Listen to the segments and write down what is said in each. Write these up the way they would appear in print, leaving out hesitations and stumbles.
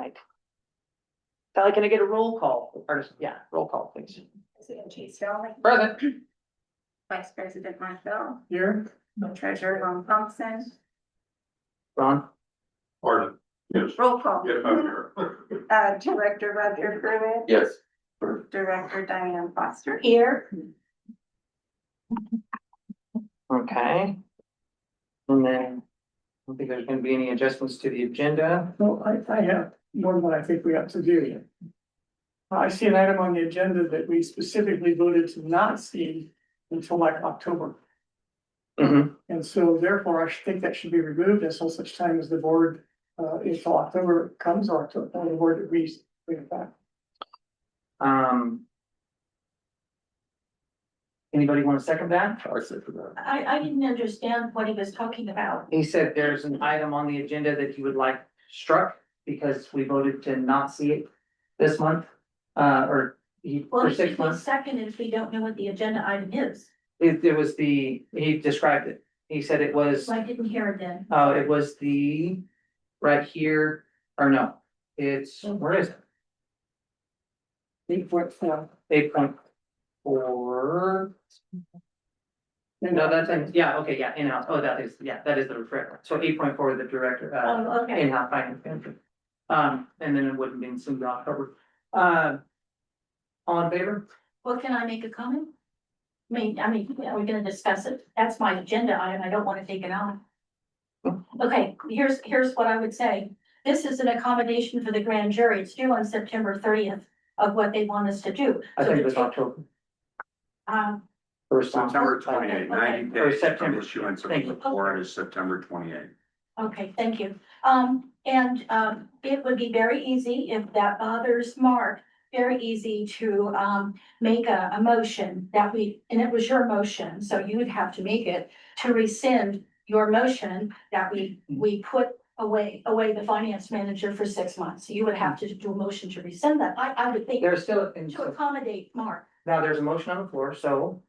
tonight. Sally, can I get a roll call? Or, yeah, roll call, please. President Chase Dolley. Present. Vice President Mike Bell. Here. Treasurer Ron Thompson. Ron? Pardon? Yes. Roll call. Yes, I'm here. Director Roger Pruitt. Yes. Director Diane Foster. Here, Okay. And then, I don't think there's gonna be any adjustments to the agenda. Well, I have more than I think we have to do. I see an item on the agenda that we specifically voted to not see until like October. Mm-hmm. And so therefore, I think that should be removed until such time as the board, until October comes or the board agrees, bring it back. Anybody want to second that? I said for that. I didn't understand what he was talking about. He said there's an item on the agenda that he would like struck because we voted to not see it this month. For Well, 6 if we months. second if we don't know what the agenda item is. It was he described it. He said it was, So I didn't hear it then. it was right here, or no, where is it? 8.4. 8.4. No, that's, okay, yeah, in-house, that is the reference. So 8.4, the director, Oh, okay. in-house finance manager. And then it wouldn't be in single October. All in favor? Well, can I make a comment? Are we gonna discuss it? That's my agenda item. I don't want to take it out. Okay, here's what I would say. This is an accommodation for the grand jury. It's due on September 30th of what they want us to do. I So think to it was take- October. September 28th, 90 Or days September. from issuance of Thank the you. warrant is September 28th. Okay, thank you. It would be very easy if that bothers Mark, very easy to, make a motion and it was your motion, so you would have to make it to rescind your motion that we put away the finance manager for 6 months. You would have to do a motion to rescind that. I would think There's still, to accommodate Mark. now there's a motion on the floor, so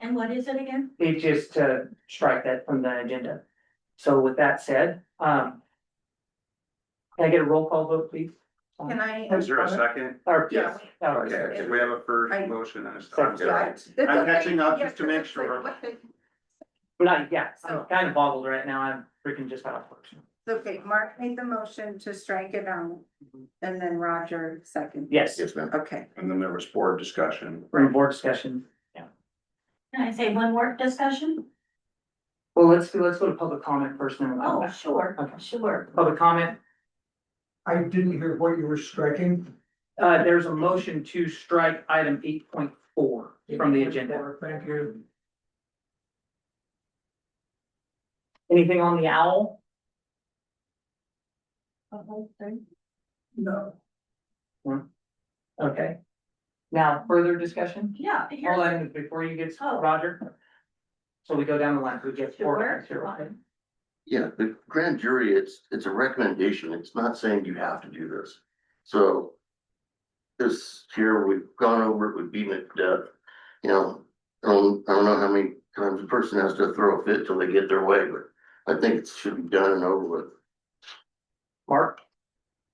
And what is it again? it's just to strike that from the agenda. So with that said, can I get a roll call vote, please? Can I? Is there a second? Or, Yes. Oh, Okay, we have a first I- motion and a Second. second. I'm catching up just to make sure. I'm kind of boggled right now. I'm freaking just out of work. Okay, Mark made the motion to strike it out, and then Roger second. Yes, Yes, ma'am. Okay, And then there was board discussion. we're in board discussion. Can I say one more discussion? Well, let's go to public comment first, then we'll come Oh, back. sure, Okay. sure. Public comment, I didn't hear what you were striking. there's a motion to strike item 8.4 from the agenda. Thank you. Anything on the owl? No. Okay. Now, further discussion? Yeah, Hold here's, on, before you get, Oh. Roger. So we go down the line, we get four. sure. Yeah, the grand jury, it's a recommendation. It's not saying you have to do this. So. This here, we've gone over it, we've beaten it to death. You know, I don't know how many times a person has to throw a fit till they get their way, but I think it should be done and over with. Mark?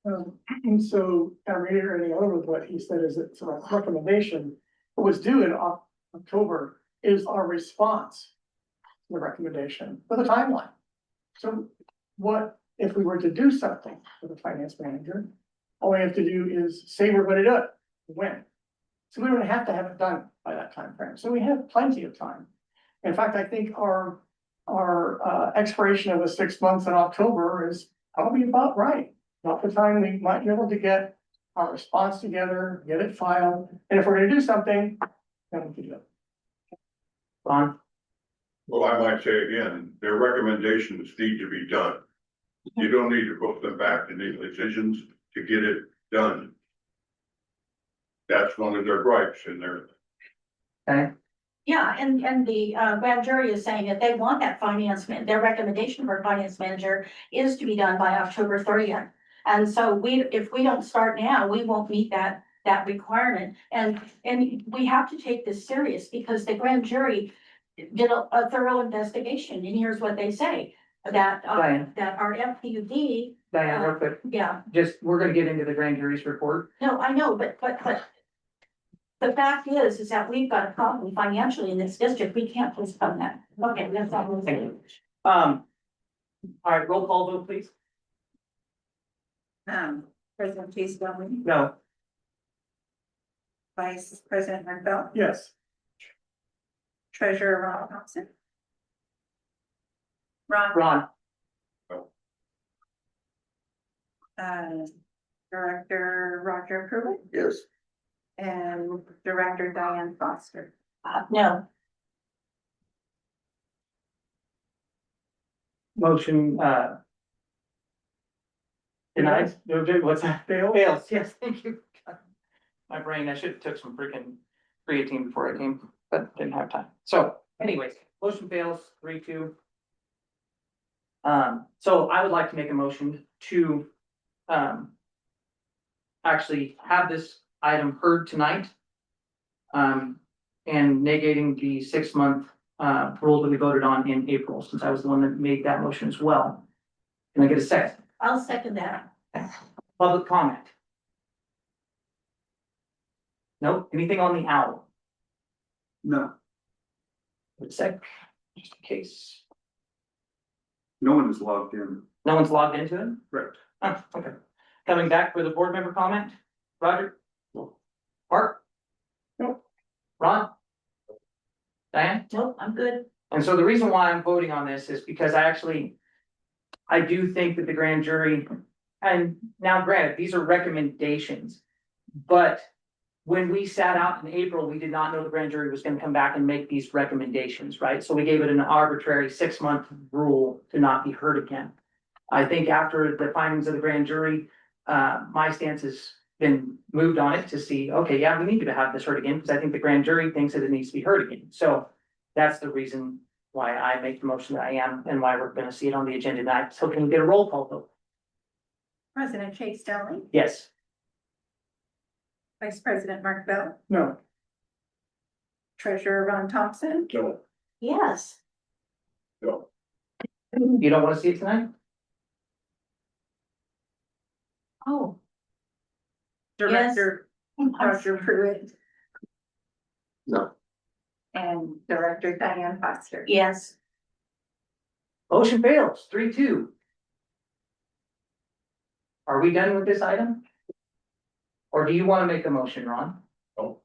And so I'm reiterating a little bit what he said is it's a recommendation. What was due in October is our response to the recommendation with a timeline. So what if we were to do something for the finance manager? All we have to do is say we're going to do it, when. So we don't have to have it done by that time frame. So we have plenty of time. In fact, I think our expiration of the 6 months in October is probably about right. Not the time we might be able to get our response together, get it filed, and if we're gonna do something, then we can do it. Ron? Well, I might say again, their recommendations need to be done. You don't need to put them back to make decisions to get it done. That's one of their gripes in there. Okay, Yeah, and the grand jury is saying that they want that their recommendation for finance manager is to be done by October 30th. And so if we don't start now, we won't meet that requirement. And we have to take this serious because the grand jury did a thorough investigation, and here's what they say. that, Diane. that our FPUD, Diane, real quick, yeah, just, we're gonna get into the grand jury's report. no, I know, but the fact is that we've got a problem financially in this district. We can't postpone that. Okay, that's all we're Thank saying. All right, roll call vote, please. President Chase Darling, No. Vice President Martell, Yes. Treasurer Ron Thompson. Ron, Ron, Director Roger Pruitt Yes, and Director Diane Foster. No, motion, denied, what's that? Fails, yes, thank you. My brain, I should have took some freaking creatine before I came, but didn't have time. So anyways, motion fails, 3-2. So I would like to make a motion to, actually have this item heard tonight. And negating the 6-month, rule that we voted on in April, since I was the one that made that motion as well. Can I get a second? I'll second that. Public comment? Nope, anything on the owl? No, Wait a sec, just in case. no one is logged in. No one's logged into it? Correct. Oh, okay. Coming back for the board member comment? Roger? Mark? Nope. Ron? Diane? Nope, I'm good. And so the reason why I'm voting on this is because I do think that the grand jury, and now granted, these are recommendations. But when we sat out in April, we did not know the grand jury was gonna come back and make these recommendations, right? So we gave it an arbitrary 6-month rule to not be heard again. I think after the findings of the grand jury, my stance has been moved on it to see, okay, yeah, we need to have this heard again, because I think the grand jury thinks that it needs to be heard again. So that's the reason why I make the motion that I am, and why we're gonna see it on the agenda tonight. So can we get a roll call vote? President Chase Darling, Yes. Vice President Mark Bell, No. Treasurer Ron Thompson, No, Yes, no, You don't wanna see it tonight? oh. Director Roger Pruitt, no, and Director Diane Foster. Yes, Motion fails, 3-2. Are we done with this item? Or do you wanna make a motion, Ron? No.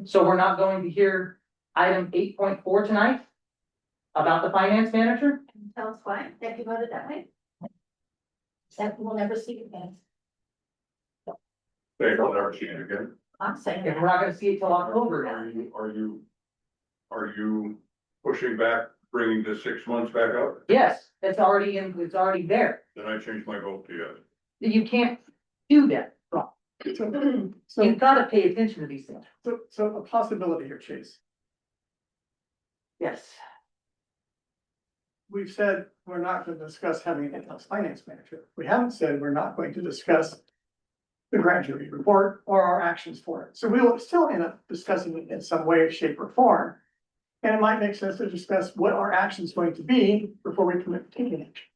So we're not going to hear item 8.4 tonight? About the finance manager? can you tell us why that you voted that way? That we'll never see again. they will never see it again. I'm saying If we're that. not gonna see it till October, Are you pushing back, bringing the 6 months back up? yes, it's already there. Then I change my vote to yes. You can't do that, Ron. So, You've gotta pay attention to these things. so a possibility here, Chase. Yes. We've said we're not going to discuss having an in-house finance manager. We haven't said we're not going to discuss the grand jury report or our actions for it. So we will still end up discussing it in some way, shape, or form. And it might make sense to discuss what our action is going to be before we commit to taking action.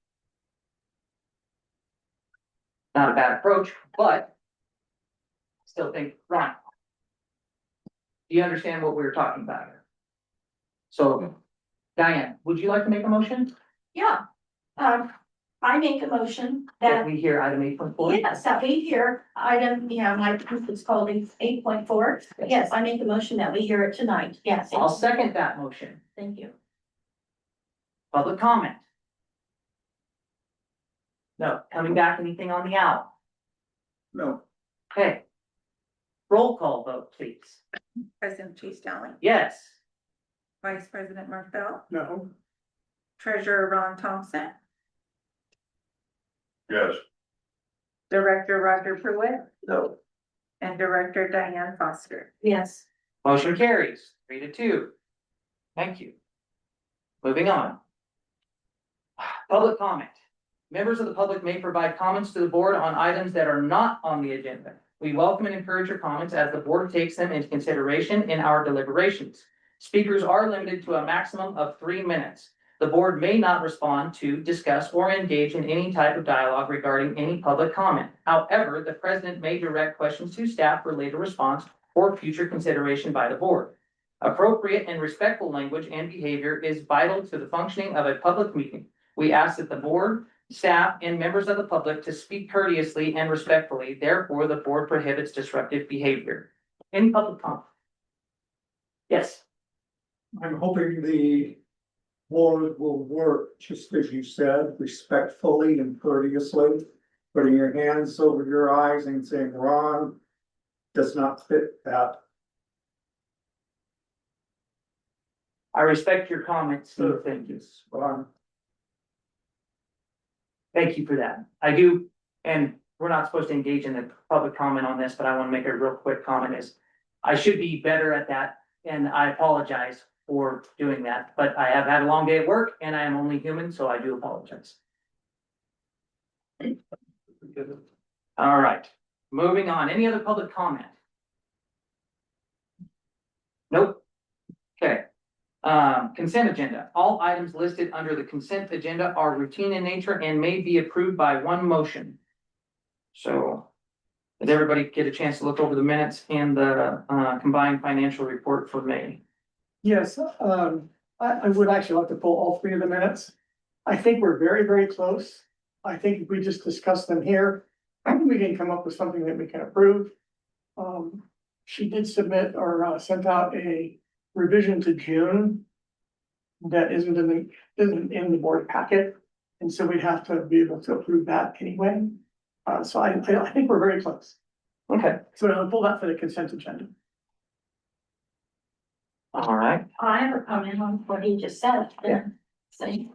Not a bad approach, but still think, Ron. Do you understand what we were talking about here? So, Diane, would you like to make a motion Yeah, I make a motion that that, we hear item 8.4? yes, that we hear item, my group is called 8.4. Yes, I make a motion that we hear it tonight. Yes, I'll second that motion. thank you. Public comment? No, coming back, anything on the owl? No, Okay. Roll call vote, please. President Chase Darling, Yes. Vice President Mark Bell, No, Treasurer Ron Thompson, Yes, Director Roger Pruitt, no, and Director Diane Foster. Yes, Motion carries 3-2. Thank you. Moving on. Public comment. Members of the public may provide comments to the board on items that are not on the agenda. We welcome and encourage your comments as the board takes them into consideration in our deliberations. Speakers are limited to a maximum of 3 minutes. The board may not respond to, discuss, or engage in any type of dialogue regarding any public comment. However, the president may direct questions to staff for later response or future consideration by the board. Appropriate and respectful language and behavior is vital to the functioning of a public meeting. We ask that the board, staff, and members of the public to speak courteously and respectfully. Therefore, the board prohibits disruptive behavior. Any public comment? Yes. I'm hoping the board will work, just as you said, respectfully and courteously. Putting your hands over your eyes and saying wrong does not fit that. I respect your comments, so thank you. Wrong. Thank you for that. I do, and we're not supposed to engage in the public comment on this, but I want to make a real quick comment is I should be better at that, and I apologize for doing that, but I have had a long day at work and I am only human, so I do apologize. All right, moving on. Any other public comment? Nope. Okay. Consent agenda. All items listed under the consent agenda are routine in nature and may be approved by one motion. So, did everybody get a chance to look over the minutes and the combined financial report for May? Yes, I would actually like to pull all three of the minutes. I think we're very, very close. I think if we just discuss them here, we can come up with something that we can approve. She did submit or sent out a revision to June that isn't in the board packet, and so we have to be able to approve that anyway. So I think we're very close. Okay, So I'll pull that for the consent agenda. all right. I have a comment on what he just said. Yeah. Saying,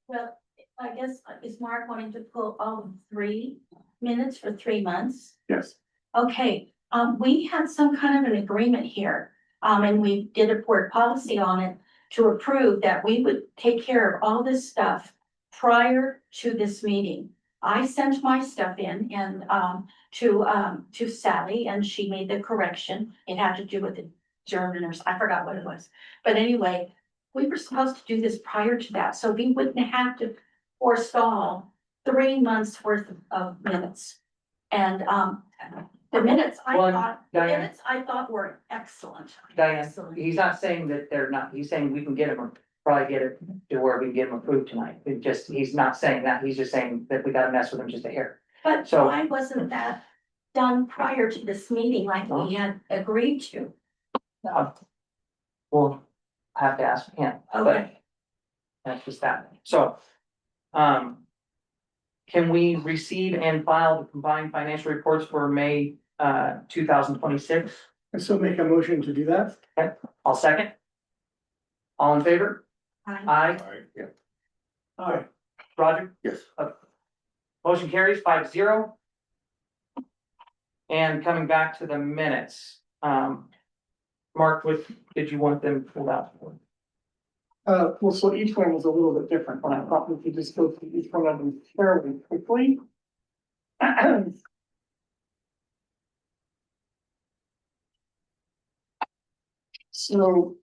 well, I guess is Mark wanting to pull all 3 minutes for 3 months? Yes. Okay, we had some kind of an agreement here, and we did a board policy on it to approve that we would take care of all this stuff prior to this meeting. I sent my stuff in and, to Sally, and she made the correction. It had to do with the German or I forgot what it was. But anyway, we were supposed to do this prior to that, so we wouldn't have to forestall 3 months worth of minutes. And, the minutes Well, Diane. I thought were excellent. Diane, Excellent. he's not saying that they're not, he's saying we can get them, probably get it to where we can get them approved tonight. It just, he's not saying that, he's just saying that we gotta mess with them just a hair. But So- why wasn't that done prior to this meeting like we had agreed to? We'll have to ask him, but Okay, that's just that. So, can we receive and file the combined financial reports for May, 2026? And so make a motion to do that. I'll second. All in favor? fine. Aye. All right. Roger? Yes. Motion carries 5-0. And coming back to the minutes, Mark, what did you want them pulled out for? Well, so each one was a little bit different, but I thought we could just go through each one of them fairly quickly. So.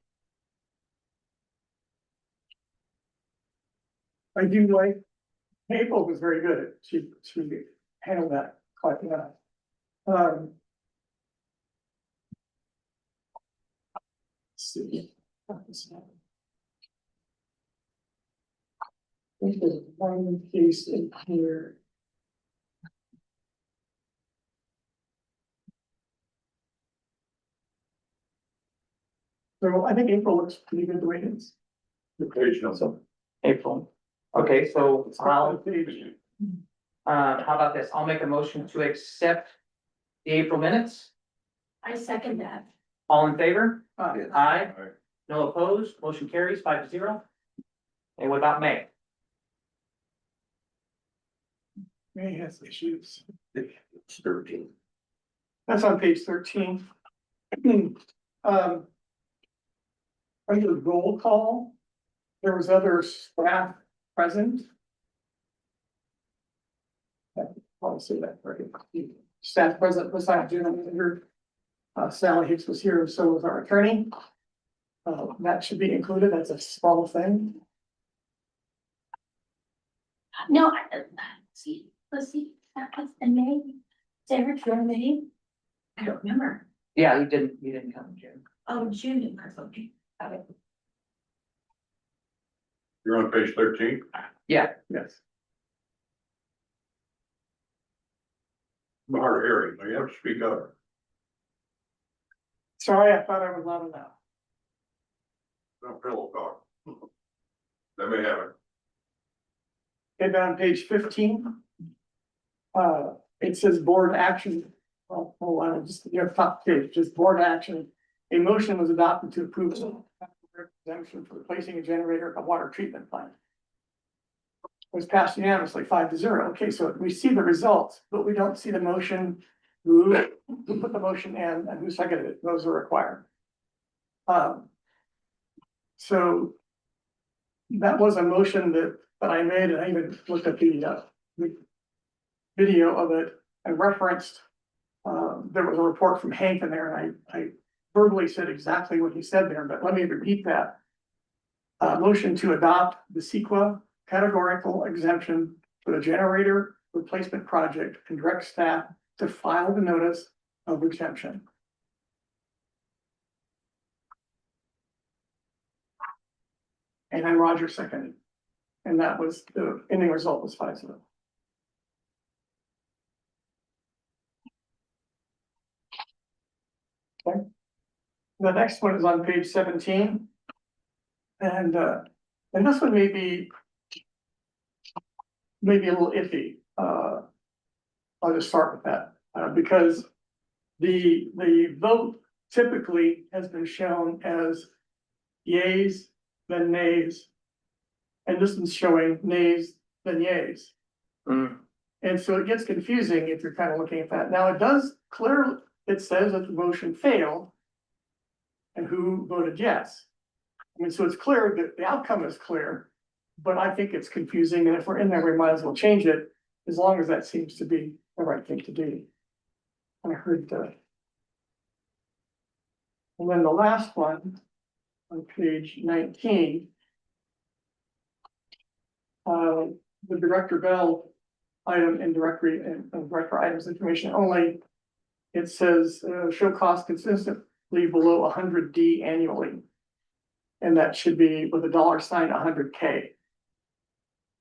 I do like, April was very good at, she handled that quite well. Let's see. I think there's one piece in here. So I think April looks pretty good the way it is. The page number. So, April. Okay, so It's not on I'll, the page. how about this? I'll make a motion to accept the April minutes. I second that. All in favor? Yes. Aye. Aye. No opposed, motion carries 5-0. And what about May? May has issues. It's 13. That's on page 13. Under the roll call, there was other staff present. I'll say that right. Staff present besides general manager. Sally Hicks was here, and so was our attorney. That should be included, that's a small thing. No, let's see, that was in May. Sarah, your May? I don't remember. Yeah, he didn't come in June. Oh, June, okay. Got it. You're on page 13. Yeah, Yes. Hard hearing, you have to speak up. Sorry, I thought I was loud enough. No pillow talk. Let me have it. And on page 15. It says board action. Well, hold on, just, your top page, just board action. A motion was adopted to approve exemption for replacing a generator at a water treatment plant. It was passed unanimously 5-0. Okay, so we see the results, but we don't see the motion. Who put the motion in and who seconded it? Those are required. So. That was a motion that I made, and I even looked at the video of it and referenced. There was a report from Hank in there, and I verbally said exactly what he said there, but let me repeat that. Motion to adopt the CEQA categorical exemption for the generator replacement project and direct staff to file the notice of exemption. And then Roger seconded. And that was, the ending result was 5-0. Okay. The next one is on page 17. And this one may be a little iffy. I'll just start with that, because the vote typically has been shown as yays, then nays. And this one's showing nays, then yays. And so it gets confusing if you're kind of looking at that. Now, it does clearly, it says that the motion failed. And who voted yes. I mean, so it's clear that the outcome is clear, but I think it's confusing, and if we're in there, we might as well change it, as long as that seems to be the right thing to do. I heard that. And then the last one, on page 19. The Director Bell item in directory and director items information only. It says, show cost consistently below 100D annually. And that should be with a $sign 100K.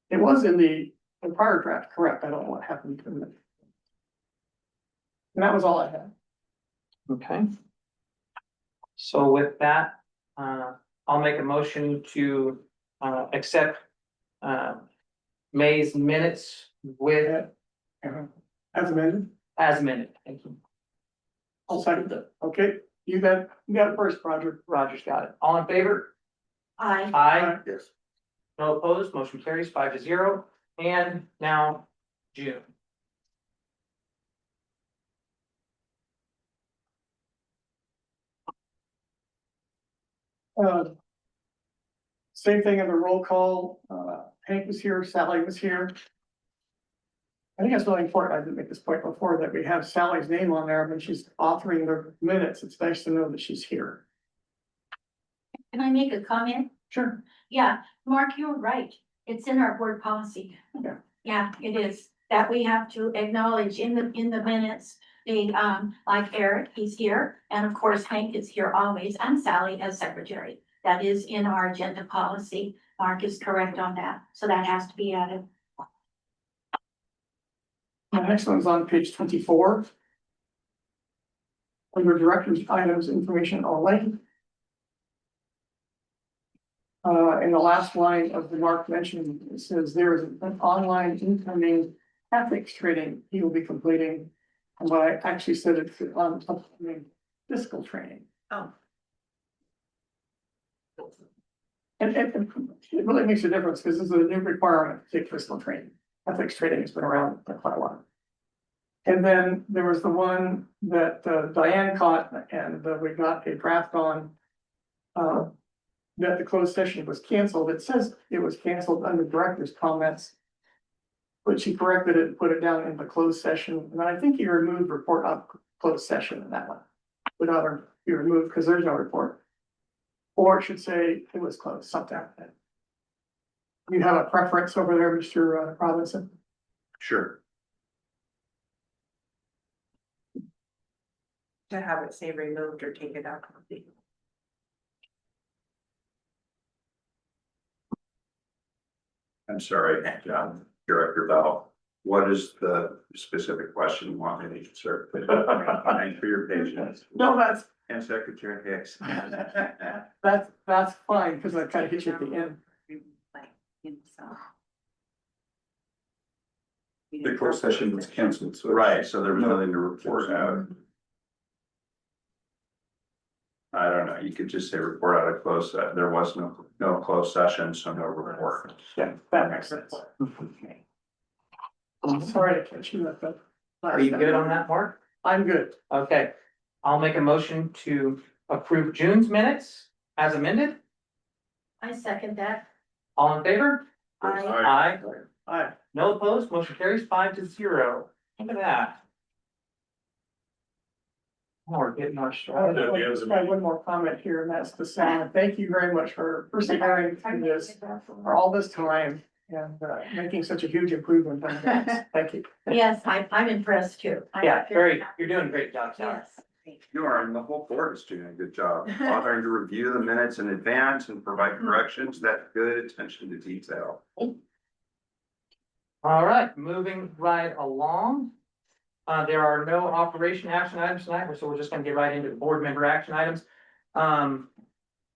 It was in the prior draft, correct? I don't know what happened to it. And that was all I had. okay. So with that, I'll make a motion to accept May's minutes with As amended, as amended. Thank you. I'll second that. Okay, you got it first, Roger. Roger's got it. All in favor? I, Aye. Yes. No opposed, motion carries 5-0. And now June. Same thing in the roll call, Hank was here, Sally was here. I think it's really important, I didn't make this point before, that we have Sally's name on there when she's authoring the minutes. It's nice to know that she's here. can I make a comment? Sure. Yeah, Mark, you're right. It's in our board policy. Yeah. Yeah, it is, that we have to acknowledge in the minutes, the, like Eric, he's here, and of course Hank is here always, and Sally as secretary. That is in our agenda policy. Mark is correct on that, so that has to be added. The next one's on page 24. Under director's items, information only. In the last line of the Mark mentioned, it says there is an online incoming ethics training he will be completing. And what I actually said it's on upcoming fiscal training. Oh. And it really makes a difference because this is a new requirement to take fiscal training. Ethics training has been around for quite a while. And then there was the one that Diane caught and we got a draft on. That the closed session was canceled. It says it was canceled under director's comments. But she corrected it and put it down in the closed session. And I think you removed report of closed session in that one. Would either be removed because there's no report. Or it should say it was closed, something like that. You have a preference over there, Mr. Robinson? Sure. To have it say removed or take it out completely. I'm sorry, Director Bell. What is the specific question you want me to answer? Thanks for your patience. No, that's, And Secretary Hicks. that's fine, because I kind of hit you at the end. The closed session was canceled, so. Right, so there was nothing to report out. I don't know, you could just say report out of closed, there was no closed session, so no report. Yeah, that makes sense. I'm sorry to catch you at that. Are you good on that, Mark? I'm good. Okay, I'll make a motion to approve June's minutes as amended. I second that. All in favor? I, Aye. Aye. No opposed, motion carries 5-0. Look at that. Oh, we're getting our I stride. have one more comment here, and that's the sound. Thank you very much for persevering through this for all this time and making such a huge improvement on that. Thank you. yes, I'm impressed too. Yeah, you're doing a great job, Sally. Yes. You are, and the whole board is doing a good job, bothering to review the minutes in advance and provide corrections, that's good attention to detail. All right, moving right along. There are no operation action items tonight, so we're just gonna get right into the board member action items.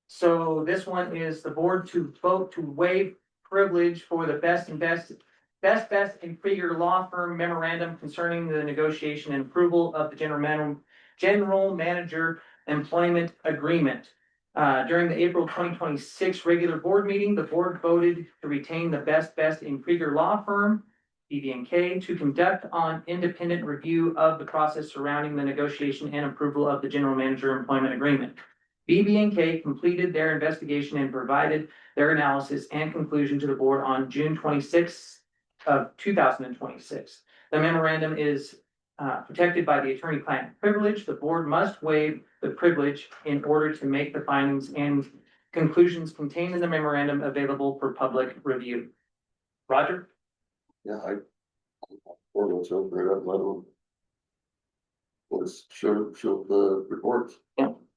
So this one is the board to vote to waive privilege for the best and Krieger law firm memorandum concerning the negotiation and approval of the general manager employment agreement. During the April 2026 regular board meeting, the board voted to retain the best and Krieger law firm, BB&K, to conduct an independent review of the process surrounding the negotiation and approval of the general manager employment agreement. BB&K completed their investigation and provided their analysis and conclusion to the board on June 26th of 2026. The memorandum is protected by the attorney-client privilege. The board must waive the privilege in order to make the findings and conclusions contained in the memorandum available for public review. Roger? Yeah, or let's open it up, let them. Let's show the reports.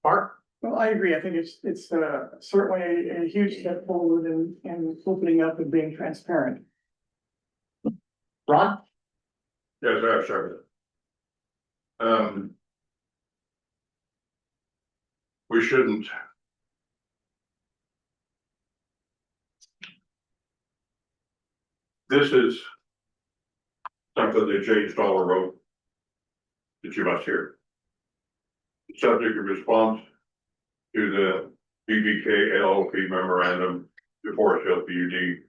Mark? Well, I agree. I think it's certainly a huge step forward in opening up and being transparent. Ron? Yes, I have several. We shouldn't. This is something that Jane Stoller wrote that you must hear. The subject of response to the BBK LLP memorandum to Forest Hill PUD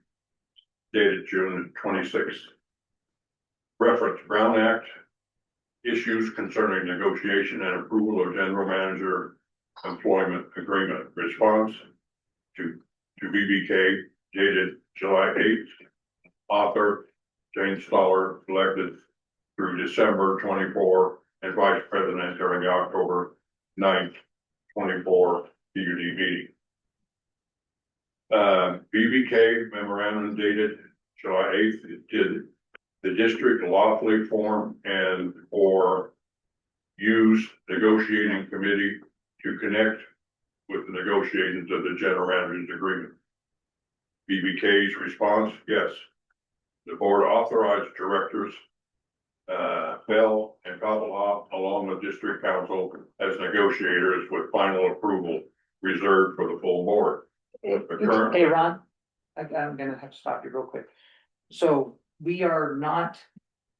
dated June 26th. Reference Brown Act issues concerning negotiation and approval of general manager employment agreement. Response to BBK dated July 8th. Author Jane Stoller, elected through December 24 and vice president during the October 9th, 24 PUD meeting. BBK memorandum dated July 8th. It did the district lawfully form and or use negotiating committee to connect with the negotiations of the general manager's agreement. BBK's response, yes. The board authorized directors, Bell and Koppelhoff, along with district council as negotiators with final approval reserved for the full board. Hey, Ron, I'm gonna have to stop you real quick. So we are not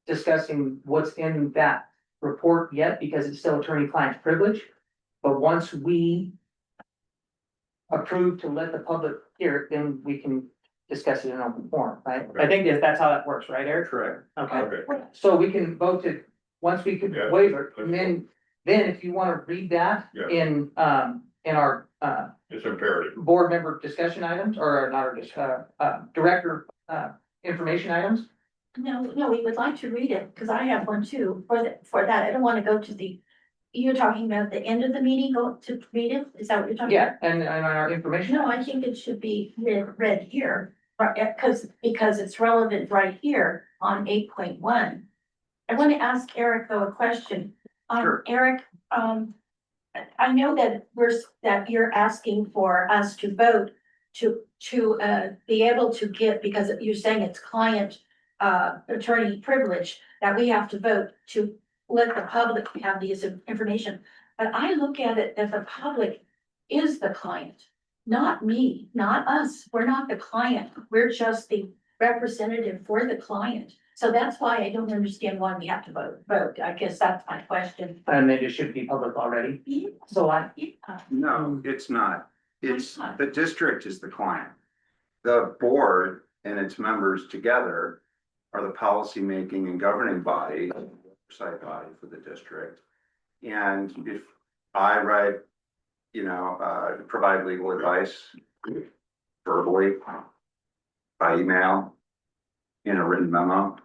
discussing what's in that report yet because it's still attorney-client privilege. But once we approve to let the public hear it, then we can discuss it in open forum, right? I think that's how that works, right, Eric? Correct. Okay, Okay, so we can vote to, once we can Yeah, waive it, let's and then if you wanna read that Yeah. in our, it's imperative. board member discussion items, or not our, director, information items. No, we would like to read it, because I have one too, for that, I don't wanna go to the, you're talking about the end of the meeting, go to read it, is that what you're talking about? Yeah, and our information. No, I think it should be read here. Right, because it's relevant right here on 8.1. I want to ask Eric though a question. Sure. Eric, I know that that you're asking for us to vote to be able to get, because you're saying it's client attorney privilege, that we have to vote to let the public have this information. But I look at it that the public is the client, not me, not us. We're not the client. We're just the representative for the client. So that's why I don't understand why we have to vote. I guess that's my question. And it should be public already. So No, it's not. It's, Why not? the district is the client. The board and its members together are the policymaking and governing body, oversight body for the district. And if I write, provide legal advice verbally, by email, in a written memo,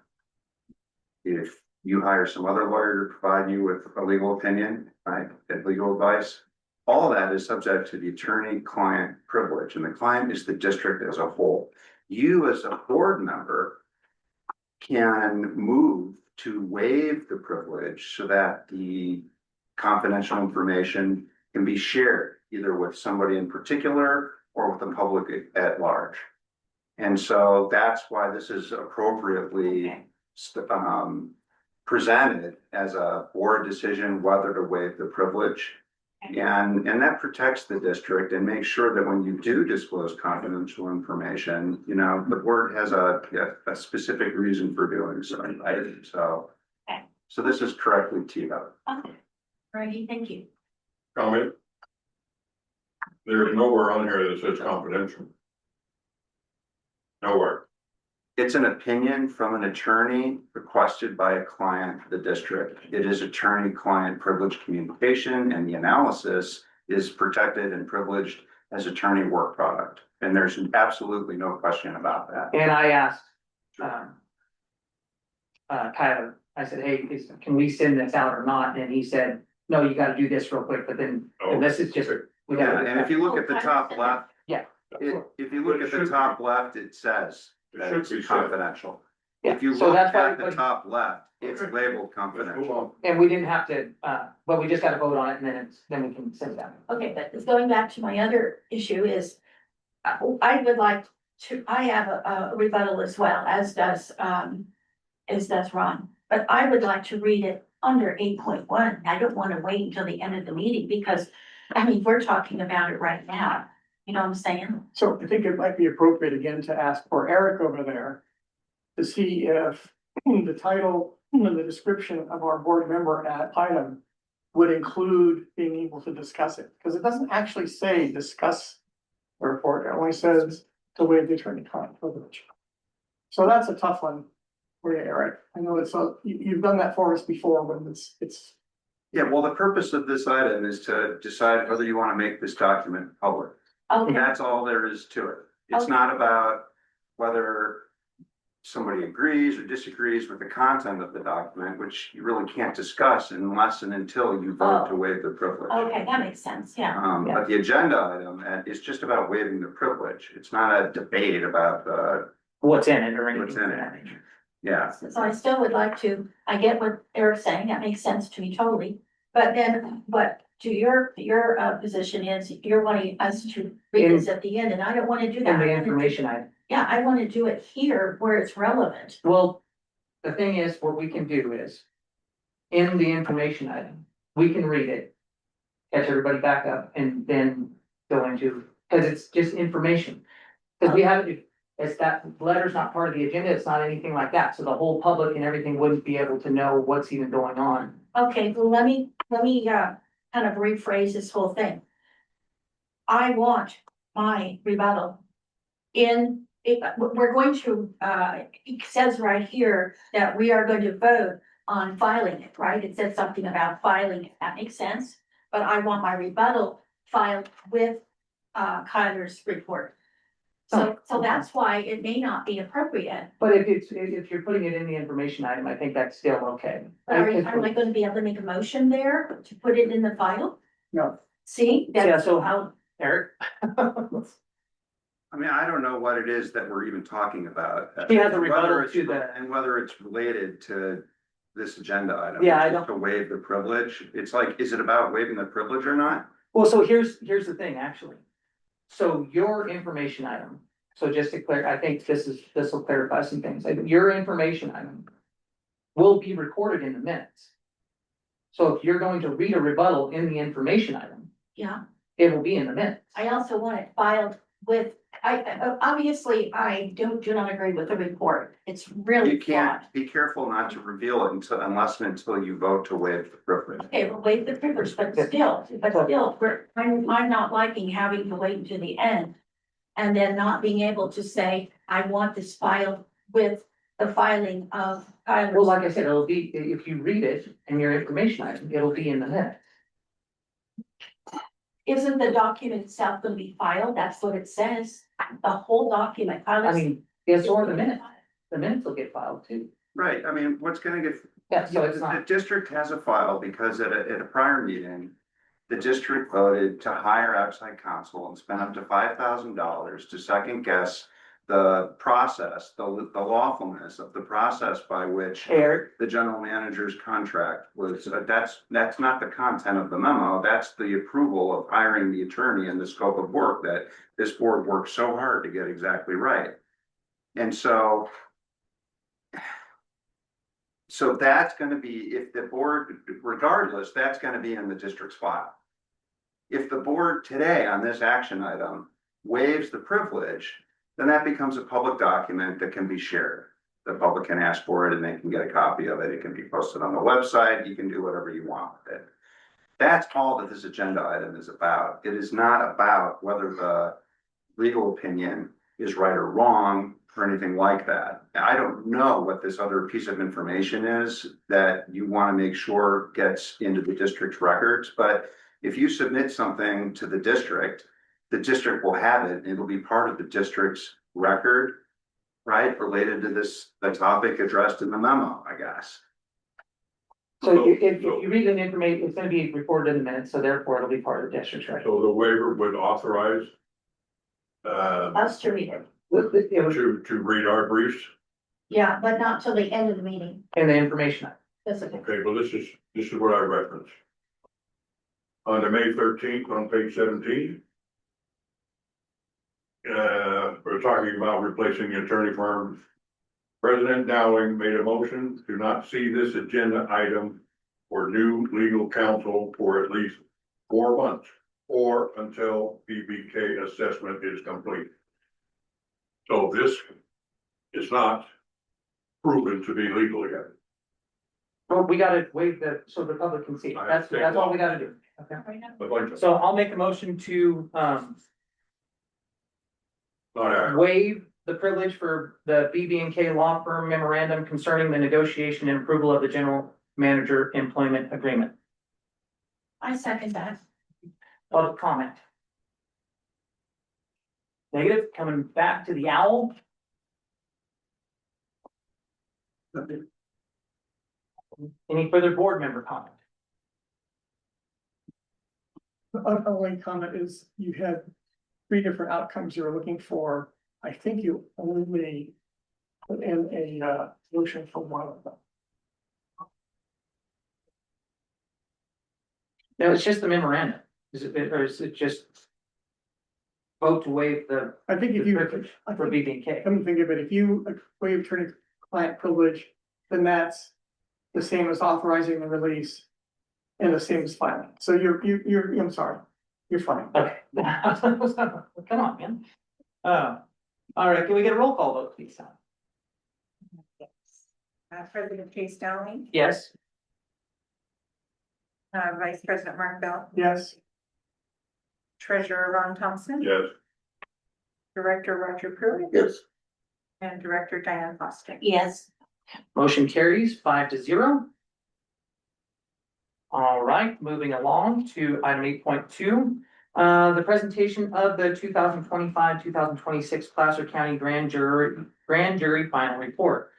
if you hire some other lawyer to provide you with a legal opinion, right, and legal advice, all that is subject to the attorney-client privilege, and the client is the district as a whole. You as a board member can move to waive the privilege so that the confidential information can be shared either with somebody in particular or with the public at large. And so that's why this is appropriately presented as a board decision whether to waive the privilege. And that protects the district and makes sure that when you do disclose confidential information, the board has a specific reason for doing so, right? So this is correctly teed up. Okay. Alrighty, thank you. Comment? There's nowhere on here that says confidential. Nowhere. It's an opinion from an attorney requested by a client of the district. It is attorney-client privilege communication, and the analysis is protected and privileged as attorney work product. And there's absolutely no question about that. And I asked, Tyler, I said, hey, can we send this out or not? And he said, no, you gotta do this real quick, but then, and this is just. we gotta- Yeah, and if you look at the top left, Yeah. if you look at the top left, it says that It it's should be said. confidential. Yeah, If you so look that's why at the top left, it's labeled Let's move confidential. on. And we didn't have to, but we just gotta vote on it and then we can send it out. Okay, but going back to my other issue is, I would like to, I have a rebuttal as well, as does Ron. But I would like to read it under 8.1. I don't want to wait until the end of the meeting because, we're talking about it right now. You know what I'm saying? So I think it might be appropriate again to ask for Eric over there to see if the title and the description of our board member item would include being able to discuss it, because it doesn't actually say discuss the report. It only says to waive the attorney-client privilege. So that's a tough one for you, Eric. I know you've done that for us before when it's. Yeah, well, the purpose of this item is to decide whether you want to make this document public. Okay, That's all there is to it. It's Okay. not about whether somebody agrees or disagrees with the content of the document, which you really can't discuss unless and until you vote to waive the privilege. okay, that makes sense, yeah. But the agenda item is just about waiving the privilege. It's not a debate about, What's in it or anything. What's in of it. that nature. yeah. So I still would like to, I get what Eric's saying, that makes sense to me totally. But then what to your position is, you're wanting us to read this at the end, and I don't want to do that. And the I wanna do- information item. Yeah, I want to do it here where it's relevant. Well, the thing is, what we can do is, in the information item, we can read it. Catch everybody back up and then go into, cause it's just information. Cause we have, it's that letter's not part of the agenda, it's not anything like that, so the whole public and everything wouldn't be able to know what's even going on. Okay, well, let me kind of rephrase this whole thing. I want my rebuttal we're going to, it says right here that we are going to vote on filing it, right? It said something about filing it, that makes sense? But I want my rebuttal filed with, Kyler's report. So that's why it may not be appropriate. But if you're putting it in the information item, I think that's still okay. Am I gonna be able to make a motion there to put it in the file? No. See? Yeah, That's so how, Eric? I mean, I don't know what it is that we're even talking about. She has a Whether rebuttal it's- to the- And whether it's related to this agenda item. Yeah, I just To waive the privilege, it's like, is it about waiving the privilege or not? Well, so here's the thing, actually. So your information item, so just to clear, I think this will clarify some things. Like, your information item will be recorded in the minutes. So if you're going to read a rebuttal in the information item, Yeah, it will be in the minutes. I also want it filed with, obviously, I do not agree with the report. It's really You flawed. can't, be careful not to reveal it until you vote to waive the privilege. Okay, we'll waive the privilege, but still, I'm not liking having to wait to the end. And then not being able to say, I want this filed with the filing of Tyler's. Well, like I said, it'll be, if you read it in your information item, it'll be in the minutes. Isn't the document itself gonna be filed? That's what it says. The whole document. I mean, yes, or the minutes will get filed too. Right, I mean, what's gonna get, Yeah, so it's the not, district has a file because at a prior meeting, the district voted to hire outside counsel and spend up to $5,000 to second guess the process, the lawfulness of the process by which Eric, the general manager's contract was, that's not the content of the memo, that's the approval of hiring the attorney and the scope of work that this board worked so hard to get exactly right. And so that's gonna be, if the board, regardless, that's gonna be in the district's file. If the board today on this action item waives the privilege, then that becomes a public document that can be shared. The public can ask for it and they can get a copy of it. It can be posted on the website. You can do whatever you want with it. That's all that this agenda item is about. It is not about whether the legal opinion is right or wrong or anything like that. I don't know what this other piece of information is that you want to make sure gets into the district's records, but if you submit something to the district will have it, and it'll be part of the district's record, right, related to the topic addressed in the memo, I guess. so if you read an information, it's gonna be recorded in the minutes, so therefore it'll be part of the district's record. So the waiver would authorize Us to read it. It was to read our briefs. Yeah, but not till the end of the meeting. in the information item. Specific. Okay, well, this is what I referenced. On the May 13th, on page 17. We're talking about replacing the attorney firm. President Dowling made a motion to not see this agenda item for new legal counsel for at least 4 months or until BBK assessment is complete. So this is not proven to be legal yet. Well, we gotta wait so the public can see it. I That's understand. all we gotta do. Okay. But like, So I'll make a motion to, not act. waive the privilege for the BB&K law firm memorandum concerning the negotiation and approval of the general manager employment agreement. I second that. Public comment. Negative, coming back to the owl. Any further board member comment? The only comment is you had 3 different outcomes you were looking for. I think you only put in a motion for one of them. No, it's just the memorandum. Is it, or is it just vote to waive the I think if you, privilege I for think, BB&K? come to think of it, if you waive attorney-client privilege, then that's the same as authorizing the release and the same as filing. So you're, I'm sorry, you're fine. Okay. Come on, man. All right, can we get a roll call vote, please? President Chase Dowling, Yes, Vice President Mark Bell, Yes, Treasurer Ron Thompson. Yes, Director Roger Pruitt, Yes, and Director Diane Foster. Yes. motion carries 5-0. All right, moving along to item 8.2. The presentation of the 2025-2026 Placer County Grand Jury final report.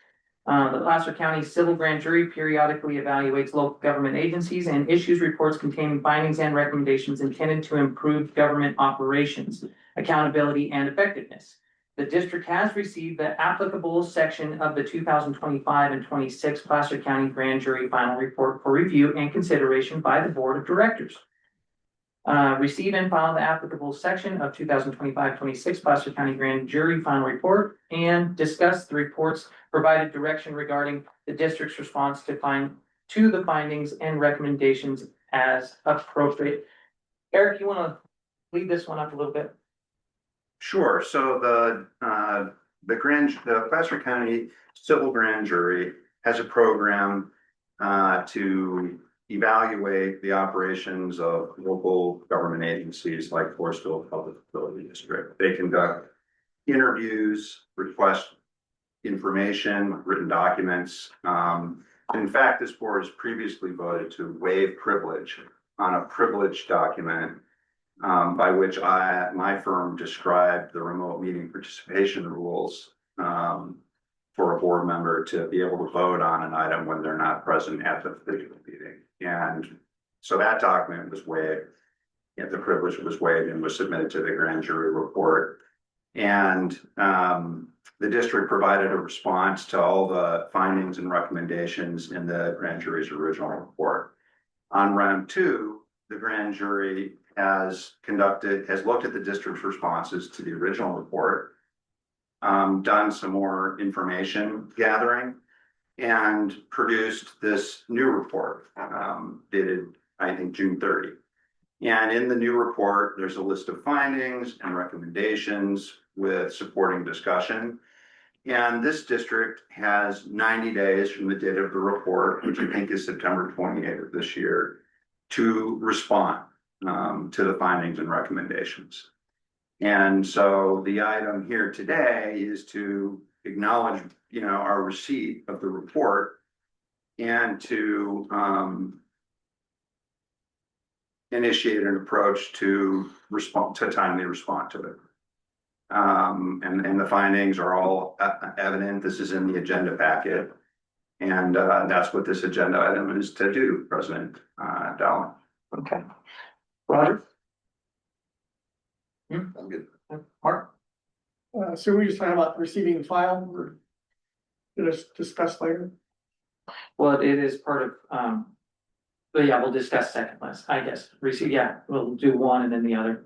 The Placer County Civil Grand Jury periodically evaluates local government agencies and issues reports containing findings and recommendations intended to improve government operations, accountability, and effectiveness. The district has received the applicable section of the 2025 and 26 Placer County Grand Jury Final Report for review and consideration by the Board of Directors. Receive and file the applicable section of 2025-26 Placer County Grand Jury Final Report and discuss the report's provided direction regarding the district's response to the findings and recommendations as appropriate. Eric, you wanna lead this one up a little bit? Sure, so the Placer County Civil Grand Jury has a program to evaluate the operations of local government agencies like Forestville Public Utility District. They conduct interviews, request information, written documents. In fact, this board has previously voted to waive privilege on a privileged document by which my firm described the remote meeting participation rules for a board member to be able to vote on an item when they're not present at the physical meeting. And so that document was waived. The privilege was waived and was submitted to the grand jury report. And the district provided a response to all the findings and recommendations in the grand jury's original report. On round two, the grand jury has looked at the district's responses to the original report, done some more information gathering, and produced this new report, dated, I think, June 30. And in the new report, there's a list of findings and recommendations with supporting discussion. And this district has 90 days from the date of the report, which I think is September 28th of this year, to respond to the findings and recommendations. And so the item here today is to acknowledge, our receipt of the report and to initiate an approach to timely respond to it. And the findings are all evident. This is in the agenda packet. And that's what this agenda item is to do, President Dowling. Okay. Roger? I'm good. Mark? So we just talking about receiving and file, or discuss later? Well, it is part of, but yeah, we'll discuss second list, I guess. We'll do one and then the other.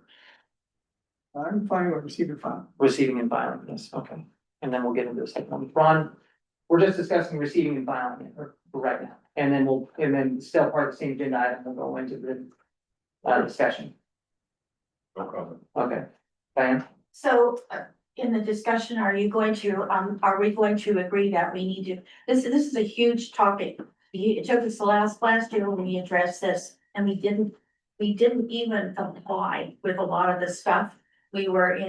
I'm fine with receiving and file. Receiving and filing, yes, okay. And then we'll get into the second one. Ron, we're just discussing receiving and filing it right now. And then still part of the same agenda item, we'll go into the discussion. No comment. Okay. Diane? So, in the discussion, are we going to agree that we need to, this is a huge topic. It took us the last year when we addressed this, and we didn't even apply with a lot of the stuff. We were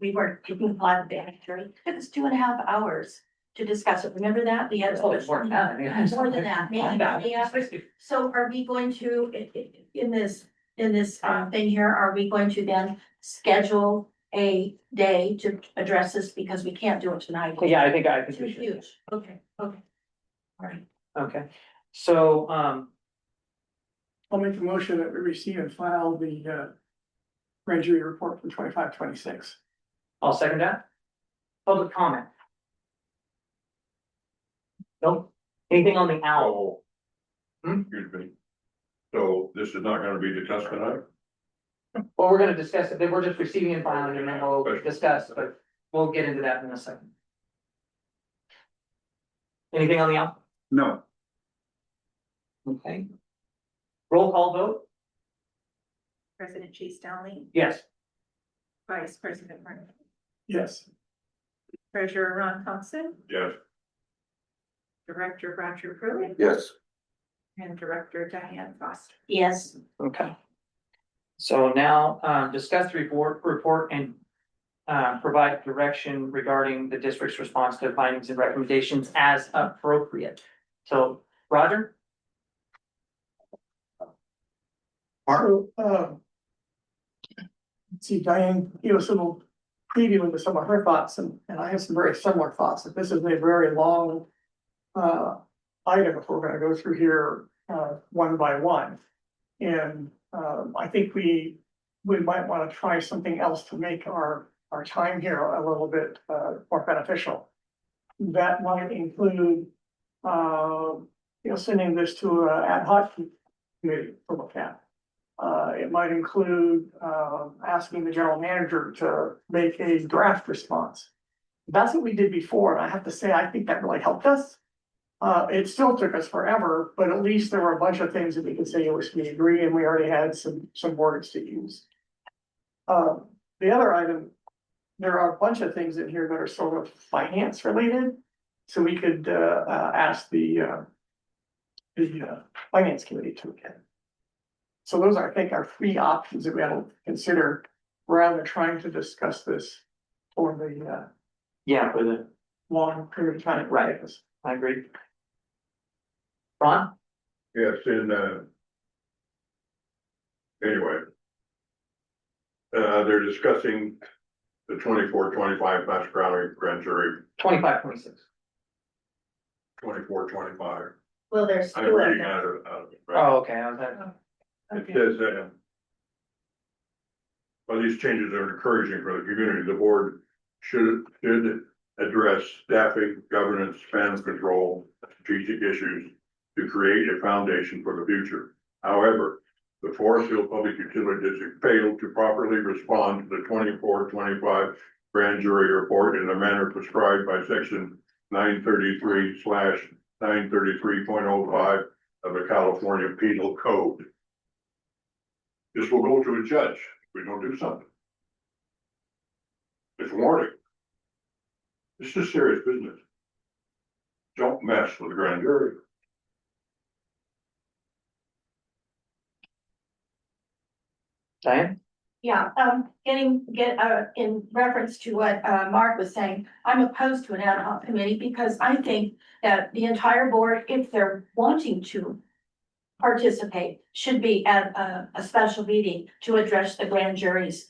we weren't taking a lot of the jury. It took us 2.5 hours to discuss it. Remember that? We had. Oh, it's more than that. I mean, More than that, maybe, yeah. So are we going to, in this thing here, are we going to then schedule a day to address this, because we can't do it tonight? Yeah, I think Too we should. huge. Okay. All right. Okay, so, I'll make the motion that we receive and file the grand jury report for 25-26. I'll second that. Public comment? Nope. Anything on the owl? Excuse me. So this is not gonna be discussed tonight? Well, we're gonna discuss it, then we're just receiving and filing, and then we'll discuss, but we'll get into that in a second. Anything on the owl? No. Okay. Roll call vote? President Chase Downey, Yes. Vice President Martin, Yes. Treasurer Ron Thompson, Yes. Director Roger Pruitt, Yes. and Director Diane Foster. Yes. Okay. So now, discuss the report and provide direction regarding the district's response to findings and recommendations as appropriate. So, Roger? So, let's see, Diane, gave us a little preview into some of her thoughts, and I have some very similar thoughts, that this is a very long item if we're gonna go through here, one by one. And, I think we might wanna try something else to make our time here a little bit, more beneficial. That might include, sending this to an ad hoc committee to look at. It might include, asking the general manager to make a draft response. That's what we did before, and I have to say, I think that really helped us. It still took us forever, but at least there were a bunch of things that we could say, yes, we agree, and we already had some words to use. The other item, there are a bunch of things in here that are sort of finance related. So we could, ask the finance committee to look at it. So those are, I think, our three options that we have to consider rather than trying to discuss this for the, Yeah, for the, long period of time. Right. I agree. Ron? Yes, anyway. They're discussing the 24-25 Placer County grand jury, 25, 26. 24-25. Well, there's I'm two of reading them. out of it, right? Oh, okay, I was at. It says, while these changes are encouraging for the community, the board should address staffing, governance, span control, strategic issues to create a foundation for the future. However, the Forestville Public Utility District failed to properly respond to the 24-25 grand jury report in the manner prescribed by section 933/933.05 of the California Penal Code. This will go to a judge if we don't do something. It's warning. This is serious business. Don't mess with the grand jury. Diane? Yeah, in reference to what, Mark was saying, I'm opposed to an ad hoc committee because I think that the entire board, if they're wanting to participate, should be at a special meeting to address the grand jury's,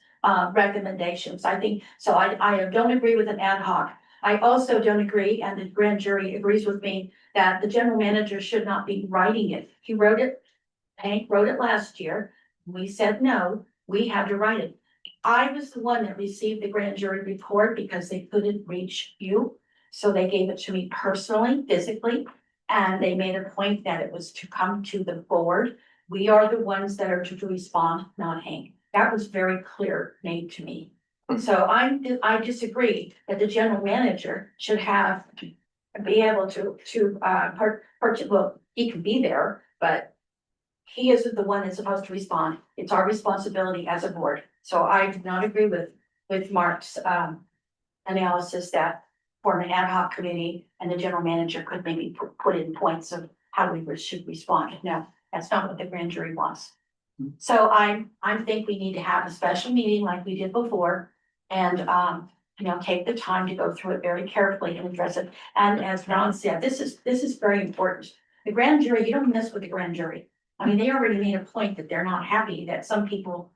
recommendations. I think, so I don't agree with an ad hoc. I also don't agree, and the grand jury agrees with me, that the general manager should not be writing it. He wrote it, Hank wrote it last year. We said no, we had to write it. I was the one that received the grand jury report because they couldn't reach you. So they gave it to me personally, physically, and they made a point that it was to come to the board. We are the ones that are to respond, not Hank. That was very clear made to me. So I disagree that the general manager should be able to well, he can be there, but he isn't the one that's supposed to respond. It's our responsibility as a board. So I do not agree with Mark's analysis that form an ad hoc committee and the general manager could maybe put in points of how we should respond. No, that's not what the grand jury wants. So I think we need to have a special meeting like we did before and take the time to go through it very carefully and address it. And as Ron said, this is very important. The grand jury, you don't mess with the grand jury. I mean, they already made a point that they're not happy that some people,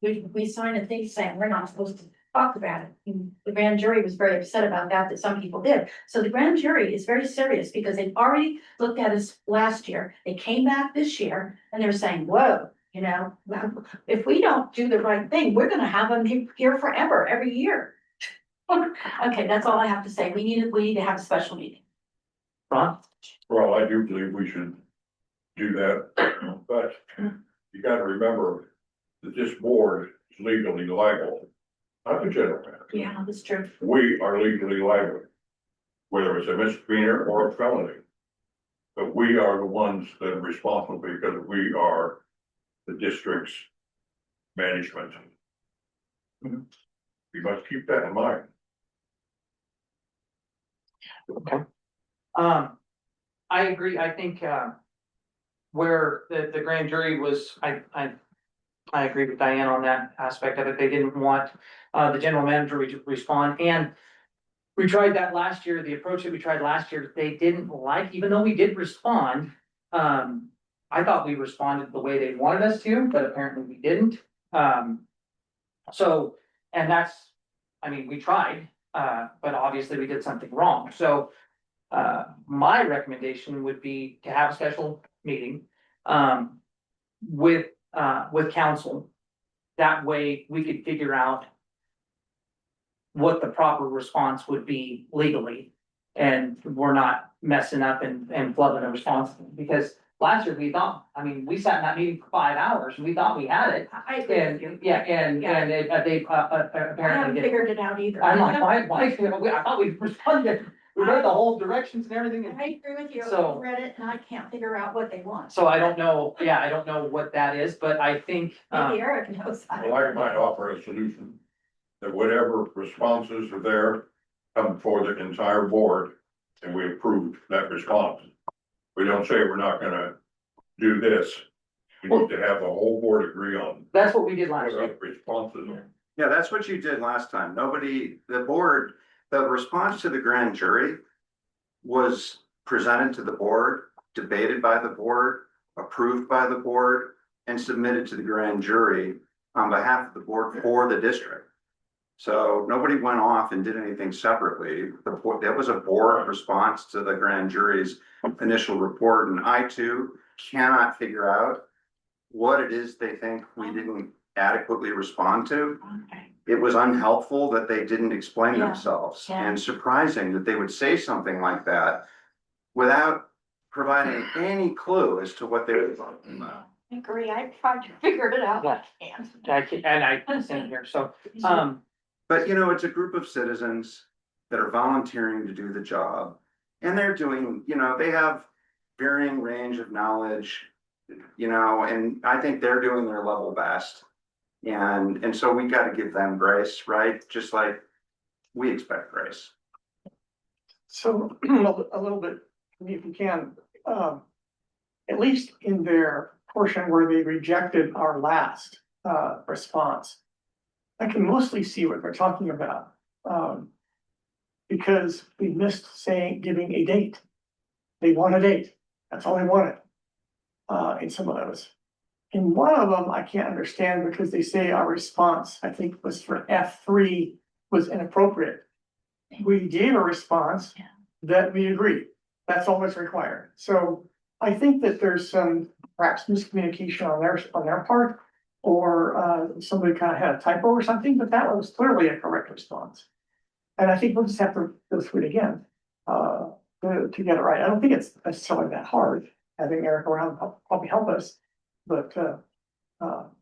we signed a thing saying we're not supposed to talk about it. And the grand jury was very upset about that some people did. So the grand jury is very serious because they've already looked at us last year. They came back this year and they're saying, whoa, if we don't do the right thing, we're gonna have them here forever, every year. Okay, that's all I have to say. We need to have a special meeting. Ron? Well, I do believe we should do that, but you gotta remember that this board is legally liable, not the general manager. Yeah, that's true. We are legally liable, whether it's a misdemeanor or a felony. But we are the ones that are responsible because we are the district's management. You must keep that in mind. Okay. I agree. I think, where the grand jury was, I agree with Diane on that aspect of it. They didn't want, the general manager to respond. And we tried that last year. The approach that we tried last year, they didn't like, even though we did respond. I thought we responded the way they wanted us to, but apparently we didn't. So, and that's, I mean, we tried, but obviously we did something wrong, so. My recommendation would be to have a special meeting, with council. That way we could figure out. What the proper response would be legally, and we're not messing up and flubbing the response, because. Last year we thought, I mean, we sat in that meeting for 5 hours and we thought we had it. I agree with you. And, yeah, and they I haven't apparently did. figured it out either. I'm like, why, I thought we responded, we read the whole directions and everything, and I agree with you. So- I read it and I can't figure out what they want. so I don't know, yeah, I don't know what that is, but I think, Maybe Eric knows. Well, I might offer a solution, that whatever responses are there come before the entire board, and we approve that response. We don't say we're not gonna do this, we need to have the whole board agree on that's what we did last what year. our responses are. Yeah, that's what you did last time. The response to the grand jury was presented to the board, debated by the board, approved by the board, and submitted to the grand jury on behalf of the board for the district. So nobody went off and did anything separately. That was a board response to the grand jury's initial report, and I too cannot figure out what it is they think we didn't adequately respond to. Okay. It was unhelpful that they didn't explain Yeah, themselves, yeah. and surprising that they would say something like that without providing any clue as to what they were talking about. I agree. I tried to figure it out. I can't. I same here, so, But you know, it's a group of citizens that are volunteering to do the job. And they're doing, they have varying range of knowledge, and I think they're doing their level best. And so we gotta give them grace, right? Just like we expect grace. So a little bit, if you can, at least in their portion where they rejected our last response, I can mostly see what they're talking about. Because we missed giving a date. They want a date. That's all they wanted. In some of those. In one of them, I can't understand because they say our response, I think was for F3, was inappropriate. We gave a response that we agree. That's all that's required. So I think that there's some perhaps miscommunication on their part. Or somebody kind of had a typo or something, but that was clearly a correct response. And I think we'll just have to go through it again to get it right. I don't think it's necessarily that hard. Having Eric around probably help us, but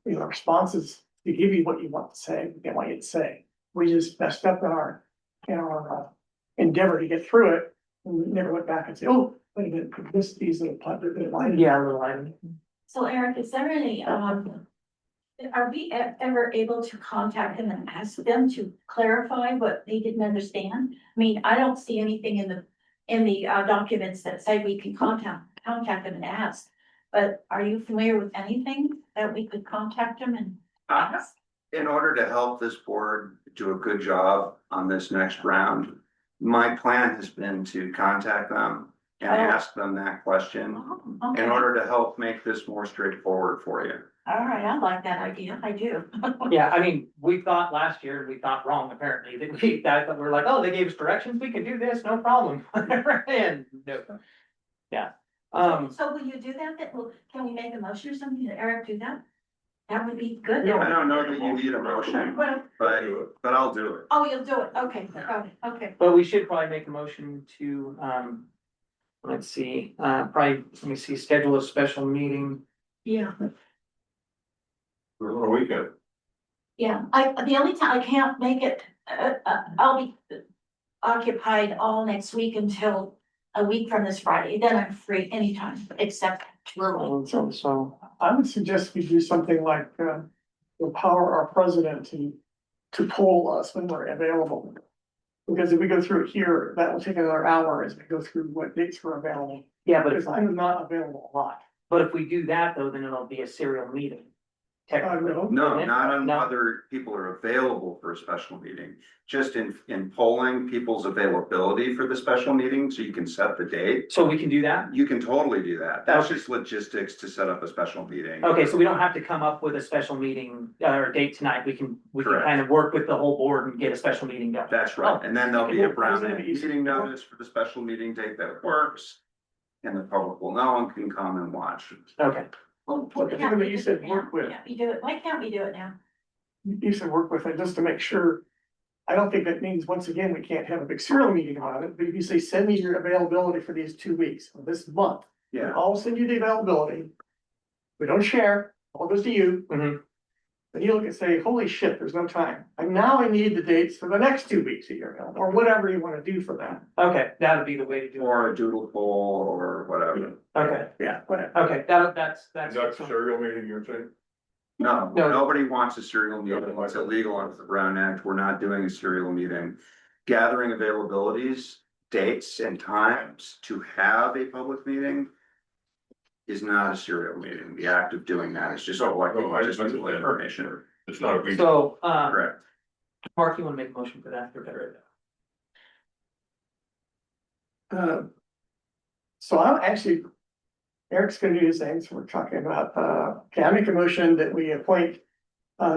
responses to give you what you want to say, they want you to say. We just messed up in our endeavor to get through it, and we never went back and say, oh, wait a minute, these little line. yeah, a little item. So Eric, is there any, are we ever able to contact them and ask them to clarify what they didn't understand? I mean, I don't see anything in the documents that say we can contact them and ask. But are you familiar with anything that we could contact them and ask? In order to help this board do a good job on this next round, my plan has been to contact them and Oh. ask them that question Oh, okay. in order to help make this more straightforward for you. All right, I like that idea. I do. Yeah, I mean, we thought last year, we thought wrong apparently, that we're like, oh, they gave us directions, we can do this, no problem. And no. Yeah, So will you do that? Can we make a motion or something to Eric do that? That would be good. I don't know that you need a motion, Well, but I'll do it. oh, you'll do it. Okay, okay. but we should probably make a motion to, let's see, probably, let me see, schedule a special meeting. Yeah. We're on a weekend. Yeah, the only time I can't make it, I'll be occupied all next week until a week from this Friday, then I'm free anytime except tomorrow. So, I would suggest we do something like, empower our president to poll us when we're available. Because if we go through it here, that will take another hour as we go through what dates we're available, yeah, but because I'm not available a lot. but if we do that though, then it'll be a serial meeting. technically. No. No, not on No. whether people are available for a special meeting, just in polling people's availability for the special meeting, so you can set the date. So we can do that? You can totally do that. That's Okay. just logistics to set up a special meeting. Okay, so we don't have to come up with a special meeting or date tonight. We can Correct. kind of work with the whole board and get a special meeting done. That's right, and then there'll be a Okay. Brown Okay. Act meeting notice for the special meeting date that works. And the public will know and can come and watch. Okay, Well, Okay, can't but we you do said it now? work with. Can't we do it? Why can't we do it now? You said work with it just to make sure. I don't think that means, once again, we can't have a big serial meeting about it, but if you say, send me your availability for these 2 weeks, or this month. Yeah, I'll send you the availability. We don't share, all goes to you. Mhm. Then you look and say, holy shit, there's no time. And now I need the dates for the next 2 weeks that you're available, or whatever you wanna do for that. okay, that would be the way to do it. or a doodle poll or whatever. Okay, Yeah, whatever. okay, that's. That's a serial meeting, you're saying? No, No. nobody wants a serial meeting. It's illegal under the Brown Act. We're not doing a serial meeting. Gathering availabilities, dates and times to have a public meeting is not a serial meeting. The act of doing that is just collecting No, I just logistical understand. information. It's not a week. So, Correct. Mark, you wanna make a motion for that? You're better at that. So I'm actually, Eric's gonna do the same, so we're talking about, can I make a motion that we appoint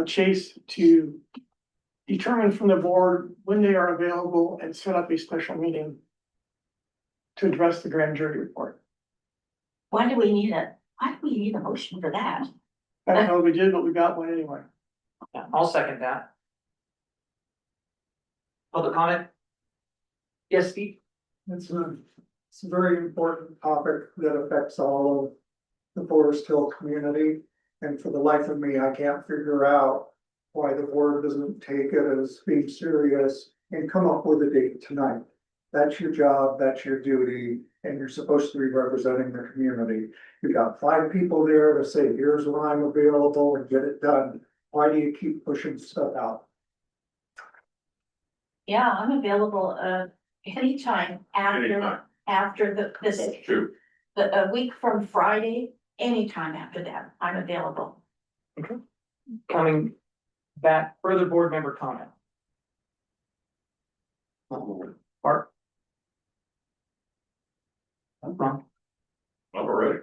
Chase to determine from the board when they are available and set up a special meeting to address the grand jury report. Why do we need a motion for that? I don't know if we did, but we got one anyway. Yeah, I'll second that. Public comment? Yes, Steve? It's a very important topic that affects all of the Forest Hill community. And for the life of me, I can't figure out why the board doesn't take it as being serious and come up with a date tonight. That's your job, that's your duty, and you're supposed to be representing the community. You've got 5 people there to say, here's when I'm available and get it done. Why do you keep pushing stuff out? Yeah, I'm available, anytime Anytime. after this, Shoot, a week from Friday, anytime after that, I'm available. Coming back, further board member comment. Mark? Wrong. I'm all ready.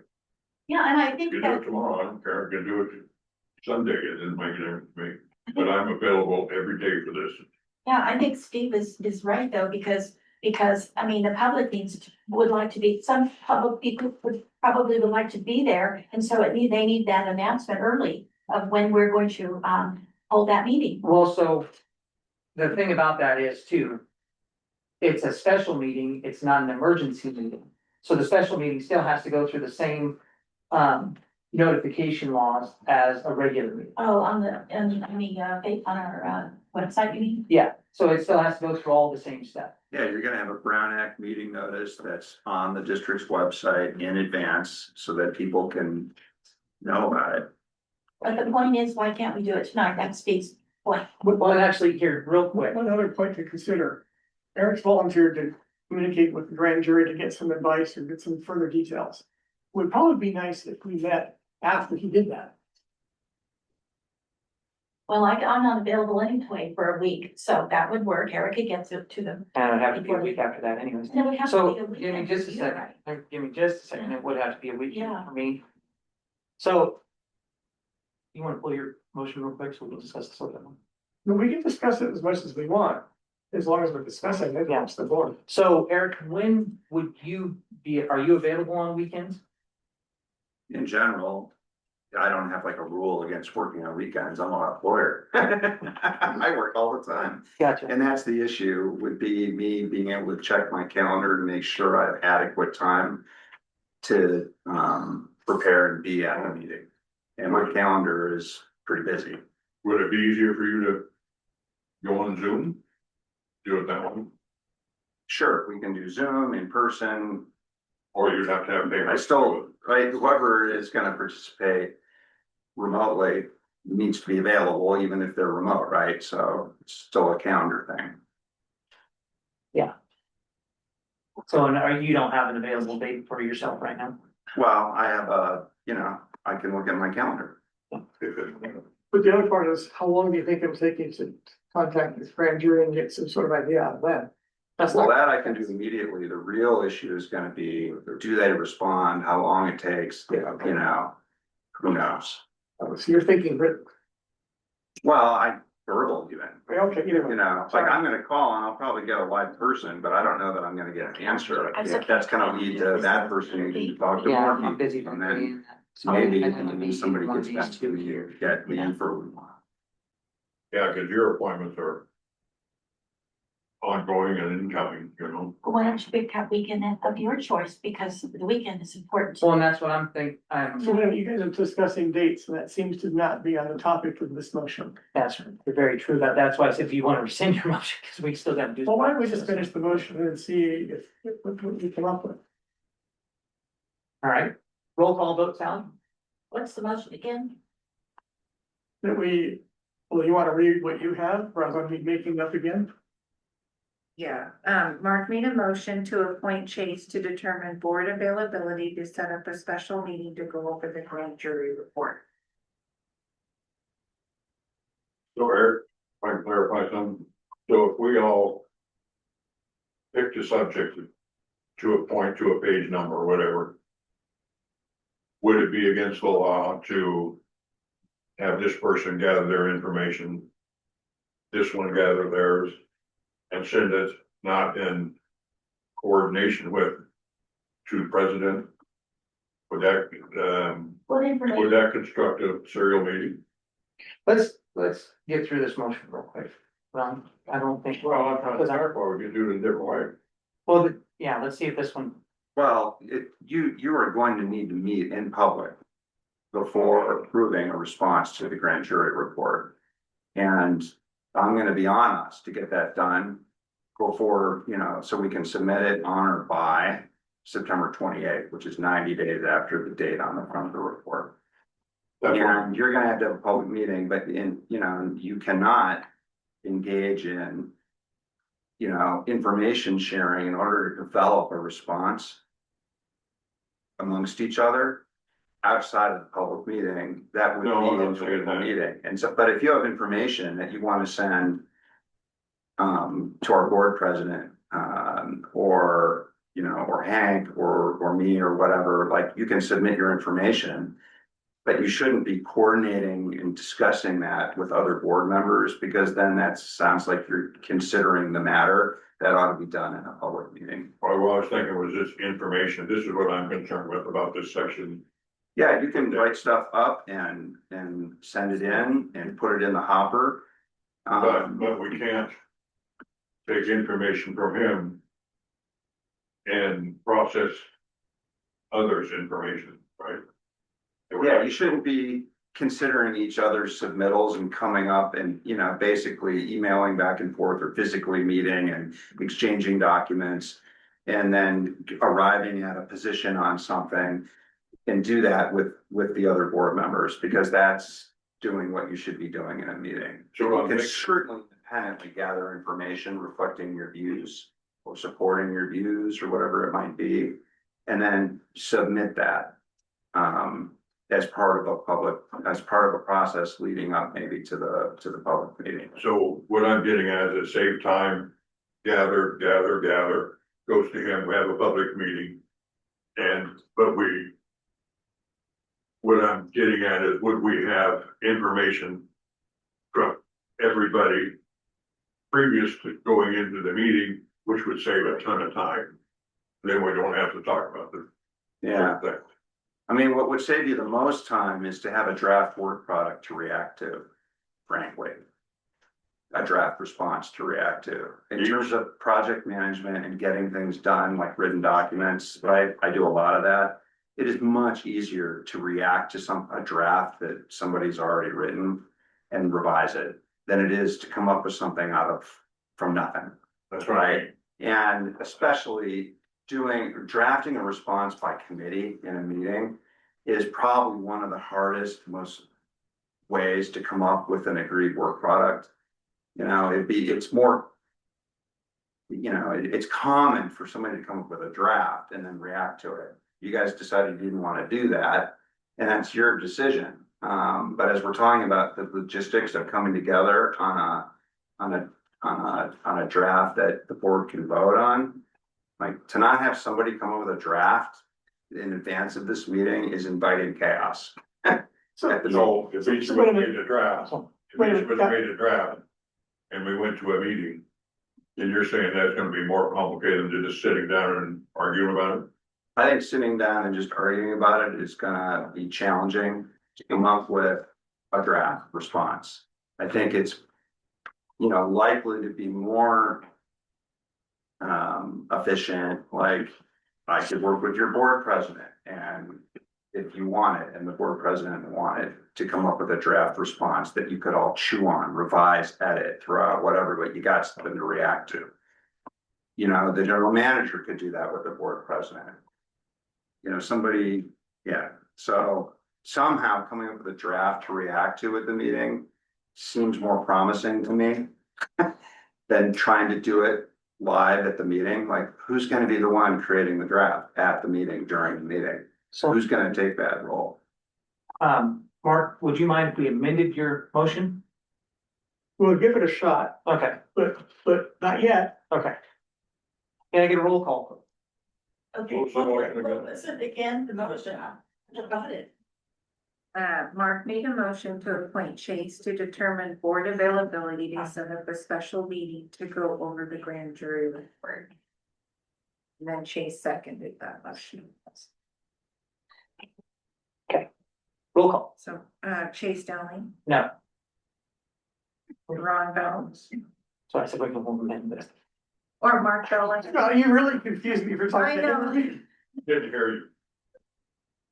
Yeah, and I think You do it that, tomorrow, I don't care, I can do it Sunday, it doesn't make a difference to me, but I'm available every day for this. yeah, I think Steve is right though, because, I mean, the public would like to be, some public people would like to be there. And so they need that announcement early of when we're going to, hold that meeting. Well, so the thing about that is too, it's a special meeting, it's not an emergency meeting. So the special meeting still has to go through the same notification laws as a regular meeting. Oh, on our, website, you mean? Yeah, so it still has to go through all the same steps. Yeah, you're gonna have a Brown Act meeting notice that's on the district's website in advance so that people can know about it. But the point is, why can't we do it tonight? That's Steve's point. Well, and actually here, real quick, One other point to consider, Eric's volunteered to communicate with the grand jury to get some advice or get some further details. Would probably be nice if we met after he did that. Well, I'm not available anyway for a week, so that would work. Eric could get to them. and it'd have to be a week after that anyways. And it would have to So be a week give me after just a you, second, right? give me just a second, it would have to be a week Yeah. for me. So. You wanna pull your motion real quick so we can discuss this a little bit more? But we can discuss it as much as we want, as long as we're discussing it, helps the board. So Eric, when would you are you available on weekends? In general, I don't have like a rule against working on weekends. I'm a lawyer. I work all the time. Gotcha. And that's the issue, would be me being able to check my calendar to make sure I have adequate time to prepare and be at the meeting. And my calendar is pretty busy. Would it be easier for you to go on Zoom? Do it that way, Sure, we can do Zoom in person. or you'd have to have paper? I still, right, whoever is gonna participate remotely needs to be available, even if they're remote, right? So it's still a calendar thing. So you don't have an available date for yourself right now? Well, I have I can look at my calendar. But the other part is, how long do you think it will take you to contact this grand jury and get some sort of idea out of them? That's Well, not, that I can do immediately. The real issue is gonna be, do they respond, how long it takes, Yeah, okay. you know? Who knows? so you're thinking, Well, I verbal even, okay, either way. you know, like I'm gonna call and I'll probably get a live person, but I don't know that I'm gonna get an answer. That's gonna lead to that person needing to talk to Yeah, more I'm people. busy. And then maybe somebody gets back to me, get the info. Yeah, cause your appointments are ongoing and incoming, you know. Why don't you pick that weekend of your choice, because the weekend is important. Well, and that's what I'm thinking, So then you guys are discussing dates, and that seems to not be on the topic of this motion. that's very true, that's why I said, if you wanna rescind your motion, cause we still gotta do. Well, why don't we just finish the motion and see if, what we come up with? All right, roll call vote, Sally? What's the motion again? That we, well, you wanna read what you have, rather than me making up again? Yeah, Mark made a motion to appoint Chase to determine board availability to set up a special meeting to go over the grand jury report. So Eric, if I can clarify something, so if we all picked a subject to a point, to a page number or whatever, would it be against the law to have this person gather their information, this one gather theirs, and send it not in coordination with to the president? Would that, What would information? that construct a serial meeting? Let's get through this motion real quick. I don't think. Well, I'm trying to clarify, we could do it a different way. Well, yeah, let's see if this one, Well, you are going to need to meet in public before approving a response to the grand jury report. And I'm gonna be on us to get that done before, you know, so we can submit it on or by September 28th, which is 90 days after the date on the front of the report. That's right. And you're gonna have to have a public meeting, but you know, you cannot engage in, you know, information sharing in order to develop a response amongst each other outside of the public meeting. That would No, I'm be not a saying normal that. meeting. And so, but if you have information that you want to send to our board president, or, you know, or Hank, or me, or whatever, like, you can submit your information. But you shouldn't be coordinating and discussing that with other board members, because then that sounds like you're considering the matter. That ought to be done in a public meeting. Well, what I was thinking was this information, this is what I'm concerned with about this section. Yeah, you can write stuff up and send it in and put it in the hopper. But we can't take information from him and process others' information, right? Yeah, you shouldn't be considering each other's submittals and coming up and, you know, basically emailing back and forth or physically meeting and exchanging documents. And then arriving at a position on something and do that with the other board members, because that's doing what you should be doing in a meeting. So You I'm can thinking- certainly independently gather information reflecting your views or supporting your views or whatever it might be, and then submit that as part of a process leading up maybe to the public meeting. So what I'm getting at is save time, gather, goes to him, we have a public meeting. What I'm getting at is, would we have information from everybody previous to going into the meeting, which would save a ton of time? Then we don't have to talk about this. Yeah, thing. I mean, what would save you the most time is to have a draft work product to react to, frankly. A draft response to react to. In terms of project management and getting things done, like written documents, right? I do a lot of that. It is much easier to react to a draft that somebody's already written and revise it than it is to come up with something from nothing. That's right. And especially drafting a response by committee in a meeting is probably one of the hardest, most ways to come up with an agreed work product. You know, it's common for somebody to come up with a draft and then react to it. You guys decided you didn't want to do that, and that's your decision. But as we're talking about the logistics of coming together on a draft that the board can vote on. Like, to not have somebody come up with a draft in advance of this meeting is inviting chaos. So, So if each of Wait a us minute. made a draft, if Wait a each of us minute. made a draft and we went to a meeting, then you're saying that's gonna be more complicated than just sitting down and arguing about it? I think sitting down and just arguing about it is gonna be challenging to come up with a draft response. I think it's, likely to be more efficient, like I could work with your board president and if you wanted, and the board president wanted to come up with a draft response that you could all chew on, revise, edit, throw out whatever, but you got something to react to. The general manager could do that with the board president. Somebody, yeah, so somehow coming up with a draft to react to at the meeting seems more promising to me than trying to do it live at the meeting. Like, who's gonna be the one creating the draft at the meeting, during the meeting? So, Who's gonna take that role? Mark, would you mind if we amended your motion? we'll give it a shot, Okay, but not yet. okay. Can I get a roll call? Okay, What's the motion again? what was it again, the motion, I forgot it. Mark made a motion to appoint Chase to determine board availability to set up a special meeting to go over the grand jury report. And then Chase seconded that motion. Roll call. So, Chase Dowling, No, Ron Bell, so I said we can amend this. or Mark Bell. No, you really confused me for I talking. know. Didn't hear you.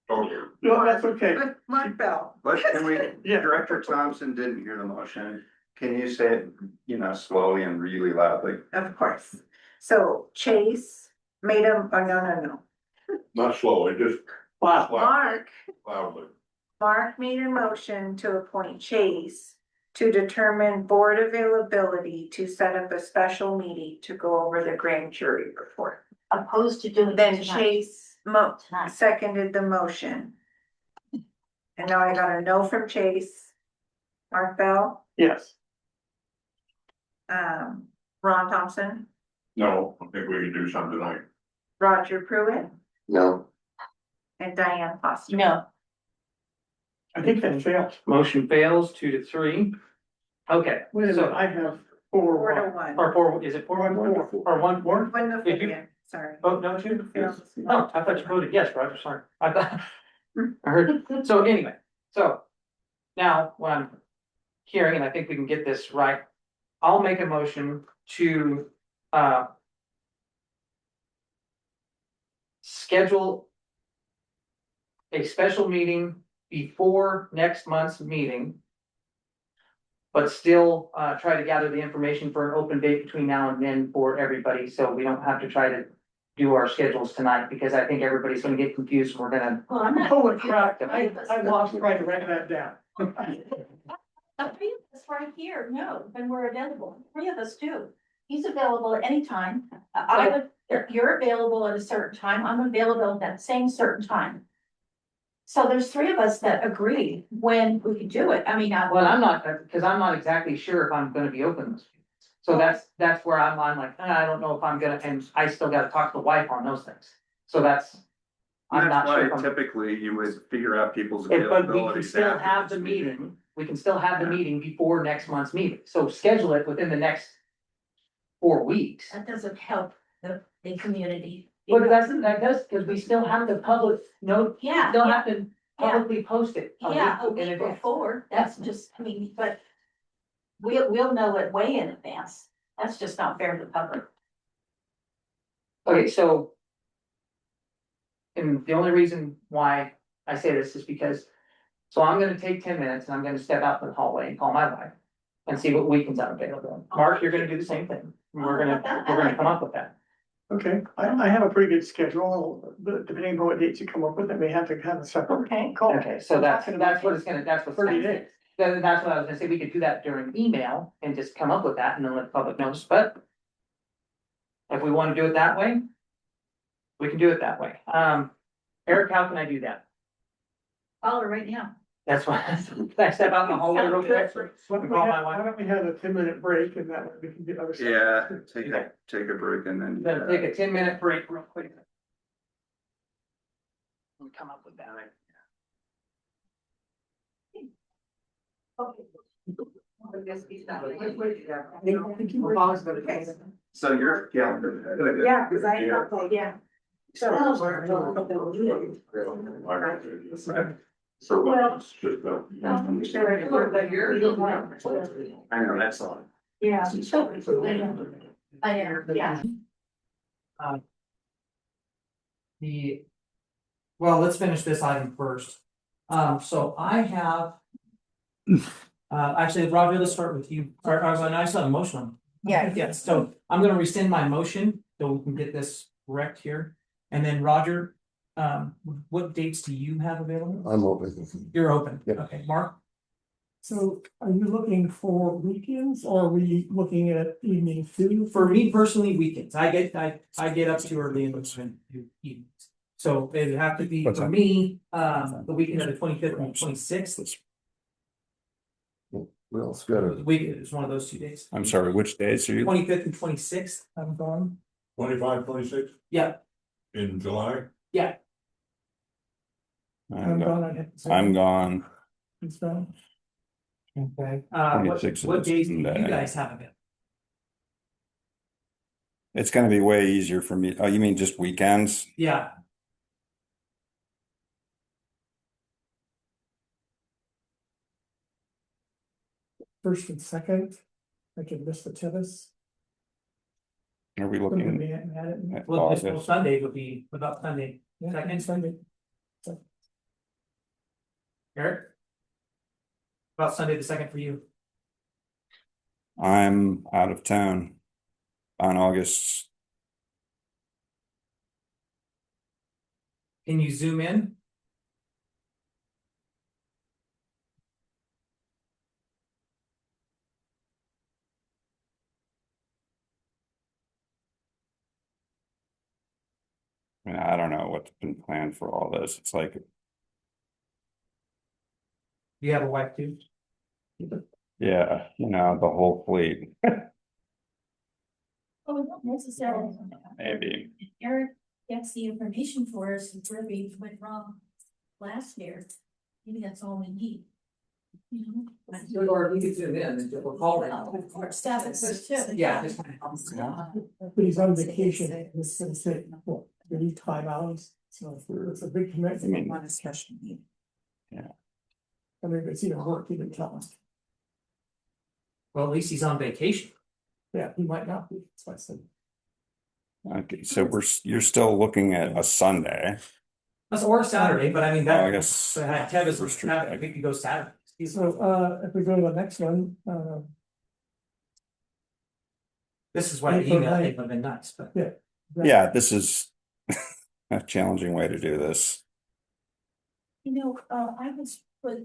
Oh, No, that's okay. Mark Bell. But can we, Yeah. Director Thompson didn't hear the motion. Can you say it, slowly and really loudly? Of course. So Chase made a, oh, no. not slowly, just Wow. loudly. Mark made a motion to appoint Chase to determine board availability to set up a special meeting to go over the grand jury report. Opposed to doing it Then tonight. Chase Tonight. seconded the motion. And now I got a no from Chase. Mark Bell, Yes. Ron Thompson, No, I think we can do something tonight. Roger Pruitt, No, and Diane Foster. No, I think that failed. Motion fails 2-3. Okay, Wait a minute, so, I have Four to 4-1. one. or four, is it 4-1 or 1-4? One to Did you- four, sorry. Vote no, 2? Fails. Oh, I thought you voted yes, Roger, sorry. I thought, I heard, so anyway, so now what I'm hearing, and I think we can get this right, I'll make a motion to, schedule a special meeting before next month's meeting, but still, try to gather the information for an open date between now and then for everybody, so we don't have to try to do our schedules tonight, because I think everybody's gonna get confused, and we're gonna. well, I'm not. Holy crap, I lost trying to write that down. Three of us right here, no, when we're available, three of us do. He's available at any time. You're available at a certain time, I'm available at that same certain time. So there's three of us that agree when we could do it, I mean, Well, I'm not, because I'm not exactly sure if I'm gonna be open this week. So that's where I'm like, I don't know if I'm gonna, and I still gotta talk to the wife on those things. So that's. I'm That's not sure. if why I'm- typically you would figure out people's But we availability. can still have the meeting, we can still have the meeting before next month's meeting, so schedule it within the next 4 weeks. that doesn't help the community. But that does, because we still have the public note, Yeah, still yeah, have to publicly post it. yeah, a in week advance. before, that's just, I mean, but. We'll know it way in advance, that's just not fair to the public. Okay, so. And the only reason why I say this is because, so I'm gonna take 10 minutes and I'm gonna step out in the hallway and call my wife. And see what weekends are available. Mark, you're gonna do the same thing. We're gonna come up with that. Okay, I have a pretty good schedule, but depending on what dates you come up with, I may have to have a separate Okay. call. Okay, so that's what it's gonna, that's what's. 30 days. That's what I was gonna say, we could do that during email and just come up with that and then let the public know, but. If we wanna do it that way. We can do it that way. Eric, how can I do that? Call her right now. That's why, can I step out in the hallway real quick? Why don't we Call my have, wife. why don't we have a 10-minute break and that way we can get other stuff. Yeah, take a break and then. Gonna take a 10-minute break real quick. Let me come up with that. So your calendar. Yeah, cause I, yeah. So. Well- it's just, I know, that's all. Yeah. I am, yeah. Well, let's finish this item first. So I have. Actually, Roger, let's start with you. Or, I saw a motion on. Yeah. Yes, so I'm gonna rescind my motion, so we can get this correct here. And then Roger, what dates do you have available? I'm open. You're open. Yeah. Okay, Mark? So are you looking for weekends or are we looking at evening too? For me personally, weekends. I get up too early in the evenings. So it'd have to be What's for that? me, the weekend of the 25th and 26th. What else got The it? week is one of those 2 days. I'm sorry, which days are you? 25th and 26th. I'm gone. 25, 26 Yeah, in July? yeah. I'm gone. I have to say. I'm gone. It's gone. Okay. 26th What is days do you Sunday. guys have available? It's gonna be way easier for me. Oh, you mean just weekends? Yeah, First and second, I could miss the tennis. Are we Wouldn't looking be mad at me. at well, this August? Sunday would be, what about Sunday? Yeah, Second. Sunday. Eric? About Sunday the 2nd for you? I'm out of town on August. Can you zoom in? I mean, I don't know what's been planned for all this. It's like, Do you have a wife too? yeah, the whole fleet, Oh, not necessarily. maybe. Eric gets the information for us and where we went wrong last year. Maybe that's all we need. You know? Or you could zoom in and we'll call it. Of course, that is too. Yeah. But he's on vacation. It's gonna take, what, 35 hours? So it's a big commitment. On a special meeting. I mean, it's even work, he didn't tell us. Well, at least he's on vacation. Yeah, he might not be. That's why I said. Okay, so you're still looking at a Sunday. That's or Saturday, but I mean, Well, I that, guess Tev is, first trip Saturday, back. we could go Saturday. So, if we go to the next one, This is what I April emailed, ninth. it would have been nice, but. Yeah, this is a challenging way to do this. You know,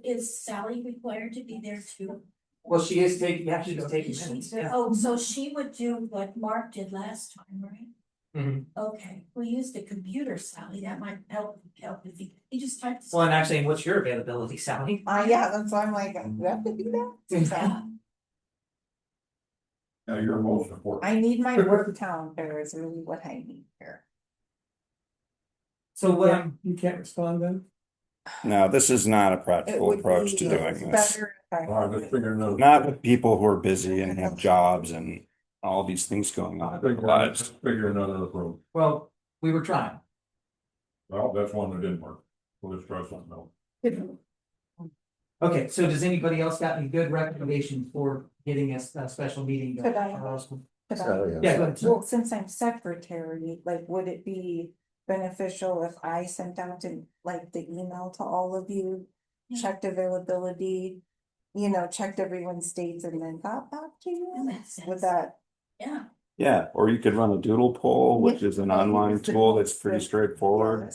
is Sally required to be there too? Well, she is taking, yeah, she's taking minutes, yeah. Oh, so she would do what Mark did last time, right? Mhm. Okay, we used a computer, Sally, that might help if you just type. Well, and actually, what's your availability, Sally? Yeah, that's why I'm like, do I have to do that? So, Now, you're most important. I need my work calendar is really what I need here. So what Yeah, I'm, you can't respond then? No, this is not a It practical would approach be to doing this. better if I All right, let's figure another. Not with people who are busy and have jobs and all these things going on in their lives. Figure another approach. well, we were trying. Well, that's one that didn't work. We'll just try something else. Okay, so does anybody else got any good recommendations for getting a special meeting? Could I- Yeah, Oh, go ahead. Well, since I'm secretary, like, would it be beneficial if I sent out like the email to all of you? Yeah. Checked availability, checked everyone's dates and then got back to That you? makes sense. With that, Yeah, Yeah, or you could run a doodle poll, which is an online tool that's pretty straightforward.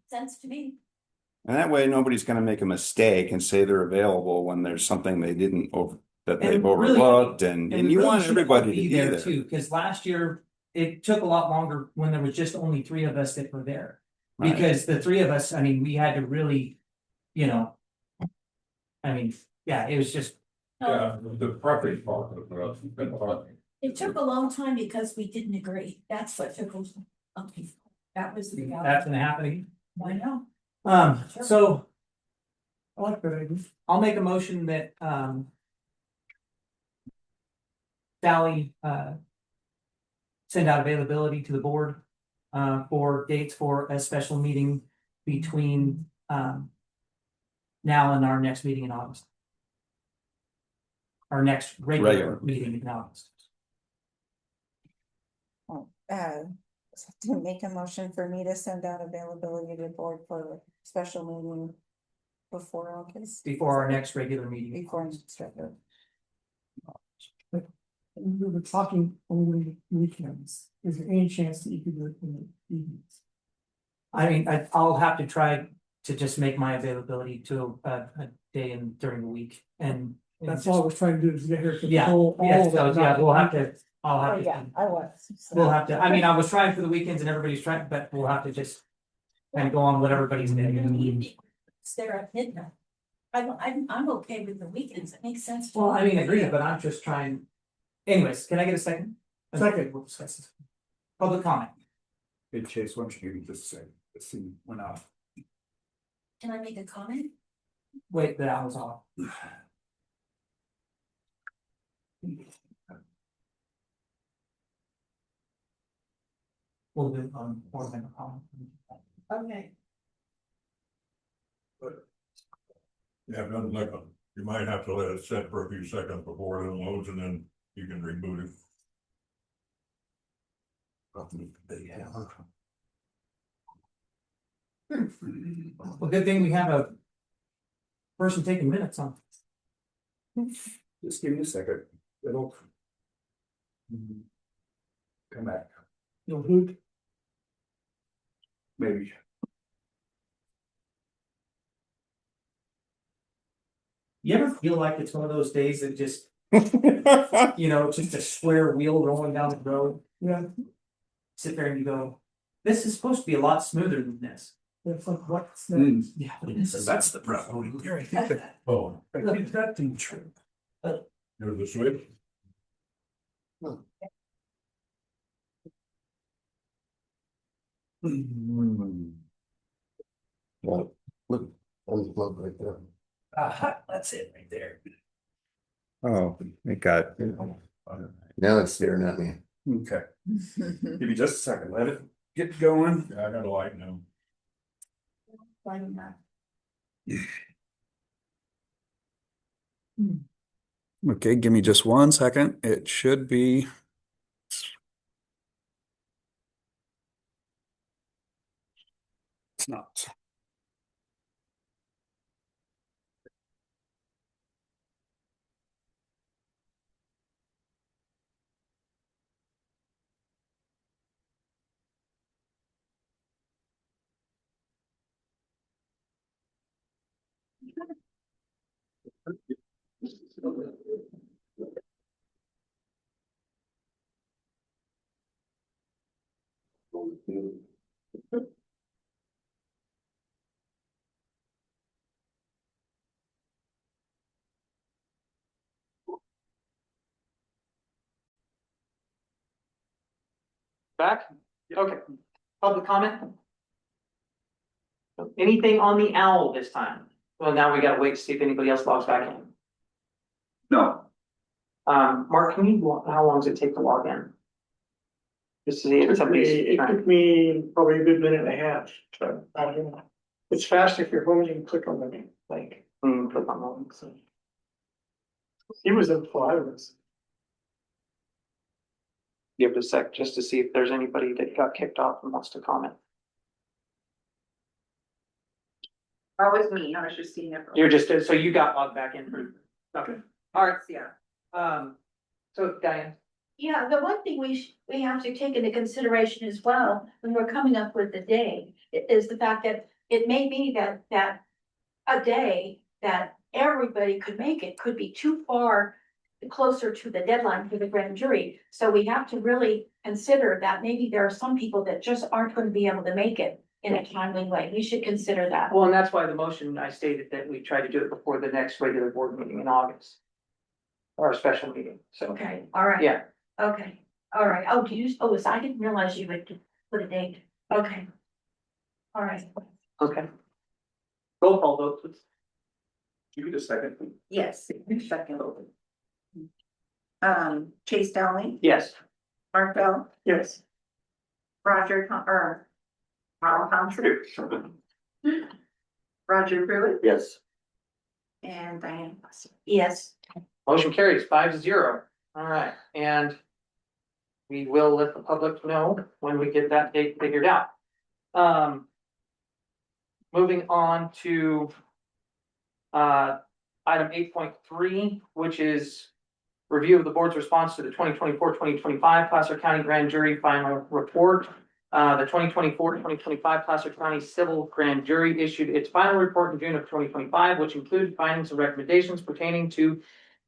sense to me. And that way, nobody's gonna make a mistake and say they're available when there's something they didn't that they've And really- overlooked, and we you really want should everybody to be be there there. too, because last year it took a lot longer when there was just only 3 of us that were there. Because the three of us, I mean, we had to really, you know. I mean, yeah, it was just, the property part of It took a long time because we didn't agree. That's what took us. Okay, that was the. that's gonna happen again. I know. So I like that idea. I'll make a motion that, Sally, send out availability to the board, for dates for a special meeting between, now and our next meeting in August. Our next regular Regular. meeting in August. To make a motion for me to send out availability to the board for a special meeting before August. Before our next regular meeting. Before next regular. We were talking only weekends. Is there any chance that you could do it in the evenings? I mean, I'll have to try to just make my availability to a day in during the week and. That's all I was trying to do is get her to. Yeah, control all yeah, of so it, yeah, not- we'll have to, I'll have to. Oh, I was. We'll have to, I mean, I was trying for the weekends and everybody's trying, but we'll have to just. Kind of go on what everybody's doing. It's there at midnight. I'm okay with the weekends. It makes sense. Well, I mean, agreed, but I'm just trying. Anyways, can I get a second? Second. We'll discuss this. Public comment. Hey Chase, why don't you give me just a second, let's see, went off. Can I make a comment? Wait, that was off. We'll do it on more than a comment. Okay. Yeah, nothing like you might have to let it set for a few seconds before it unloads and then you can reboot it. Well, good thing we have a. Person taking minutes on. Just give me a second, it'll. Come back, You'll hoot. maybe. You ever feel like it's one of those days that just, you know, just a square wheel rolling down the road? Yeah, Sit there and you go, this is supposed to be a lot smoother than this. it's like what's Mm. next? Yeah. This is. That's the problem. Oh, I think that thing true. there's the switch. Well, look, on the plug right there. That's it right there. Oh, it got, Now it's staring at me. okay, give me just a second, let it get going. Yeah, I got a light now. Okay, give me just 1 second, it should be. It's not. Back? Okay. Public comment? Anything on the owl this time? Well, now we gotta wait to see if anybody else logs back in. No, Mark, can you, how long does it take to log in? Just to see if somebody's It trying. took me probably a good minute and a half, so, I don't know. It's fast if you're home, you can click on the link. Click on the link, so. He was in 5 minutes. Give it a sec just to see if there's anybody that got kicked off and wants to comment. That was me, I was just seeing it. You're just, so you got logged back in. Okay, all right, Yeah. So Diane, Yeah, the one thing we have to take into consideration as well, when we're coming up with the day, is the fact that it may be that a day that everybody could make it could be too far closer to the deadline for the grand jury. So we have to really consider that maybe there are some people that just aren't going to be able to make it. in a timely way. We should consider that. Well, and that's why the motion, I stated that we try to do it before the next regular board meeting in August. Or a special meeting, so, Okay, all right. yeah, Okay, all right. Oh, I didn't realize you would put a date. Okay. All right. okay. Roll call vote, please. You get a second. Yes, second. Chase Dowling, Yes. Mark Bell, Yes, Carl Thompson, Roger Pruitt, Yes. and Diane Foster. Yes. Motion carries 5-0. All right, and we will let the public know when we get that date figured out. Moving on to item 8.3, which is review of the board's response to the 2024-2025 Placer County Grand Jury Final Report. The 2024-2025 Placer County Civil Grand Jury issued its final report in June of 2025, which included findings and recommendations pertaining to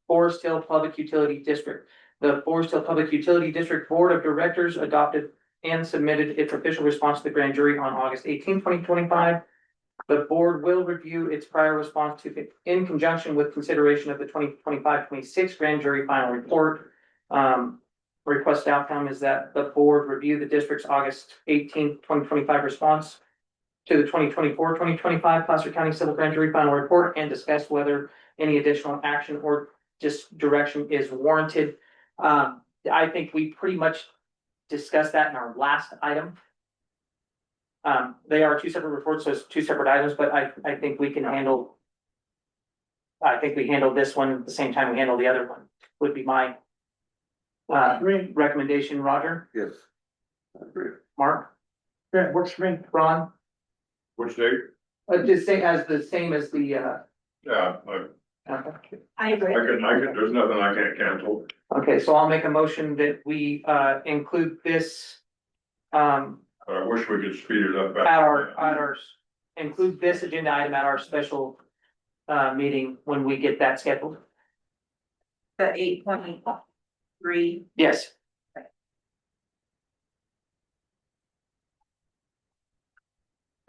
Forest Hill Public Utility District. The Forest Hill Public Utility District Board of Directors adopted and submitted its official response to the grand jury on August 18, 2025. The board will review its prior response to in conjunction with consideration of the 2025-26 grand jury final report. Requested outcome is that the board review the district's August 18, 2025 response to the 2024-2025 Placer County Civil Grand Jury final report and discuss whether any additional action or just direction is warranted. I think we pretty much discussed that in our last item. They are two separate reports, so it's two separate items, but I think we can handle. I think we handled this one at the same time we handled the other one, would be my great, recommendation. Roger, Yes. I agree. Mark, yeah, works for me. Ron, Which date? just say as the same as the, Yeah, I agree. there's nothing I can't cancel. okay, so I'll make a motion that we include this I wish we could speed it up. include this agenda item at our special meeting when we get that scheduled. The 8.3, Yes.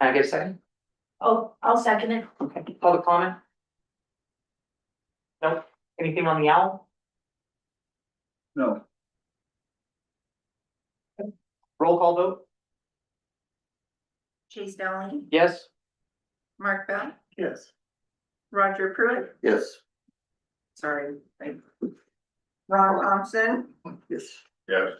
Can I get a second? Oh, I'll second it. Okay, public comment? Nope, anything on the owl? No. Roll call vote? Chase Dowling, Yes? Mark Bell, Yes, Roger Pruitt, Yes. sorry. Ron Thompson, Yes. Yes,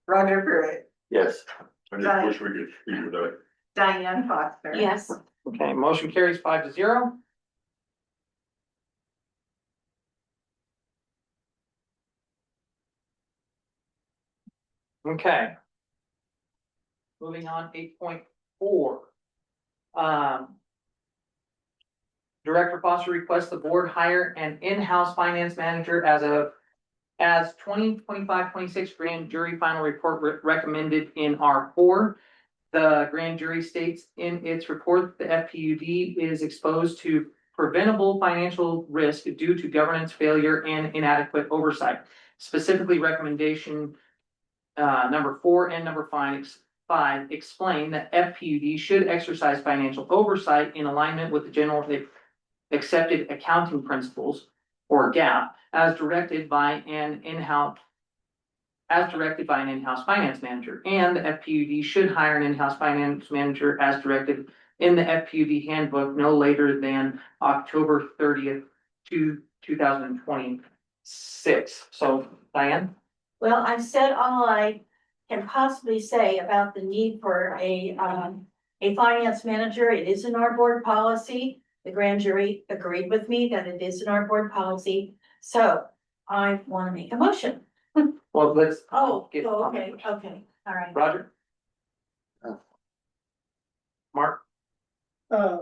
Roger Pruitt, Yes. I just wish we could speed it up. Diane Foster. Yes. Okay, motion carries 5-0. Okay. Moving on, 8.4. Director Foster requests the board hire an in-house finance manager as 2025-26 grand jury final report recommended in R4. The grand jury states in its report, the FPUD is exposed to preventable financial risk due to governance failure and inadequate oversight. Specifically, recommendation number 4 and number 5 explain that FPUD should exercise financial oversight in alignment with the general accepted accounting principles, or GAAP, as directed by an in-house finance manager, and the FPUD should hire an in-house finance manager as directed in the FPUD handbook no later than October 30th, 2026. So, Diane? Well, I've said all I can possibly say about the need for a finance manager. It is in our board policy. The grand jury agreed with me that it is in our board policy. So I want to make a motion. Well, let's. Okay, get- okay, all right. Roger? Mark? I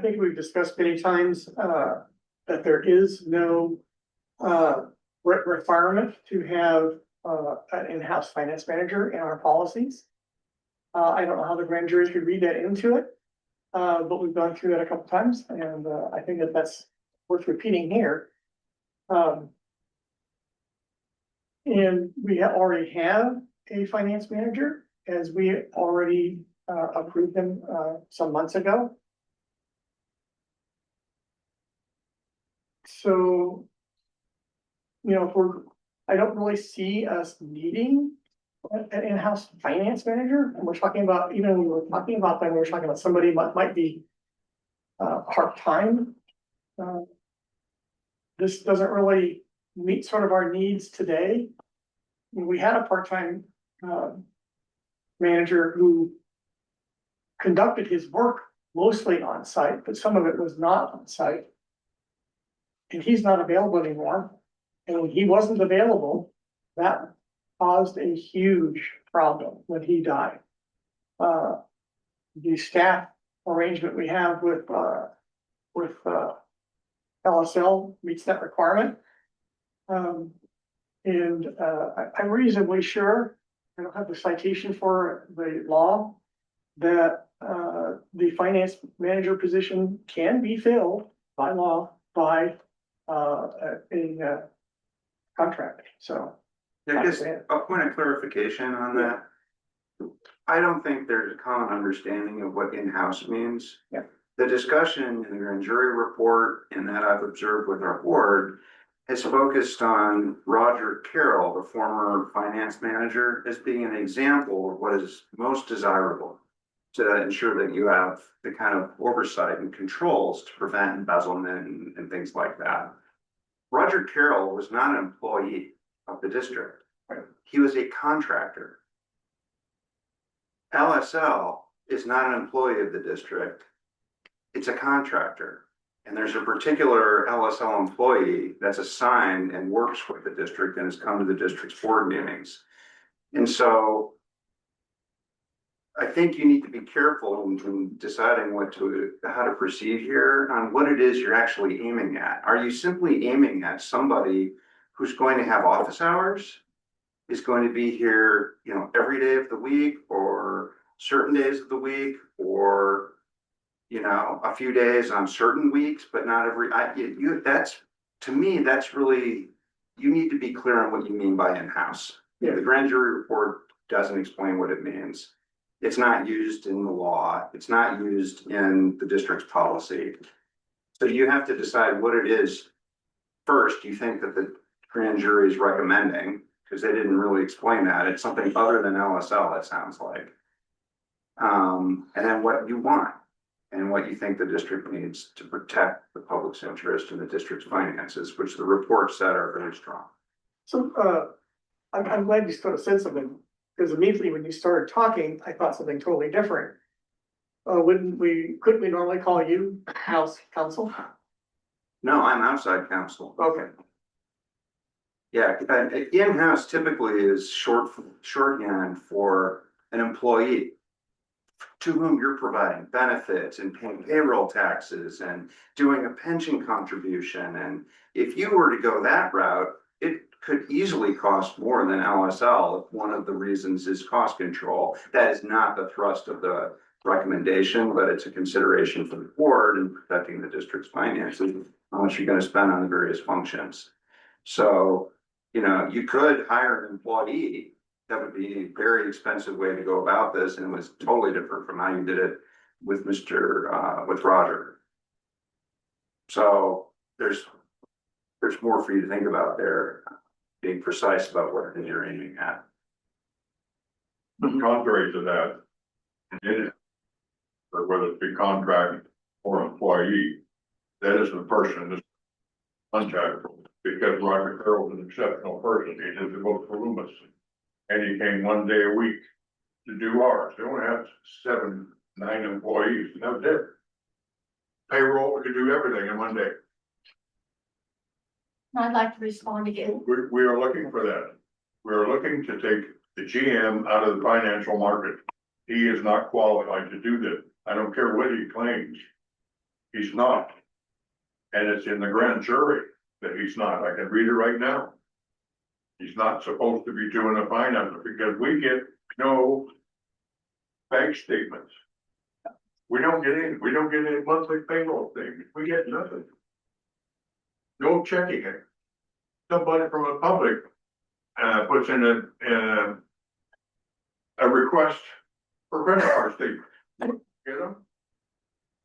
think we've discussed many times, that there is no, requirement to have, an in-house finance manager in our policies. I don't know how the grand jury could read that into it, but we've gone through that a couple times, and, I think that that's worth repeating here. And we already have a finance manager, as we already approved him, some months ago. So, you know, I don't really see us needing an in-house finance manager, and we're talking about, even when we were talking about that, we were talking about somebody might be part-time. This doesn't really meet sort of our needs today. We had a part-time manager who conducted his work mostly on site, but some of it was not on site. And he's not available anymore. And when he wasn't available, that caused a huge problem when he died. The staff arrangement we have with LSL meets that requirement. I'm reasonably sure, I don't have the citation for the law, that the finance manager position can be filled by law by a contract, so. I guess a point of clarification on that. I don't think there's a common understanding of what in-house means. Yeah. The discussion in the grand jury report and that I've observed with our board has focused on Roger Carroll, the former finance manager, as being an example of what is most desirable to ensure that you have the kind of oversight and controls to prevent embezzlement and things like that. Roger Carroll was not an employee of the district. He was a contractor. LSL is not an employee of the district. It's a contractor. And there's a particular LSL employee that's assigned and works with the district and has come to the district's board meetings. And so I think you need to be careful in deciding how to proceed here on what it is you're actually aiming at. Are you simply aiming at somebody who's going to have office hours, is going to be here, you know, every day of the week or certain days of the week, or, you know, a few days on certain weeks, but not every, to me, that's really, you need to be clear on what you mean by in-house. Yeah. The grand jury report doesn't explain what it means. It's not used in the law. It's not used in the district's policy. So you have to decide what it is first you think that the grand jury is recommending, because they didn't really explain that. It's something other than LSL, it sounds like. And then what you want and what you think the district needs to protect the public's interest in the district's finances, which the report said are very strong. So, I'm glad you sort of said something, because immediately when you started talking, I thought something totally different. Couldn't we normally call you house counsel? No, I'm outside counsel. Okay. Yeah, in-house typically is shorthand for an employee to whom you're providing benefits and paying payroll taxes and doing a pension contribution. And if you were to go that route, it could easily cost more than LSL if one of the reasons is cost control. That is not the thrust of the recommendation, but it's a consideration for the board in protecting the district's finances, how much you're going to spend on the various functions. So, you know, you could hire an employee. That would be a very expensive way to go about this, and it was totally different from how you did it with with Roger. So there's more for you to think about there, being precise about what it is you're aiming at. Contrary to that, or whether it be contract or employee, that is the person that's contactable, because Roger Carroll is an exceptional person. He did the vote for Loomis, and he came one day a week to do ours. They only have 9 employees, and that was it. Payroll, we could do everything in one day. I'd like to respond again. We are looking for that. We are looking to take the GM out of the financial market. He is not qualified to do this. I don't care what he claims. He's not. And it's in the grand jury that he's not. I can read it right now. He's not supposed to be doing the finance because we get no bank statements. We don't get any monthly payroll statements. We get nothing. No checking it. Somebody from the public puts in a request for credit cards, they get them.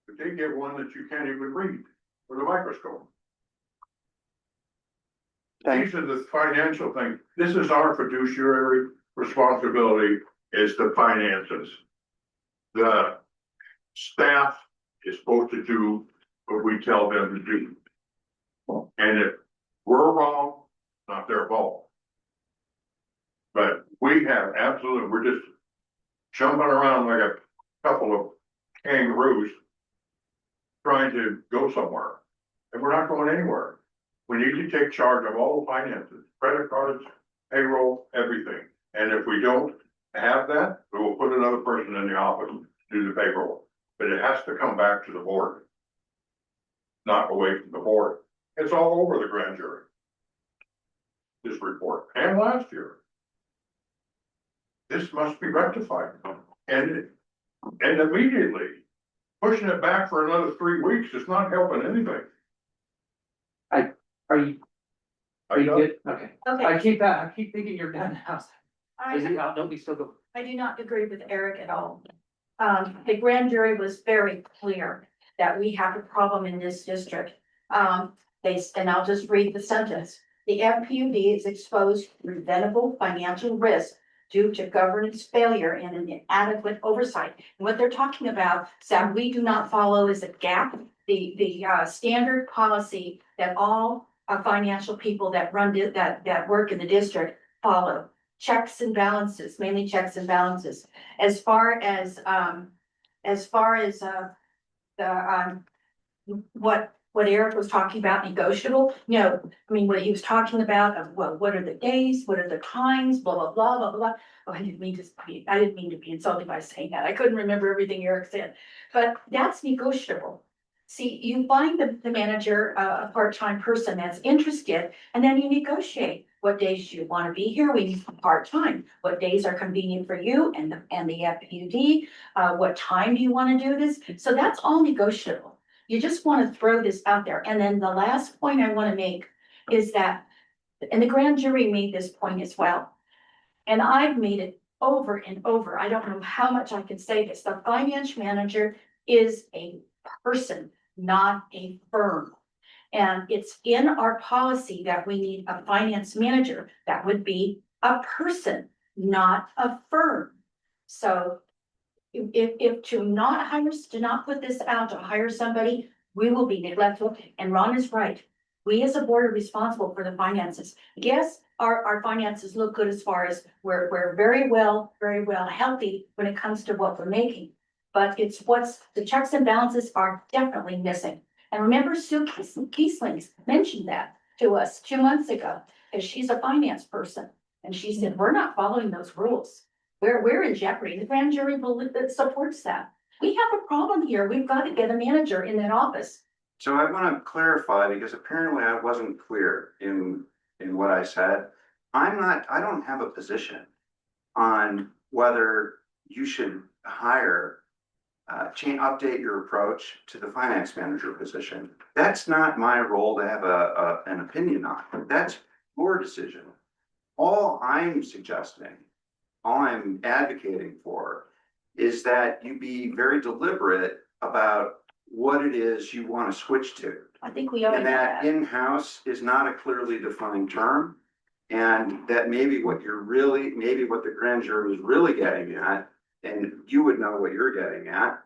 But they get one that you can't even read with a microscope. Thank- These are the financial thing. This is our fiduciary responsibility is the finances. The staff is supposed to do what we tell them to do. And if we're wrong, not their fault. But we have absolutely, we're just jumping around like a couple of kangaroos trying to go somewhere. And we're not going anywhere. We need to take charge of all the finances, credit cards, payroll, everything. And if we don't have that, we will put another person in the office to do the payroll. But it has to come back to the board. Not away from the board. It's all over the grand jury. This report, and last year. This must be rectified, and immediately. Pushing it back for another 3 weeks is not helping anything. Are you done? good? Okay. Okay, I keep thinking you're done now. I, Don't be still go. I do not agree with Eric at all. The grand jury was very clear that we have a problem in this district. And I'll just read the sentence. The FPUD is exposed to preventable financial risk due to governance failure and an inadequate oversight. And what they're talking about, Sam, we do not follow is a gap, the standard policy that all financial people that that work in the district follow. Checks and balances, mainly checks and balances. As far as what Eric was talking about, negotiable, no, I mean, what he was talking about of, well, what are the days, what are the times, blah, blah, blah, blah, blah. Oh, I didn't mean to be insulting by saying that. I couldn't remember everything Eric said, but that's negotiable. See, you find the manager, a part-time person that's interested, and then you negotiate. What days do you want to be here? We need part-time. What days are convenient for you and the FPUD? What time do you want to do this? So that's all negotiable. You just want to throw this out there. And then the last point I want to make is that, and the grand jury made this point as well. And I've made it over and over. I don't know how much I can say this. The finance manager is a person, not a firm. And it's in our policy that we need a finance manager. That would be a person, not a firm. So if to not put this out, to hire somebody, we will be neglectful. And Ron is right. We as a board are responsible for the finances. Yes, our finances look good as far as we're very well healthy when it comes to what we're making. But it's the checks and balances are definitely missing. And remember, Sue Kiesling mentioned that to us 2 months ago, because she's a finance person. And she said, we're not following those rules. We're in jeopardy. The grand jury supports that. We have a problem here. We've got to get a manager in that office. So I want to clarify, because apparently I wasn't clear in what I said. I don't have a position on whether you should hire, update your approach to the finance manager position. That's not my role to have an opinion on. That's your decision. All I'm suggesting, all I'm advocating for is that you be very deliberate about what it is you want to switch to. I think we already And know that that. in-house is not a clearly defined term. And that maybe what the grand jury is really getting at, and you would know what you're getting at,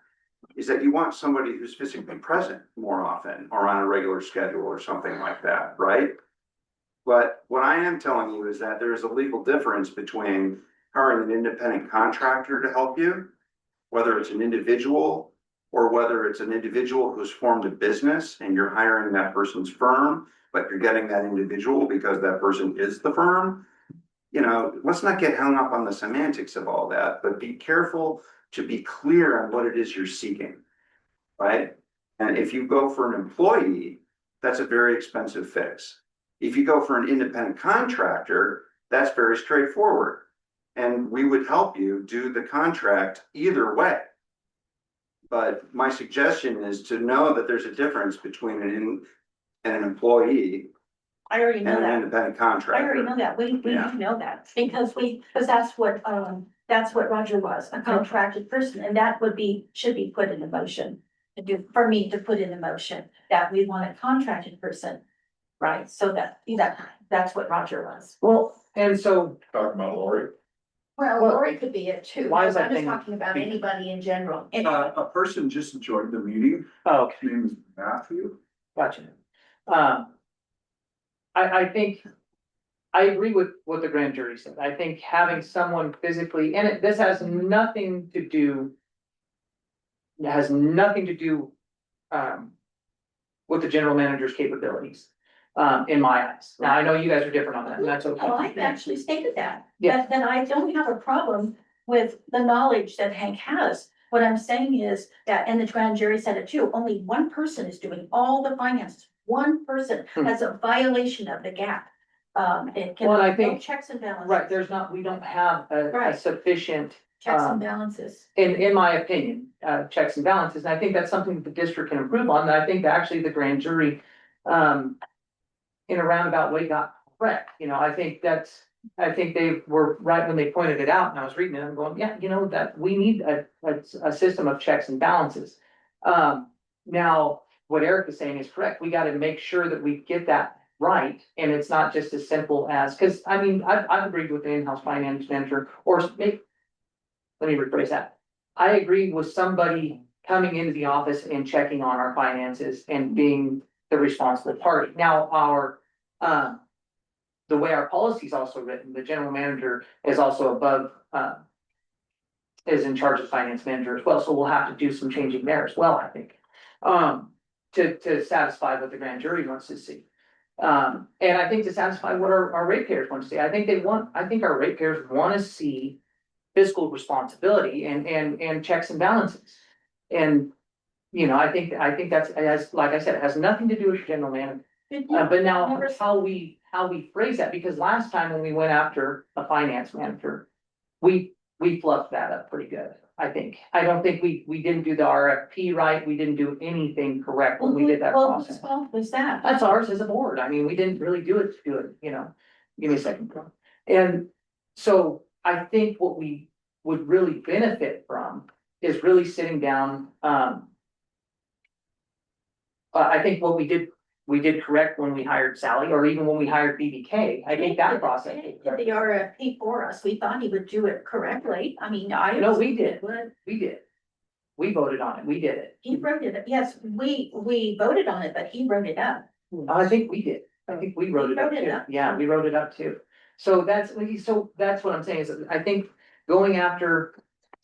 is that you want somebody who's physically present more often or on a regular schedule or something like that, right? But what I am telling you is that there is a legal difference between hiring an independent contractor to help you, whether it's an individual or whether it's an individual who's formed a business and you're hiring that person's firm, but you're getting that individual because that person is the firm. You know, let's not get hung up on the semantics of all that, but be careful to be clear on what it is you're seeking, right? And if you go for an employee, that's a very expensive fix. If you go for an independent contractor, that's very straightforward. And we would help you do the contract either way. But my suggestion is to know that there's a difference between an employee I already and know an that. independent I already contractor. know that. We Yeah. do know that because that's what, That's what Roger was, a contracted person, and that should be put in the motion. For me to put in the motion, that we want a contracted person, right? So that's what Roger was. Well, and so, Talking about Lori. Well, Well, Lori could be it too, why is because I'm that just thing- talking about anybody in general. A person just joined the meeting, oh, his name is Matthew. gotcha. I think. I agree with what the grand jury said. I think having someone physically, and this has nothing to do. It has nothing to do, with the general manager's capabilities, in my eyes. Now, I know you guys are different on that, and that's okay. Oh, I actually stated that. Yeah. That I don't have a problem with the knowledge that Hank has. What I'm saying is that, and the grand jury said it too, only one person is doing all the finances. One person Hmm. has a violation of the gap. It can, Well, I no think- checks and balances. Right, we don't have a Right. sufficient, Checks and balances. in my opinion, checks and balances, and I think that's something that the district can improve on, and I think that actually the grand jury, in a roundabout way got correct, I think they were right when they pointed it out, and I was reading it, I'm going, yeah, that we need a system of checks and balances. Now, what Eric is saying is correct, we gotta make sure that we get that right, and it's not just as simple as, cause I mean, I've agreed with the in-house finance manager, or maybe. Let me rephrase that. I agree with somebody coming into the office and checking on our finances and being the responsible party. Now, the way our policy is also written, the general manager is also above, is in charge of finance manager as well, so we'll have to do some changing there as well, I think. To satisfy what the grand jury wants to see. And I think to satisfy what our ratepayers want to see, I think our ratepayers wanna see fiscal responsibility and checks and balances. And, I think that's, it has, like I said, it has nothing to do with general manager. But now how we phrase that, because last time when we went after a finance manager, we fluffed that up pretty good, I think. I don't think we didn't do the RFP right, we didn't do anything correct when we did that Well, process. whose fault was that? That's ours as a board, I mean, we didn't really do it, give me a second. And so I think what we would really benefit from is really sitting down, I think what we did correct when we hired Sally, or even when we hired BBK, I think that process. He did the RFP for us. We thought he would do it correctly. I mean, No, we did. Would. We did. We voted on it, we did it. He wrote it, yes, we voted on it, but he wrote it up. I think we did. I think we wrote it up wrote it too. up. Yeah, we wrote it up too. So that's what I'm saying is that I think going after,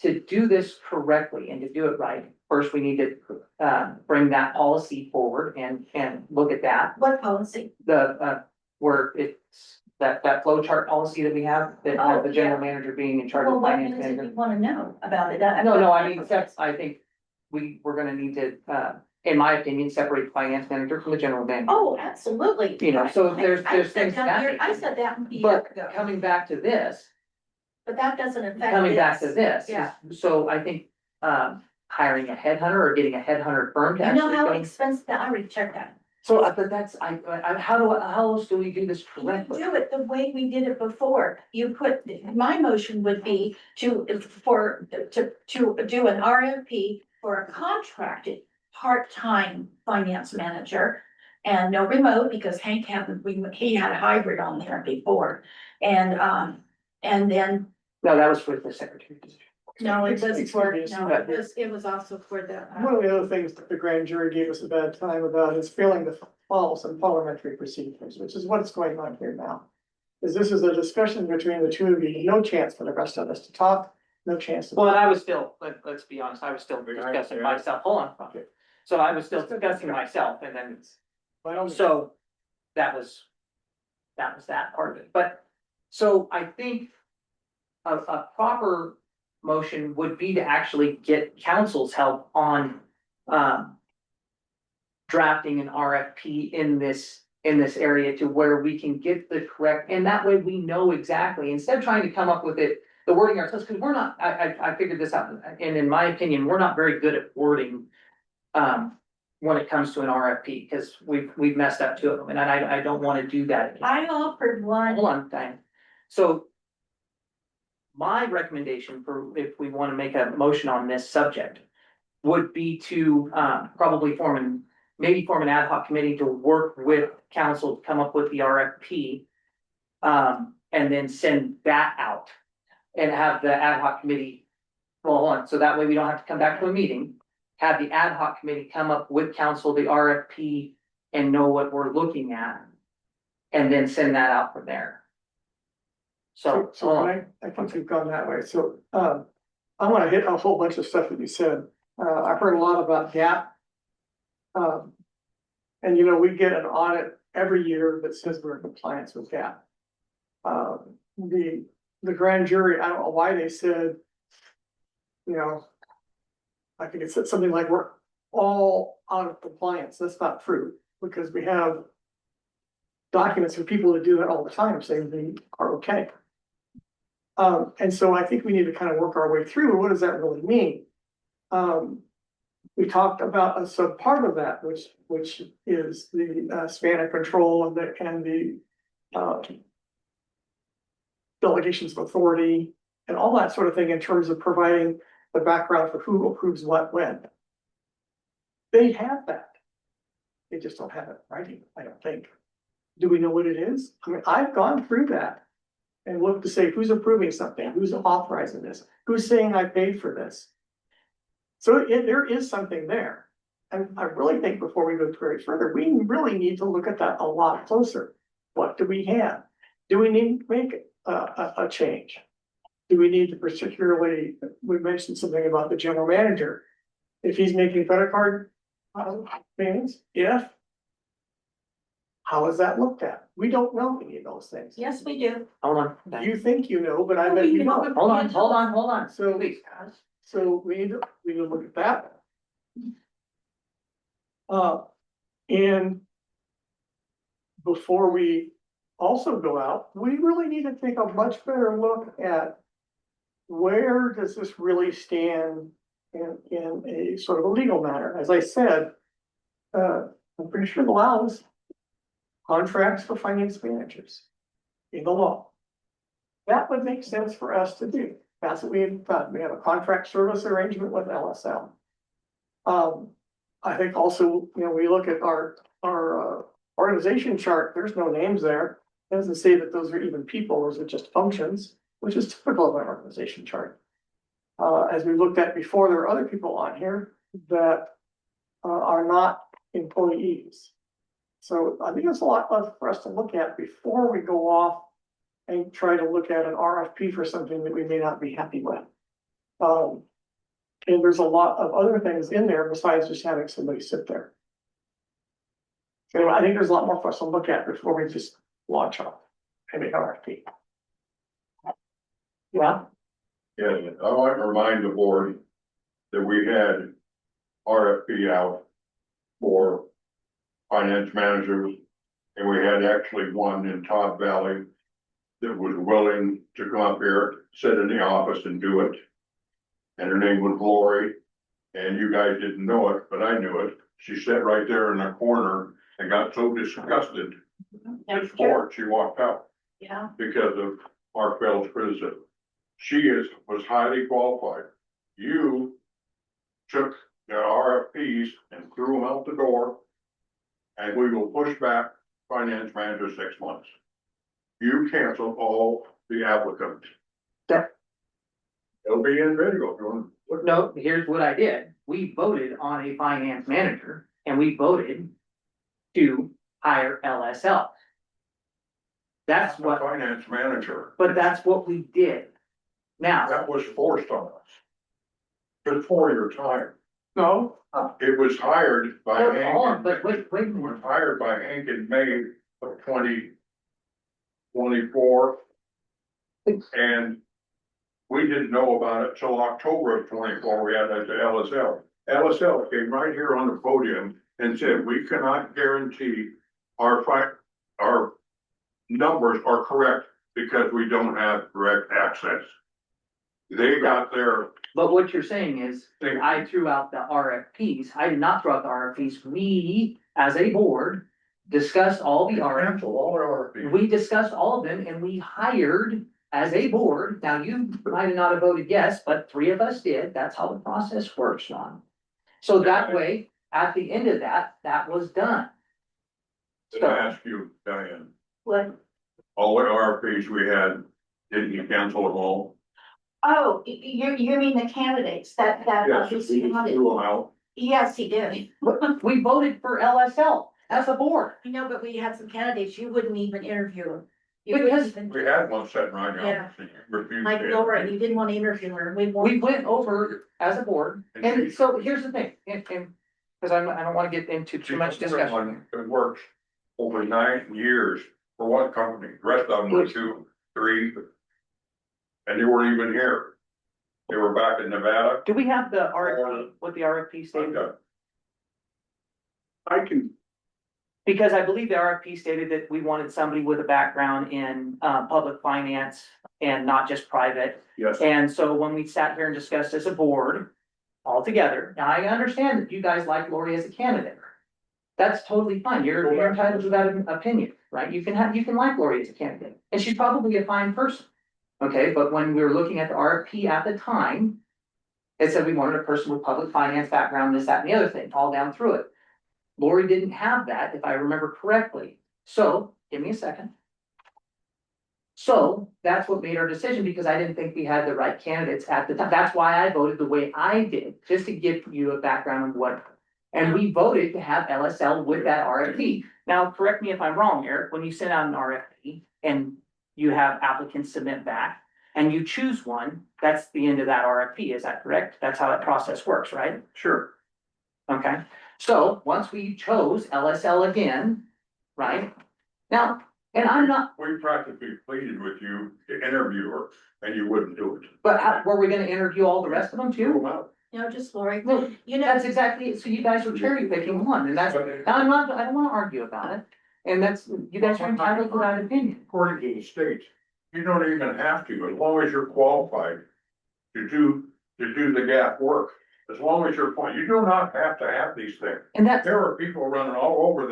to do this correctly and to do it right, first we need to bring that policy forward and look at that. What policy? Where it's that flow chart policy that we have, that Oh, has the general manager being in charge Well, of what finance is it you manager. wanna know about it? No, I mean, I think we're gonna need to, in my opinion, separate the finance manager from the general manager. Oh, absolutely. So there's I said things that that. here- I said that a year But ago, coming back to this, but that doesn't affect coming back to this. this. Yeah. So I think, hiring a headhunter or getting a headhunter firm to You know actually how go. expensive that, I already checked that. So, but that's, how else do we do this You correctly? do it the way we did it before. My motion would be to do an RFP for a contracted part-time finance manager. And no remote, because Hank he had a hybrid on there before. And then, No, that was for the secretary position. no, it was for, Experience. no, it was also for the. One of the other things that the grand jury gave us a bad time about is failing to follow some parliamentary procedures, which is what's going on here now. This is a discussion between the two of you, no chance for the rest of us to talk, no chance. Well, and I was still, let's be honest, I was still discussing myself, hold on. So I was still discussing myself and then so that was that part of it, but, so I think a proper motion would be to actually get council's help on, drafting an RFP in this area to where we can get the correct, and that way we know exactly, instead of trying to come up with it, the wording ourselves, because we're not, I figured this out, and in my opinion, we're not very good at wording, when it comes to an RFP, because we've messed up two of them, and I don't wanna do that. I offered one. Hold on, Diane. So my recommendation for if we want to make a motion on this subject would be to probably maybe form an ad hoc committee to work with council to come up with the RFP. And then send that out and have the ad hoc committee roll on. So that way we don't have to come back to a meeting. Have the ad hoc committee come up with council, the RFP, and know what we're looking at. And then send that out from there. So, I think we've gone that way, so, I wanna hit a whole bunch of stuff that you said, I've heard a lot about GAP. And you know, we get an audit every year that says we're in compliance with GAP. The grand jury, I don't know why they said, you know, I think it said something like we're all out of compliance, that's not true, because we have documents for people that do that all the time, saying they are okay. And so I think we need to kind of work our way through, what does that really mean? We talked about a subpart of that, which is the span of control and the delegations of authority and all that sort of thing in terms of providing the background for who approves what when. They have that. They just don't have it in writing, I don't think. Do we know what it is? I mean, I've gone through that and looked to say who's approving something, who's authorizing this, who's saying I paid for this. So there is something there. And I really think before we go very further, we really need to look at that a lot closer. What do we have? Do we need to make a change? Do we need to particularly, we mentioned something about the general manager. If he's making credit card payments, how is that looked at? We don't know any of those things. Yes, we do. hold on. You think you know, but I Oh, bet we you know. don't. Hold on. So, Please. so we need to look at that. And before we also go out, we really need to take a much better look at where does this really stand in a sort of a legal matter? As I said, I'm pretty sure it allows contracts for finance managers in the law. That would make sense for us to do. That's what we have done. We have a contract service arrangement with LSL. I think also, you know, we look at our organization chart, there's no names there. It doesn't say that those are even people, those are just functions, which is typical of an organization chart. As we looked at before, there are other people on here that are not employees. So I think there's a lot left for us to look at before we go off and try to look at an RFP for something that we may not be happy with. And there's a lot of other things in there besides just having somebody sit there. So I think there's a lot more for us to look at before we just launch off and make RFP. Yeah, Yeah, I want to remind the board that we had RFP out for finance managers. And we had actually one in Todd Valley that was willing to come up here, sit in the office and do it. And her name was Lori, and you guys didn't know it, but I knew it. She sat right there in the corner and got so disgusted. That's This board, she walked out Yeah. because of Mark Bell's criticism. She was highly qualified. You took the RFPs and threw them out the door. And we will push back finance manager 6 months. You canceled all the applicants. Yeah. It'll be in video if you want. to look. No, here's what I did. We voted on a finance manager and we voted to hire LSL. That's what, Finance manager, but that's what we did. Now, that was forced on us. Before your time, no, it was hired by hold Hank. on, but wait a It was minute. hired by Hank in May of 2024. And we didn't know about it till October of 24, we had that to LSL. LSL came right here on the podium and said, we cannot guarantee our numbers are correct because we don't have direct access. They got their, But what you're saying is, I threw out the RFPs. I did not throw out the RFPs. We, as a board, discussed all the RFPs. cancel all their RFPs. We discussed all of them and we hired as a board, now you might not have voted yes, but three of us did, that's how the process works, Ron. So that way, at the end of that, that was done. Did I ask you, Diane, What? all the RFPs we had, didn't you cancel them all? Oh, you mean the candidates that, Yes, we threw them out. Yes, he did. We voted for LSL as a board. I know, but we had some candidates, you wouldn't even interview them. Because We had one sitting right Yeah. now. Refused Like to. Laura, you didn't want to interview her, we we went over as a board, and so here's the thing, cause I don't wanna get into too much discussion. It works over 9 years for one company, the rest of them were 2, 3. And they weren't even here. They were back in Nevada. Do we have the RFP, what the RFP stated? I can, Because I believe the RFP stated that we wanted somebody with a background in, public finance and not just private. yes, And so when we sat here and discussed as a board, all together, now I understand that you guys like Lori as a candidate. That's totally fine, you're entitled to that opinion, right? You can like Lori as a candidate, and she's probably a fine person. Okay, but when we were looking at the RFP at the time, it said we wanted a person with public finance background, this, that, and the other thing, all down through it. Lori didn't have that, if I remember correctly, so, give me a second. So, that's what made our decision, because I didn't think we had the right candidates at the time, that's why I voted the way I did, just to give you a background of what. And we voted to have LSL with that RFP. Now, correct me if I'm wrong, Eric, when you send out an RFP and you have applicants submit back and you choose one, that's the end of that RFP, is that correct? That's how that process works, right? sure. Okay, so once we chose LSL again, right? Now, and I'm not, We practically pleaded with you to interview her, and you wouldn't do it. but were we gonna interview all the rest of them Threw too? them out. No, just Lori, No, you know, that's exactly it, so you guys were cherry picking one, and that's, now I'm not, I don't wanna argue about it. And that's, you guys are entitled to that opinion. According to the state, you don't even have to, as long as you're qualified to do the gap work. As long as you're qualified, you do not have to have these things. And that's There are people running all over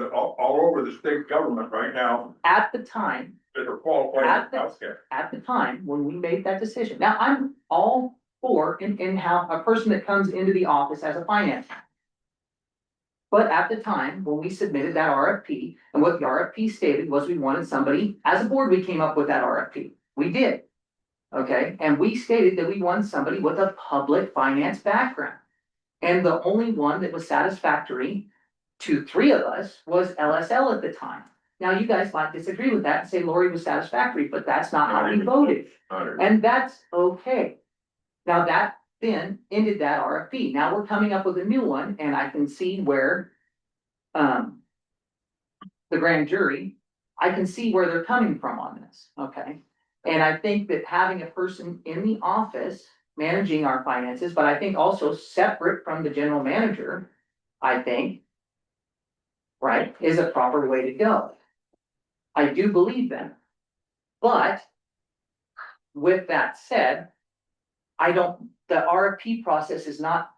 the state government right now at the time, that are qualified At in the- healthcare. at the time when we made that decision. Now, I'm all for in how a person that comes into the office as a finance. But at the time, when we submitted that RFP, and what the RFP stated was we wanted somebody, as a board, we came up with that RFP. We did. Okay, and we stated that we wanted somebody with a public finance background. And the only one that was satisfactory to three of us was LSL at the time. Now, you guys might disagree with that and say Lori was satisfactory, but that's not how we voted. And that's okay. Now that then ended that RFP. Now we're coming up with a new one, and I can see where. The grand jury, I can see where they're coming from on this, okay? And I think that having a person in the office managing our finances, but I think also separate from the general manager, I think. Right, is a proper way to go. I do believe that. But. With that said. The RFP process is not.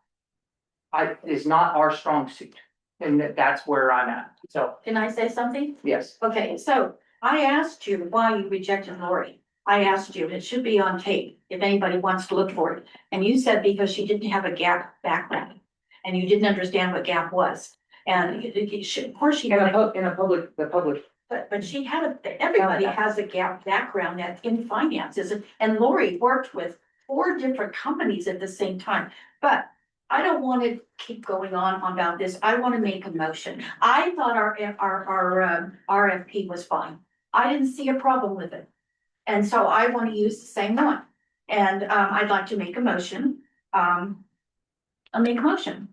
Is not our strong suit, and that's where I'm at, so, can I say something? yes. Okay, so I asked you why you rejected Lori. I asked you, it should be on tape if anybody wants to look for it. And you said because she didn't have a gap background and you didn't understand what gap was. And of course she, In a public, but she had everybody has a gap background in finances. And Lori worked with 4 different companies at the same time. But I don't want to keep going on about this. I want to make a motion. I thought our RFP was fine. I didn't see a problem with it. And so I want to use the same one. And I'd like to make a motion. I'll make a motion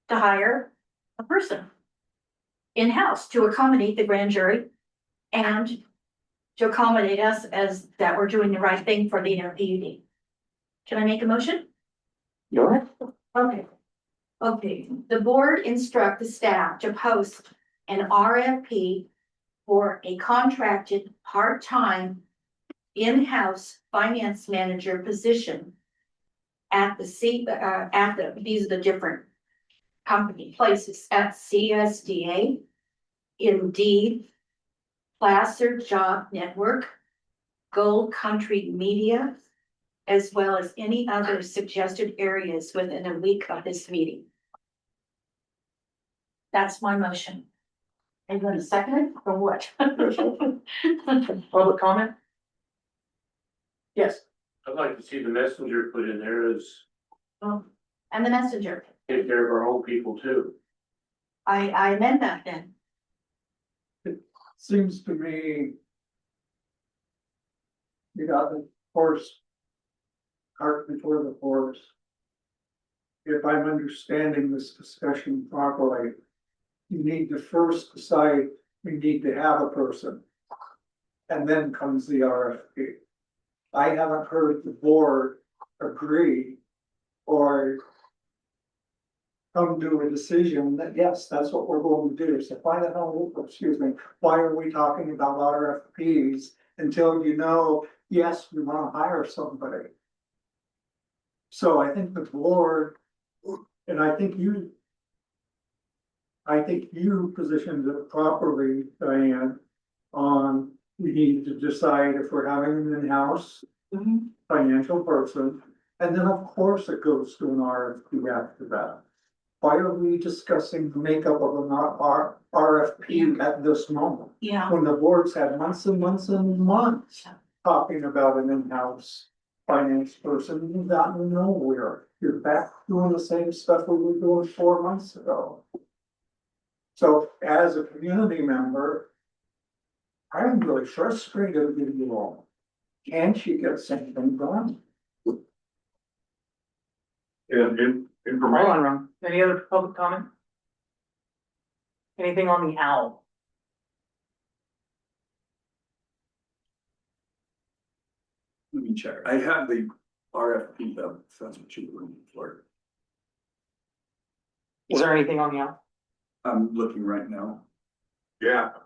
to hire a person in-house to accommodate the grand jury and to accommodate us as that we're doing the right thing for the NRPUD. Can I make a motion? go ahead. Okay. Okay, the board instruct the staff to post an RFP for a contracted part-time in-house finance manager position at these are the different company places, at CSDA, Indeed, Placer Job Network, Gold Country Media, as well as any other suggested areas within a week of this meeting. That's my motion. Are you going to second it or what? Public comment? Yes, I'd like to see the messenger put in there as And the messenger. take care of our own people too. I amend that then. Seems to me. You got the horse. Cart before the horse. If I'm understanding this discussion properly. You need to first decide we need to have a person. And then comes the RFP. I haven't heard the board agree. Or come to a decision that, yes, that's what we're going to do. So why the hell, excuse me, why are we talking about RFPs until you know, yes, we want to hire somebody? So I think the board, and I think you positioned it properly, Diane, on we need to decide if we're having an in-house financial person. And then, of course, it goes to an RFP after that. Why are we discussing the makeup of an RFP at this moment? Yeah. When the board's had months and months and months talking about an in-house finance person, you've gotten nowhere. You're back doing the same stuff we were doing 4 months ago. So as a community member, I'm really frustrated with you all. Can't you get something done? And hold information, on, Ron. Any other public comment? Anything on the owl? Let me check. I have the RFP up, if that's what you were looking for. Is there anything on the owl? I'm looking right now. GAP,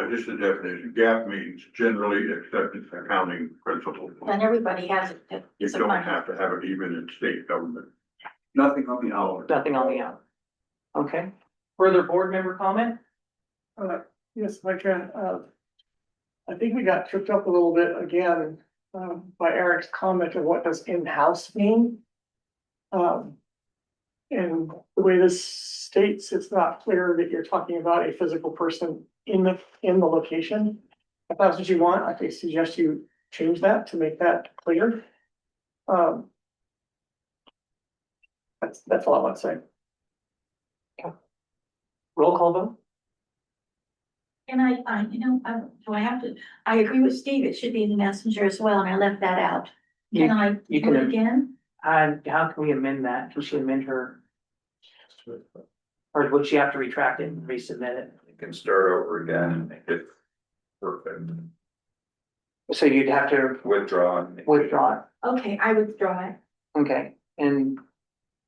just the definition, GAP means generally accepted accounting principles. And everybody has it. You It's a don't fine- have to have it even in state government. Nothing on the hour. Nothing on the owl. Okay. Further board member comment? Yes, if I can, I think we got tripped up a little bit again, by Eric's comment of what does in-house mean? And the way this states, it's not clear that you're talking about a physical person in the location. If that's what you want, I could suggest you change that to make that clear. That's all I want to say. Roll call vote? And do I have to, I agree with Steve, it should be in the messenger as well, and I left that out. Can I you do can- it again? How can we amend that? Can she amend her? Or would she have to retract it and resubmit it? You can start over again and make it perfect. So you'd have to Withdraw. withdraw it. Okay, I withdraw it. Okay, and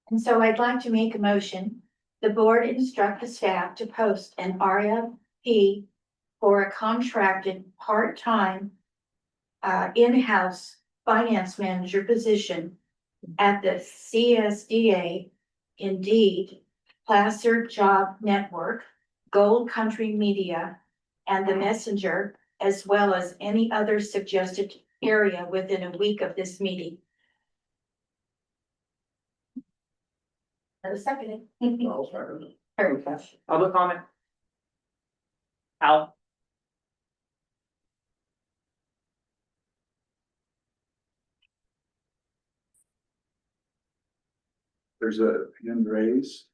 And so I'd like to make a motion. The board instruct the staff to post an RFP for a contracted part-time in-house finance manager position at the CSDA, Indeed, Placer Job Network, Gold Country Media, and the Messenger, as well as any other suggested area within a week of this meeting. Second. public comment? Al? There's a hand raise.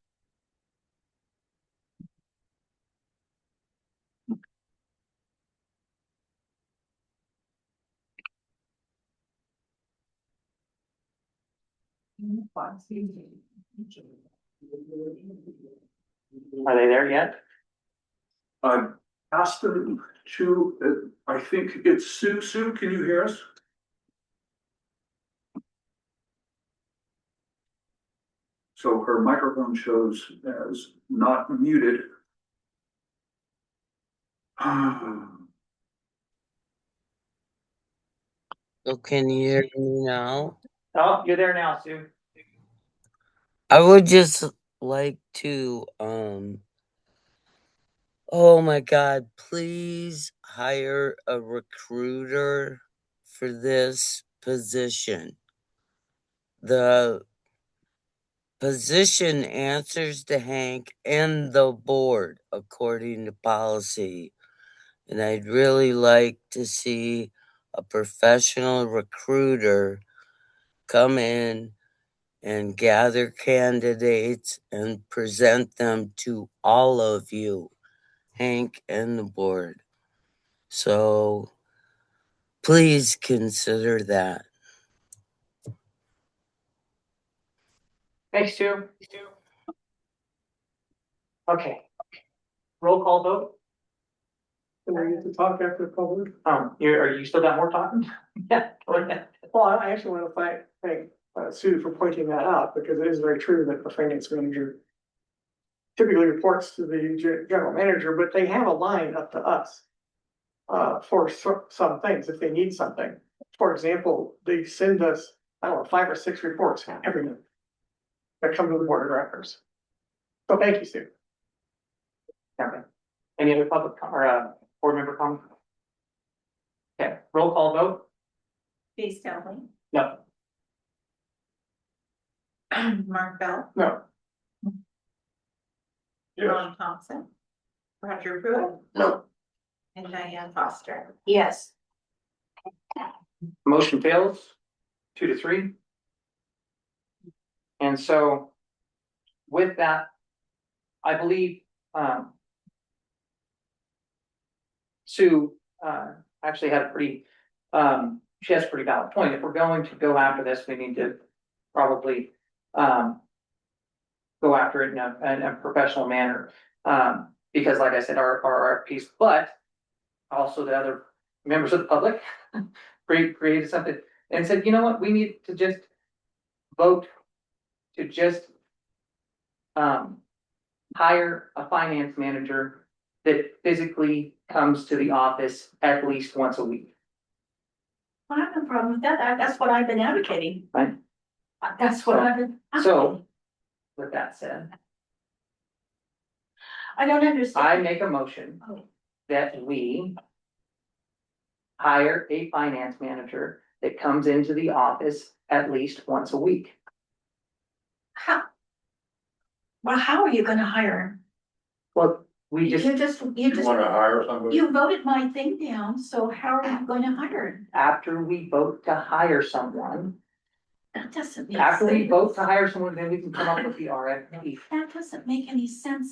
Are they there yet? I've asked them to, I think it's Sue. Sue, can you hear us? So her microphone shows as not muted. So can you hear me now? Oh, you're there now, Sue. I would just like to, oh my God, please hire a recruiter for this position. The position answers to Hank and the board according to policy. And I'd really like to see a professional recruiter come in and gather candidates and present them to all of you, Hank and the board. So please consider that. Thanks, Sue. Okay. Roll call vote. And we get to talk after the public. Are you still got more talking? Yeah, go ahead. Well, I actually want to thank Sue for pointing that out, because it is very true that the finance manager typically reports to the general manager, but they have a line up to us for some things if they need something. For example, they send us, I don't know, 5 or 6 reports every month that come to the board of directors. So thank you, Sue. Okay. Any other public or board member comment? Okay, roll call vote? Jay Stone, No. Mark Bell, No, Ron Thompson, Roger Pruitt, No, and Diane Foster. Yes. Motion fails, 2-3. And so with that, I believe, Sue, actually had a pretty, she has a pretty valid point. If we're going to go after this, we need to probably, go after it in a professional manner. Because like I said, our RFPs, but also the other members of the public created something and said, you know what, we need to just vote to just hire a finance manager that physically comes to the office at least once a week. I have no problem with that. That's what I've been advocating. Right. That's what I've been. So, with that said, I don't understand. I make a motion that we hire a finance manager that comes into the office at least once a week. How? Well, how are you gonna hire him? Well, we You just, just, hire somebody? you voted my thing down, so how are you going to hire him? after we vote to hire someone, That doesn't make after we sense. vote to hire someone, then we can come up with the RFP. That doesn't make any sense,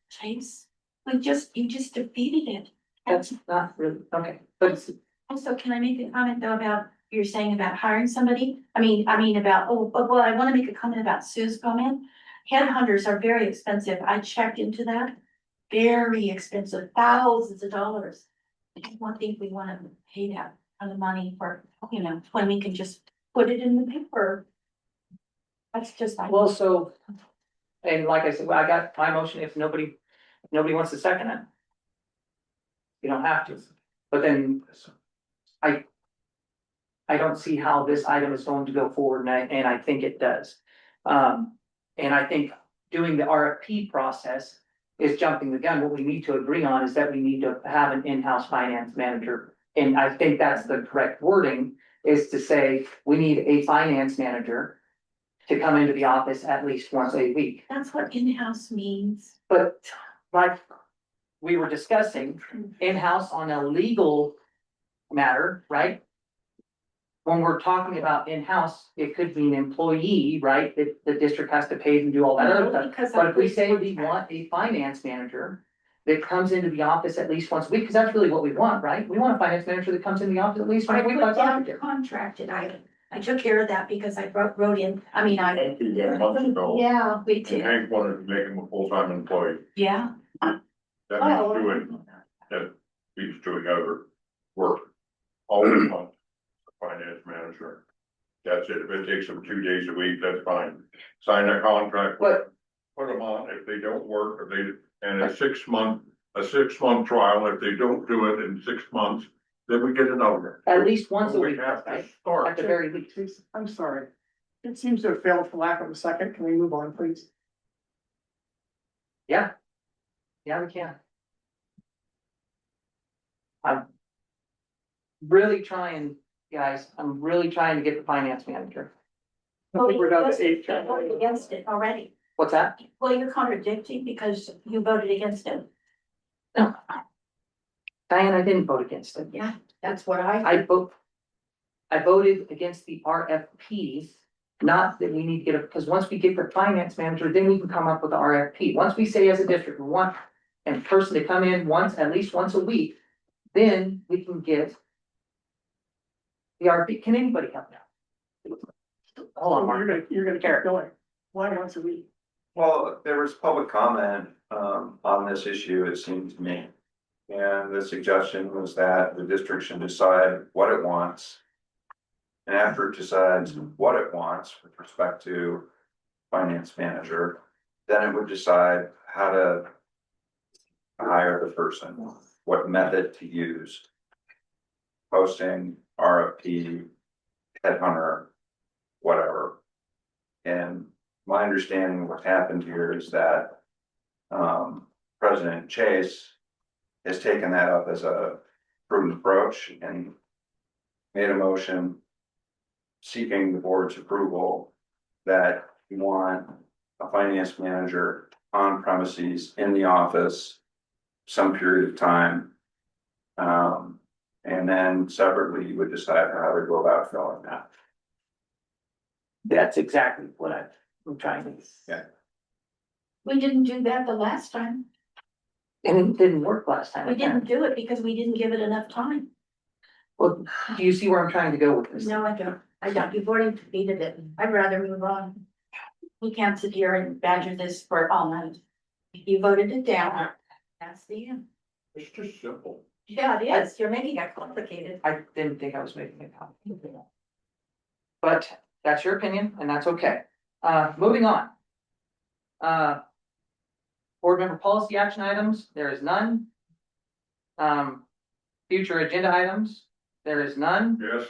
Chase. You just defeated it. That's not really, okay, but Also, can I make a comment though about, you're saying about hiring somebody? I mean about, well, I wanna make a comment about Sue's comment. Headhunters are very expensive. I checked into that. Very expensive, thousands of dollars. I don't think we wanna pay that kind of money for, when we can just put it in the paper. That's just. well, so, and like I said, I got my motion, if nobody wants to second it. You don't have to, but then I don't see how this item is going to go forward, and I think it does. And I think doing the RFP process is jumping the gun. What we need to agree on is that we need to have an in-house finance manager. And I think that's the correct wording, is to say, we need a finance manager to come into the office at least once a week. That's what in-house means. But like we were discussing, in-house on a legal matter, right? When we're talking about in-house, it could be an employee, right, that the district has to pay and do all that other No, stuff. because But of if we this say we contract. want a finance manager that comes into the office at least once a week, because that's really what we want, right? We want a finance manager that comes in the office at least I once a week. put That's all we down do. contracted item. I took care of that because I wrote in, I mean, I. Thank you, that months ago. Yeah, we And did, Hank wanted to make him a full-time employee. yeah. That Oh, means doing, that he's doing other work. All the time, finance manager. That's it. If it takes them 2 days a week, that's fine. Sign a contract. But- Put them on. If they don't work, and a 6-month trial, if they don't do it in 6 months, then we get another. At least once a We week, have to right? At start. the very least. I'm sorry. It seems to have failed for lack of a second. Can we move on, please? Yeah. Yeah, we can. I'm really trying guys, I'm really trying to get the finance manager. I think we're down to eight. You voted against it already. What's that? Well, you're contradicting because you voted against it. No. Diane, I didn't vote against it. Yeah, that's what I. I voted against the RFPs, not that we need to get it, because once we get the finance manager, then we can come up with the RFP. Once we say as a district, we want a person to come in once, at least once a week, then we can get the RFP. Can anybody help now? Hold on, Mark. You're gonna keep going. Why once a week? Well, there was public comment, on this issue, it seemed to me. And the suggestion was that the district should decide what it wants. And after it decides what it wants with respect to finance manager, then it would decide how to hire the person, what method to use. Posting, RFP, headhunter, whatever. And my understanding of what happened here is that President Chase has taken that up as a prudent approach and made a motion seeking the board's approval that you want a finance manager on premises in the office some period of time. And then separately, you would decide how to go about filling that. That's exactly what I'm trying to. Yeah. We didn't do that the last time. And it didn't work last time. We didn't do it because we didn't give it enough time. Well, do you see where I'm trying to go with this? No, I don't. I don't. You've already defeated it. I'd rather move on. We can't sit here and badger this for all night. You voted it down. That's the end. It's just simple. Yeah, it is. You're making it complicated. I didn't think I was making it complicated. But that's your opinion and that's okay. Moving on. Board member policy action items, there is none. Future agenda items, there is none. Yes.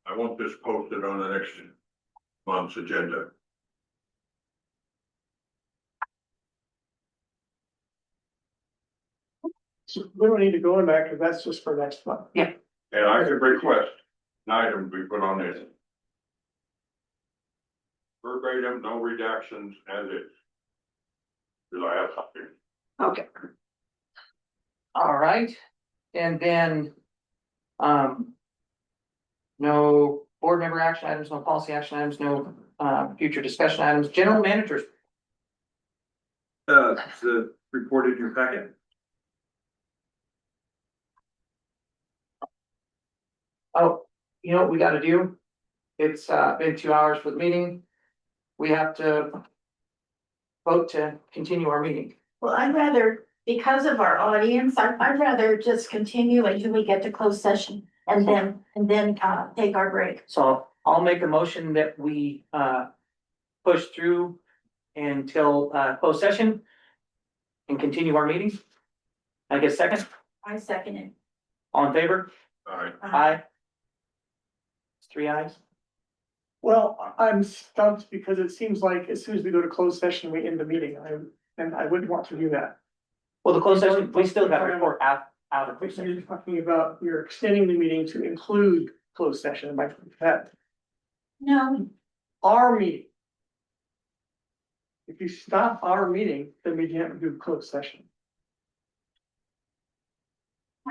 I want this posted on the next month's agenda. So we don't need to go in back, because that's just for next month. And I could request an item be put on this. Verbatim, no redactions as is. Cause I have something. Okay. All right, and then. No board member action items, no policy action items, no future discussion items, general managers. The report in your packet. Oh, you know what we gotta do? It's been 2 hours for the meeting. We have to. Vote to continue our meeting. Well, I'd rather, because of our audience, I'd rather just continue until we get to closed session and then take our break. So I'll make a motion that we push through until closed session. And continue our meeting. I guess second, I second it. all in favor? Alright, Aye. It's 3 ayes. Well, I'm stumped because it seems like as soon as we go to closed session, we end the meeting. And I wouldn't want to do that. Well, the closed session, we still got to report out of closed So session. you're talking about, you're extending the meeting to include closed session by that, No, our meeting. If you stop our meeting, then we can't do closed session.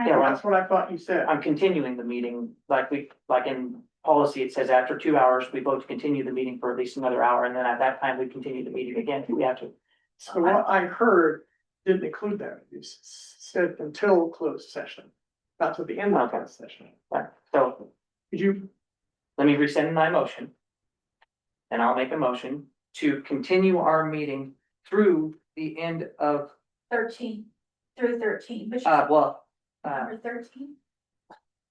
Yeah, well, That's what I thought you said. I'm continuing the meeting, like in policy, it says after 2 hours, we vote to continue the meeting for at least another hour, and then at that time, we continue the meeting again, if we have to. So what I heard didn't include that. You said until closed session, not to the end of closed session. Right, so Could you, let me rescind my motion. And I'll make a motion to continue our meeting through the end of, 13 through 13, which is number number 13.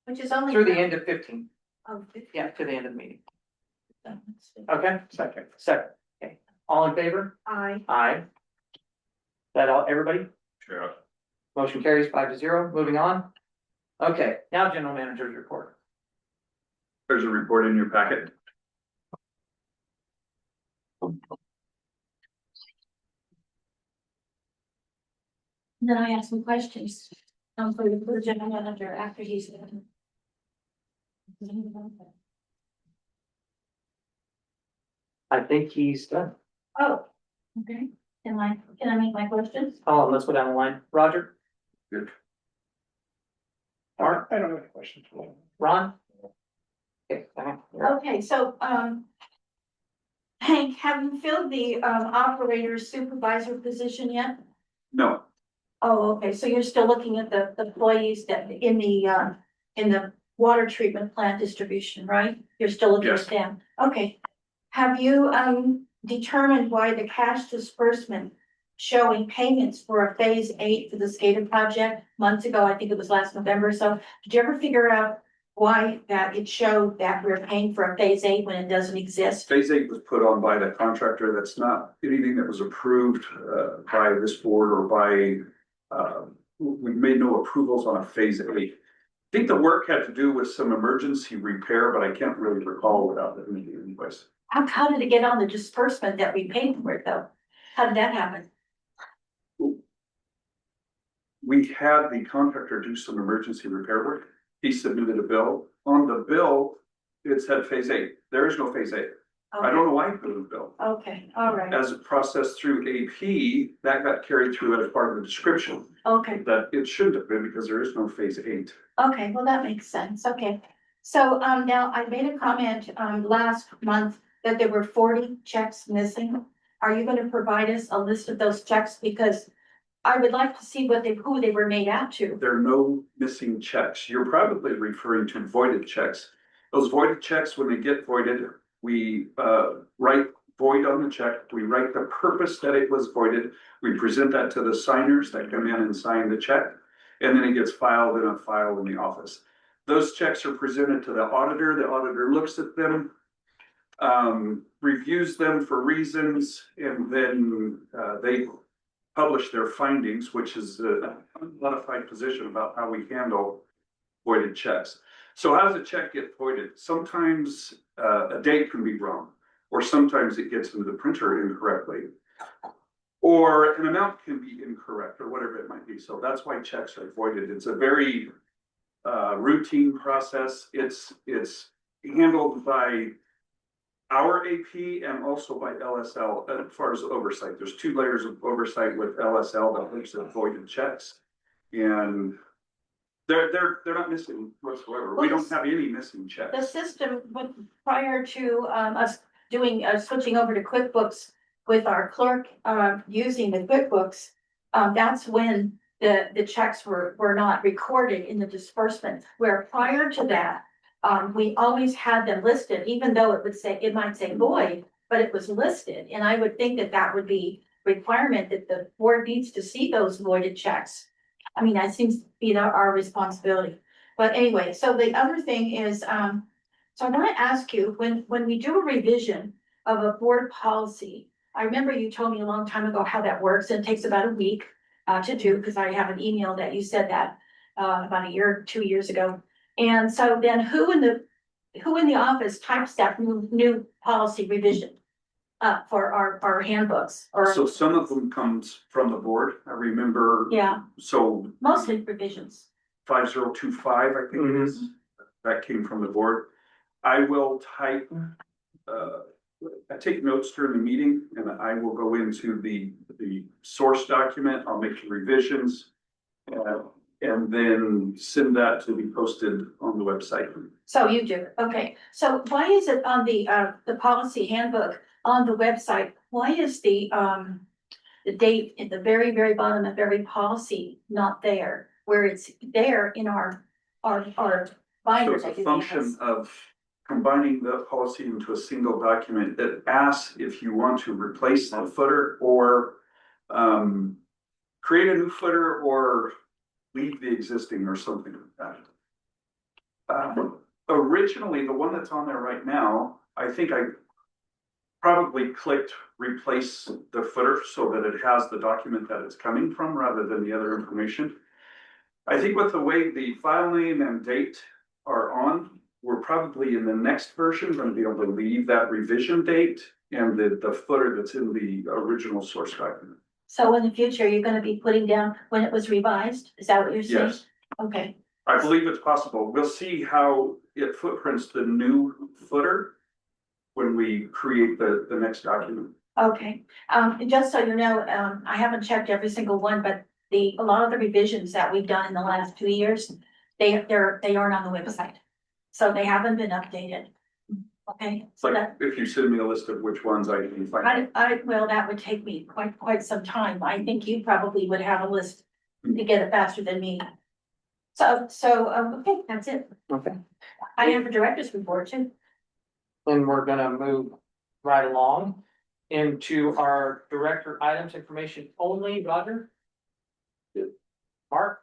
Which is only. through the end of 15, Oh, 15. yeah, to the end of the meeting. That's it. Okay, second, okay, all in favor? Aye. Aye. That all, everybody? yeah. Motion carries 5-0, moving on. Okay, now general manager's report. There's a report in your packet. then I ask some questions, for the general manager after he's done. I think he's done. Oh, okay. Can I make my questions? Oh, let's go down the line. Roger? Good. Mark? I don't have any questions for him. Ron? Okay, Okay, so, Hank, have you filled the, operator supervisor position yet? No, Oh, okay, so you're still looking at the employees that in the water treatment plant distribution, right? You're still looking Yes. at them, okay. Have you, determined why the cash disbursement showing payments for a phase 8 for the SCADA project months ago, I think it was last November or so, did you ever figure out why that it showed that we're paying for a phase 8 when it doesn't exist? phase 8 was put on by the contractor. That's not anything that was approved by this board or by, we made no approvals on a phase 8. I think the work had to do with some emergency repair, but I can't really recall without the meeting anyways. How did it get on the disbursement that we paid for it though? How did that happen? We had the contractor do some emergency repair work. He submitted a bill. On the bill, it said phase 8. There is no phase 8. I don't know why he put it in the bill. Okay, all right, As it processed through AP, that got carried through as part of the description. okay. That it shouldn't have been because there is no phase 8. Okay, well, that makes sense, okay. So, now I made a comment, last month that there were 40 checks missing. Are you gonna provide us a list of those checks? Because I would like to see who they were made out to. There are no missing checks. You're probably referring to voided checks. Those voided checks, when they get voided, we write void on the check. We write the purpose that it was voided. We present that to the signers that come in and sign the check. And then it gets filed in a file in the office. Those checks are presented to the auditor. The auditor looks at them, reviews them for reasons, and then they publish their findings, which is a modified position about how we handle voided checks. So how does a check get voided? Sometimes a date can be wrong, or sometimes it gets into the printer incorrectly, or an amount can be incorrect, or whatever it might be. So that's why checks are voided. It's a very routine process. It's handled by our AP and also by LSL as far as oversight. There's 2 layers of oversight with LSL that looks at voided checks. And they're not missing whatsoever. We don't have any missing The checks. system, prior to, us doing, switching over to QuickBooks with our clerk, using the QuickBooks, that's when the checks were not recorded in the disbursement, where prior to that, we always had them listed, even though it might say void, but it was listed, and I would think that would be requirement that the board needs to see those voided checks. I mean, that seems to be our responsibility, but anyway, so the other thing is, so I wanna ask you, when we do a revision of a board policy, I remember you told me a long time ago how that works, and it takes about a week to do, because I have an email that you said that about a year, 2 years ago. And so then who in the office types that new policy revision for our handbooks or? So some of them comes from the board. I remember. Yeah, So mostly revisions. 5025, I think it is. That came from the board. I will type, I take notes during the meeting and I will go into the source document. I'll make revisions. And then send that to be posted on the website. So you do, okay. So why is it on the policy handbook on the website, why is the date at the very, very bottom of every policy not there? Where it's there in our So binder it's a that you gave function us? of combining the policy into a single document that asks if you want to replace the footer or create a new footer or leave the existing or something like that. Originally, the one that's on there right now, I think I probably clicked replace the footer so that it has the document that it's coming from rather than the other information. I think with the way the file name and date are on, we're probably in the next version going to be able to leave that revision date and the footer that's in the original source document. So in the future, you're gonna be putting down when it was revised? Is that what you're saying? Yes, Okay, I believe it's possible. We'll see how it footprints the new footer when we create the next document. okay. And just so you know, I haven't checked every single one, but a lot of the revisions that we've done in the last 2 years, they aren't on the website. So they haven't been updated. Okay, It's so like, that, if you send me a list of which ones I can find. well, that would take me quite some time. I think you probably would have a list to get it faster than me. So, okay, that's it. Okay. I have a director's report too. And we're gonna move right along into our director items information only, Roger? Mark?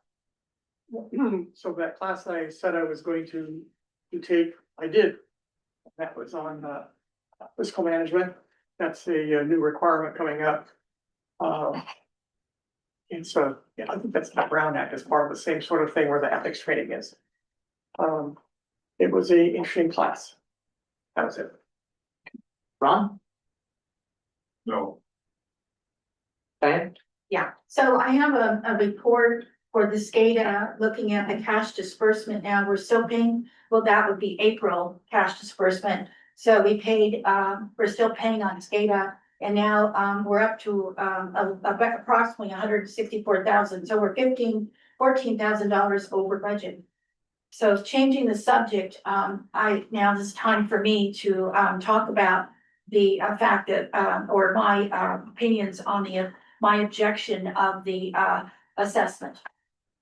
So that class I said I was going to take, I did. That was on fiscal management. That's a new requirement coming up. And so, yeah, I think that's the Brown Act as part of the same sort of thing where the ethics training is. It was a interesting class. That was it. Ron? No, Diane? Yeah, so I have a report for the SCADA looking at the cash disbursement now. We're still paying, well, that would be April cash disbursement. So we paid, we're still paying on SCADA and now, we're up to, approximately 164,000. So we're $14,000 over budget. So changing the subject, now this is time for me to, talk about the fact that, or my, opinions on my objection of the, assessment.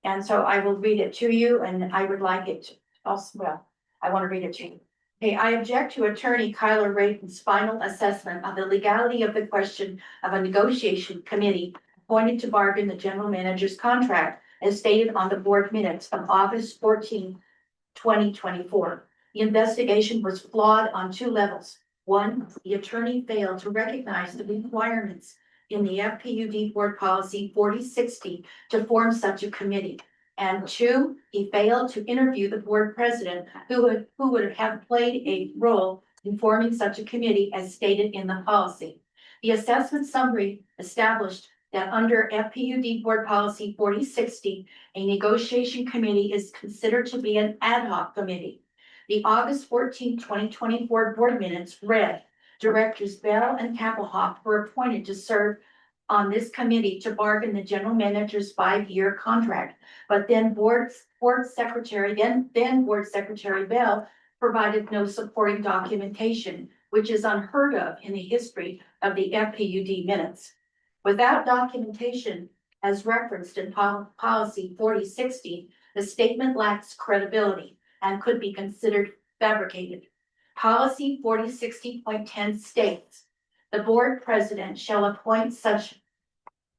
And so I will read it to you and I would like it also, well, I want to read it to you. Okay, I object to Attorney Kyler Rayton's final assessment of the legality of the question of a negotiation committee appointed to bargain the general manager's contract as stated on the board minutes of August 14, 2024. The investigation was flawed on 2 levels. 1, the attorney failed to recognize the requirements in the FPUD Board Policy 4060 to form such a committee. And 2, he failed to interview the board president who would have played a role in forming such a committee as stated in the policy. The assessment summary established that under FPUD Board Policy 4060, a negotiation committee is considered to be an ad hoc committee. The August 14, 2024 board minutes read, Directors Bell and Kappelhoff were appointed to serve on this committee to bargain the general manager's 5-year contract. But then board secretary Bell provided no supporting documentation, which is unheard of in the history of the FPUD minutes. Without documentation, as referenced in policy 4060, the statement lacks credibility and could be considered fabricated. Policy 4060.10 states, the board president shall appoint such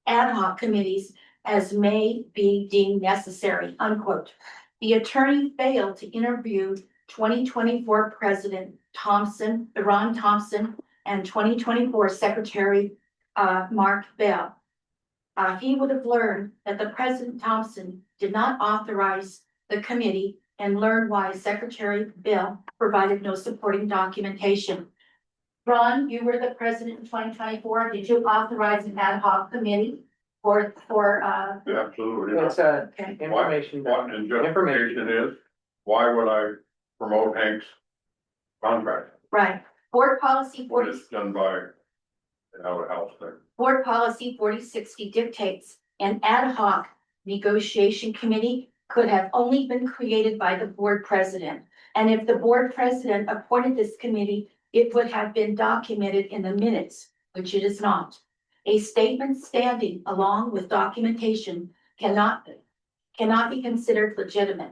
ad hoc committees as may be deemed necessary, unquote. The attorney failed to interview 2024 President Ron Thompson, and 2024 Secretary Mark Bell. He would have learned that the President Thompson did not authorize the committee and learned why Secretary Bell provided no supporting documentation. Ron, you were the president in 2024. Did you authorize an ad hoc committee for absolutely. It's information. What, and justification is, why would I promote Hank's contract right? Board policy when 40, it's done by out of house thing? board policy 4060 dictates an ad hoc negotiation committee could have only been created by the board president. And if the board president appointed this committee, it would have been documented in the minutes, which it is not. A statement standing along with documentation cannot be considered legitimate.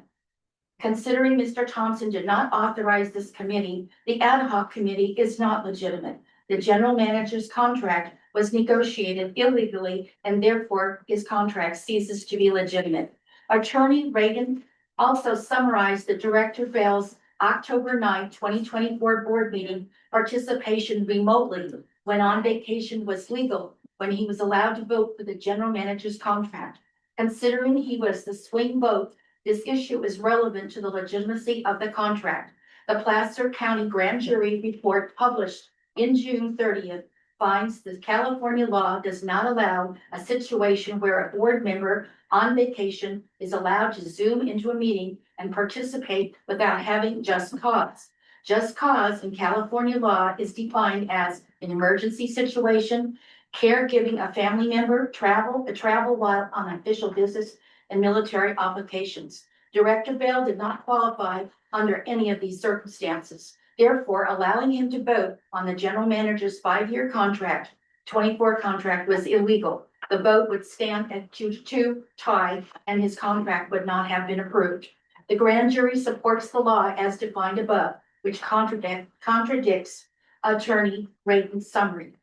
Considering Mr. Thompson did not authorize this committee, the ad hoc committee is not legitimate. The general manager's contract was negotiated illegally and therefore his contract ceases to be legitimate. Attorney Reagan also summarized the Director Bell's October 9, 2024 board meeting participation remotely when on vacation was legal, when he was allowed to vote for the general manager's contract. Considering he was the swing vote, this issue is relevant to the legitimacy of the contract. The Placer County Grand Jury report published in June 30th finds that California law does not allow a situation where a board member on vacation is allowed to Zoom into a meeting and participate without having just cause. Just cause in California law is defined as an emergency situation, caregiving a family member, travel while on official business, and military obligations. Director Bell did not qualify under any of these circumstances. Therefore, allowing him to vote on the general manager's 5-year contract, 24 contract was illegal. The vote would stand at 2-2 tie, and his contract would not have been approved. The grand jury supports the law as defined above, which contradicts Attorney Rayton's summary.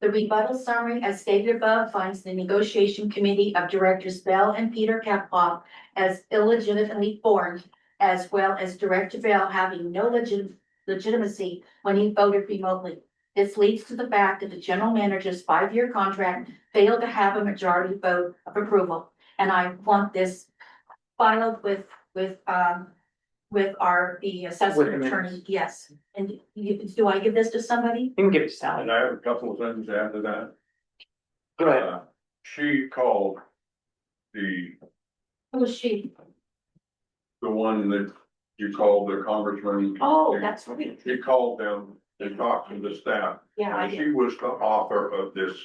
The rebuttal summary, as stated above, finds the negotiation committee of directors Bell and Peter Kaploff as illegitimately formed, as well as Director Bell having no legitimacy when he voted remotely. This leads to the fact that the general manager's 5-year contract failed to have a majority vote of approval. And I want this filed with the assessment attorney, yes. And do I give this to somebody? You can give it to Sally. And I have a couple of things to add to that. Go ahead. She called the Who was she? one that you called the congressman. Oh, that's right. She called them and talked to the staff. Yeah, I And did. she was the author of this.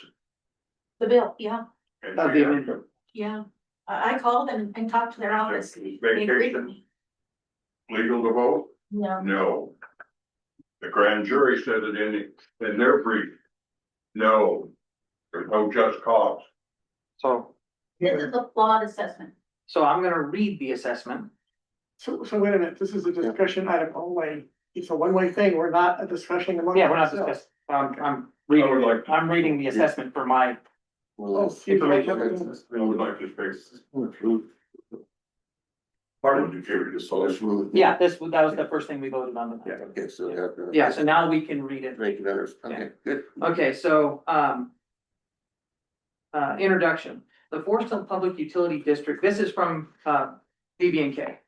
The bill, yeah, And Of she the had amendment. yeah. I called them and talked to their office. They agreed with Vacation me. legal to vote? No, No. The grand jury said it in their brief. No, there's no just cause. So, this is a flawed assessment. so I'm gonna read the assessment. So wait a minute, this is a discussion item only. It's a one-way thing. We're not discussing among Yeah, we're not ourselves. discussing, I'm I would like reading, I'm reading the assessment for my, Oh, excuse me. I would like to speak. Pardon, did you just so yeah, that was the first thing we voted on. Yeah, okay, so we have to. Yeah, so now we can read it. Make it better, okay, good. Okay, so, introduction, the Forest Hill Public Utility District, this is from, BB&K.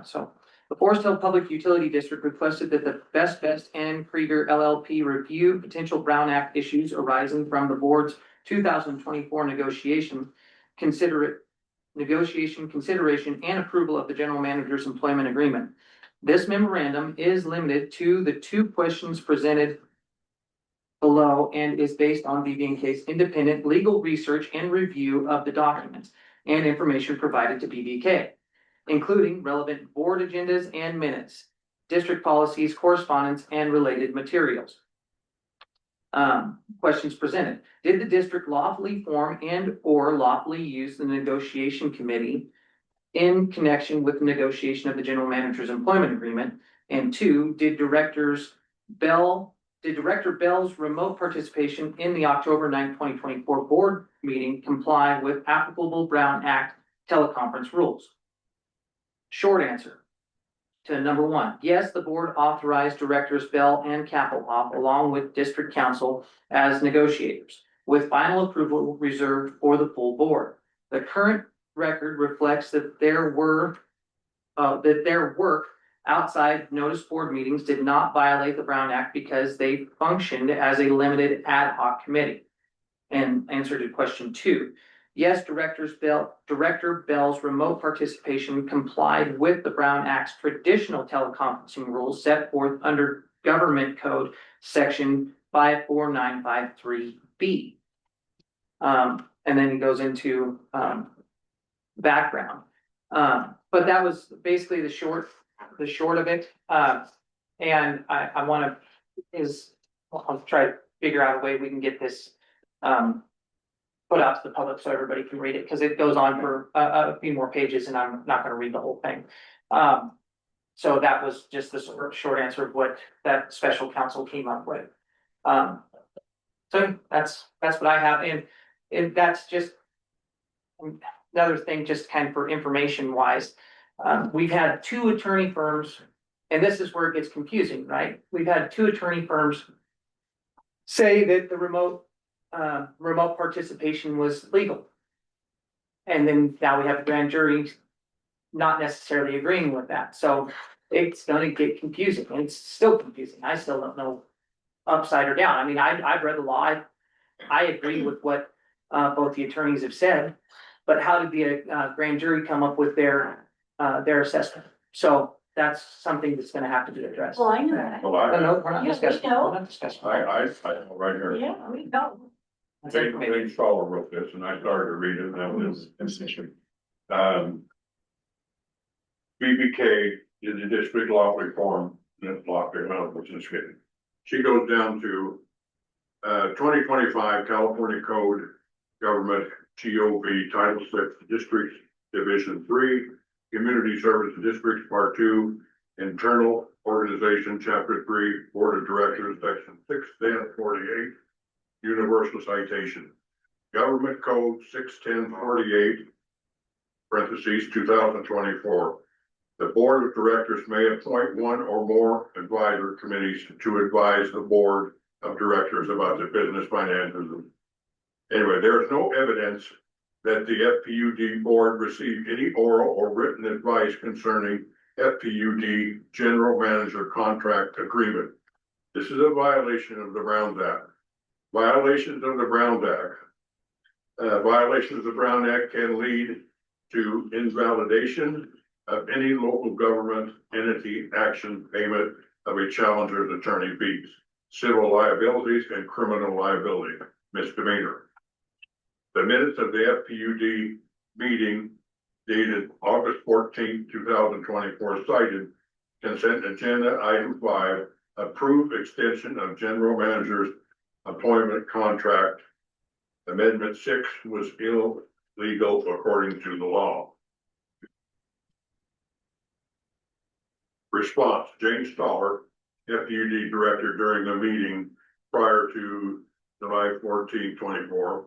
So, the Forest Hill Public Utility District requested that the Best and Krieger LLP review potential Brown Act issues arising from the board's 2024 negotiation consideration and approval of the general manager's employment agreement. This memorandum is limited to the 2 questions presented below and is based on BB&K's independent legal research and review of the documents and information provided to BB&K, including relevant board agendas and minutes, district policies, correspondence, and related materials. Questions presented. Did the district lawfully form and or lawfully use the negotiation committee in connection with the negotiation of the general manager's employment agreement? And 2, did Director Bell's remote participation in the October 9, 2024 board meeting comply with applicable Brown Act teleconference rules? Short answer to number 1, yes, the board authorized Directors Bell and Kaploff along with district council as negotiators, with final approval reserved for the full board. The current record reflects that their work outside notice board meetings did not violate the Brown Act because they functioned as a limited ad hoc committee. And answer to question 2. Yes, Director Bell's remote participation complied with the Brown Act's traditional teleconferencing rules set forth under Government Code Section 54953B. And then he goes into background. But that was basically the short of it. And I want to I'll try to figure out a way we can get this put out to the public so everybody can read it, because it goes on for a few more pages and I'm not going to read the whole thing. So that was just the short answer of what that special counsel came up with. So that's what I have, and that's just another thing, just kind of for information wise. We've had 2 attorney firms, and this is where it gets confusing, right? We've had 2 attorney firms say that the remote participation was legal. And then now we have the grand jury not necessarily agreeing with that. So it's gonna get confusing, and it's still confusing. I still don't know upside or down. I mean, I've read the law. I agree with what, both the attorneys have said. But how did the, grand jury come up with their assessment? So that's something that's gonna have to be addressed. Well, I know that. Well, No, we're not Yeah, we discussing, know. we're not discussing. I know right here. Yeah, we know. James Stoller wrote this, and I started to read it, and that was this issue. BBK is a district law reform, and it's law, which is good. She goes down to 2025 California Code Government GOV Title 6 District Division 3, Community Service Districts Part 2, Internal Organization Chapter 3, Board of Directors, Section 61048, Universal Citation. Government Code 61048, parentheses, 2024. The Board of Directors may appoint one or more advisor committees to advise the Board of Directors about the business finances. Anyway, there is no evidence that the FPUD Board received any oral or written advice concerning FPUD General Manager Contract Agreement. This is a violation of the Brown Act. Violations of the Brown Act. Violations of the Brown Act can lead to invalidation of any local government entity action payment of a challenger's attorney fees, civil liabilities, and criminal liability misdemeanor. The minutes of the FPUD meeting dated August 14, 2024 cited consent agenda item 5, approved extension of general manager's appointment contract. Amendment 6 was illegal according to the law. Response: James Stoller, FPUD director, during the meeting prior to July 14, 24,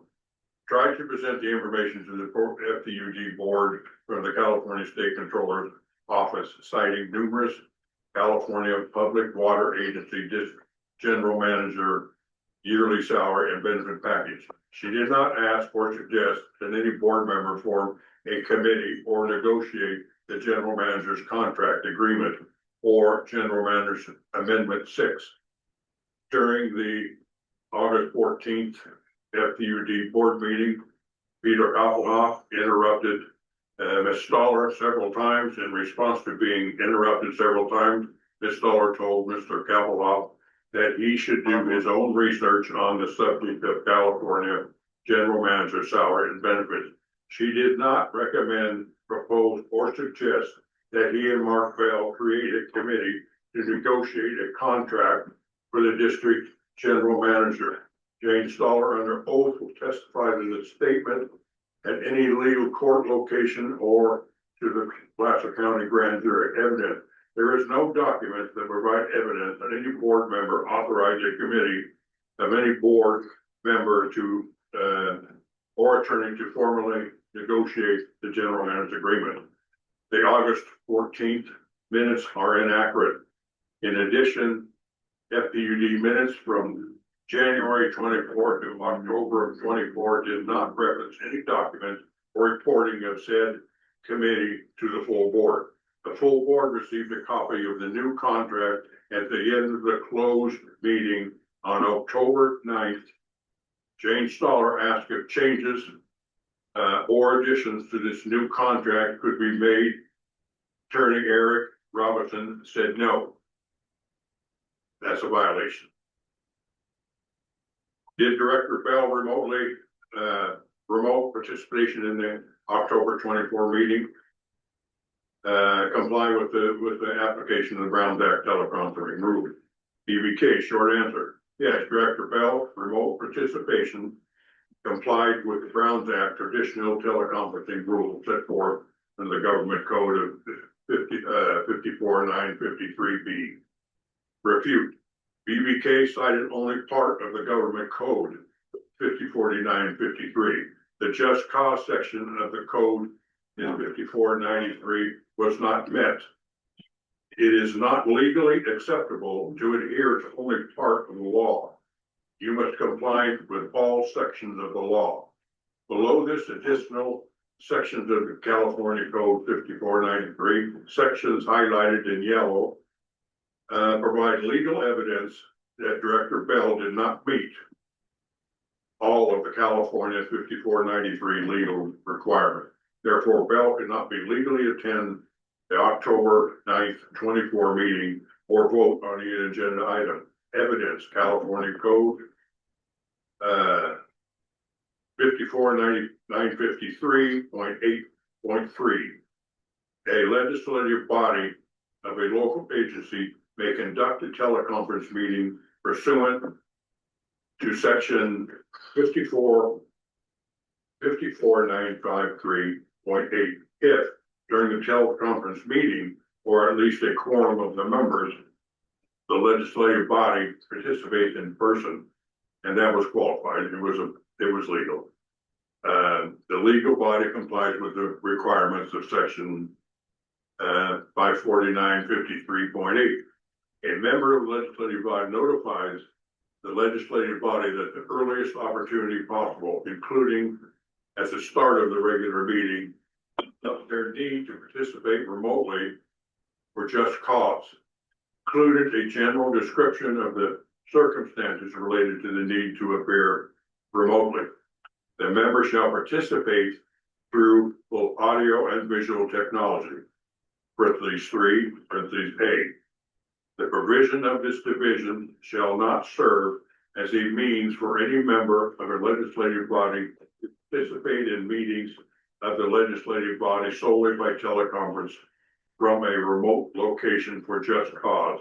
tried to present the information to the FPUD board from the California State Controller's Office, citing numerous California Public Water Agency General Manager yearly salary and benefit package. She did not ask or suggest that any board member form a committee or negotiate the general manager's contract agreement or general manager's amendment 6. During the August 14th FPUD board meeting, Peter Appelhoff interrupted Ms. Stoller several times. In response to being interrupted several times, Ms. Stoller told Mr. Appelhoff that he should do his own research on the subject of California general manager salary and benefits. She did not recommend, propose, or suggest that he and Mark Bell create a committee to negotiate a contract for the district general manager. Jane Stoller, under oath, will testify to the statement at any legal court location or to the Placer County grand jury. Evidence: there is no document that provide evidence that any board member authorized a committee of any board member to or attorney to formally negotiate the general manager's agreement. The August 14th minutes are inaccurate. In addition, FPUD minutes from January 24 to October of 24 did not reference any document or reporting of said committee to the full board. The full board received a copy of the new contract at the end of the closed meeting on October 9th. Jane Stoller asked if changes or additions to this new contract could be made. Attorney Eric Robinson said no. That's a violation. Did Director Bell remote participation in the October 24 meeting comply with the application of the Brown Act teleconferencing rule? BBK, short answer: yes. Director Bell remote participation complied with the Brown Act traditional teleconferencing rule set forth in the government code of 54.953B. Refute: BBK cited only part of the government code 504953. The just cause section of the code in 5493 was not met. It is not legally acceptable to adhere to only part of the law. You must comply with all sections of the law. Below this, additional sections of the California Code 5493, sections highlighted in yellow, provide legal evidence that Director Bell did not meet all of the California 5493 legal requirement. Therefore, Bell cannot be legally attend the October 9th, 24 meeting or vote on the agenda item. Evidence, California Code 549953.8.3. A legislative body of a local agency may conduct a teleconference meeting pursuant to section 54953.8 if during the teleconference meeting, or at least a quorum of the members, the legislative body participates in person, and that was qualified. It was legal. The legal body complies with the requirements of section 54953.8. A member of the legislative body notifies the legislative body that the earliest opportunity possible, including at the start of the regular meeting, of their need to participate remotely for just cause, included a general description of the circumstances related to the need to appear remotely. The member shall participate through both audio and visual technology. Parentheses 3, parentheses A. The provision of this division shall not serve as a means for any member of a legislative body to participate in meetings of the legislative body solely by teleconference from a remote location for just cause,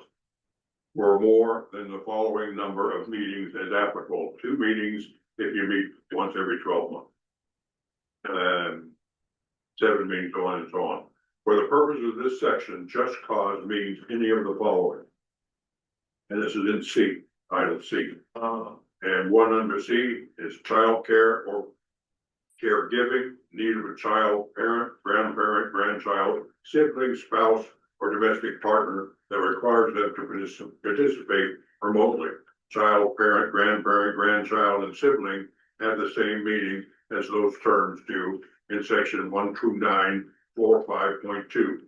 or more than the following number of meetings as applicable. 2 meetings if you meet once every 12 months. 7 meetings, so on and so on. For the purpose of this section, just cause means any of the following. And this is in C, item C. And one under C is child care or caregiving, need of a child, parent, grandparent, grandchild, sibling, spouse, or domestic partner that requires them to participate remotely. Child, parent, grandparent, grandchild, and sibling have the same meaning as those terms do in section 12945.2.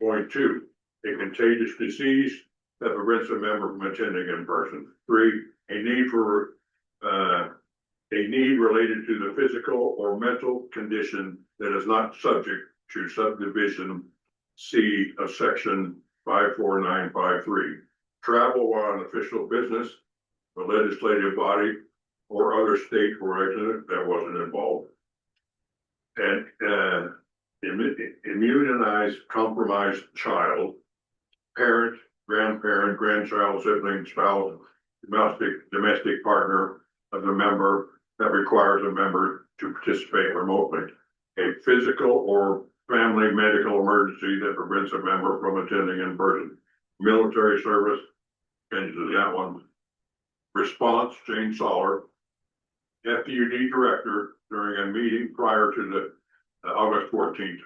Point 2, a contagious disease that prevents a member from attending in person. 3, a need related to the physical or mental condition that is not subject to subdivision C of section 54953. Travel while on official business, the legislative body, or other state resident that wasn't involved. And immunized, compromised child, parent, grandparent, grandchild, sibling, spouse, domestic partner of the member that requires a member to participate remotely. A physical or family medical emergency that prevents a member from attending in person. Military service, changes to that one. Response, Jane Soller, FPUD director during a meeting prior to the August 14th,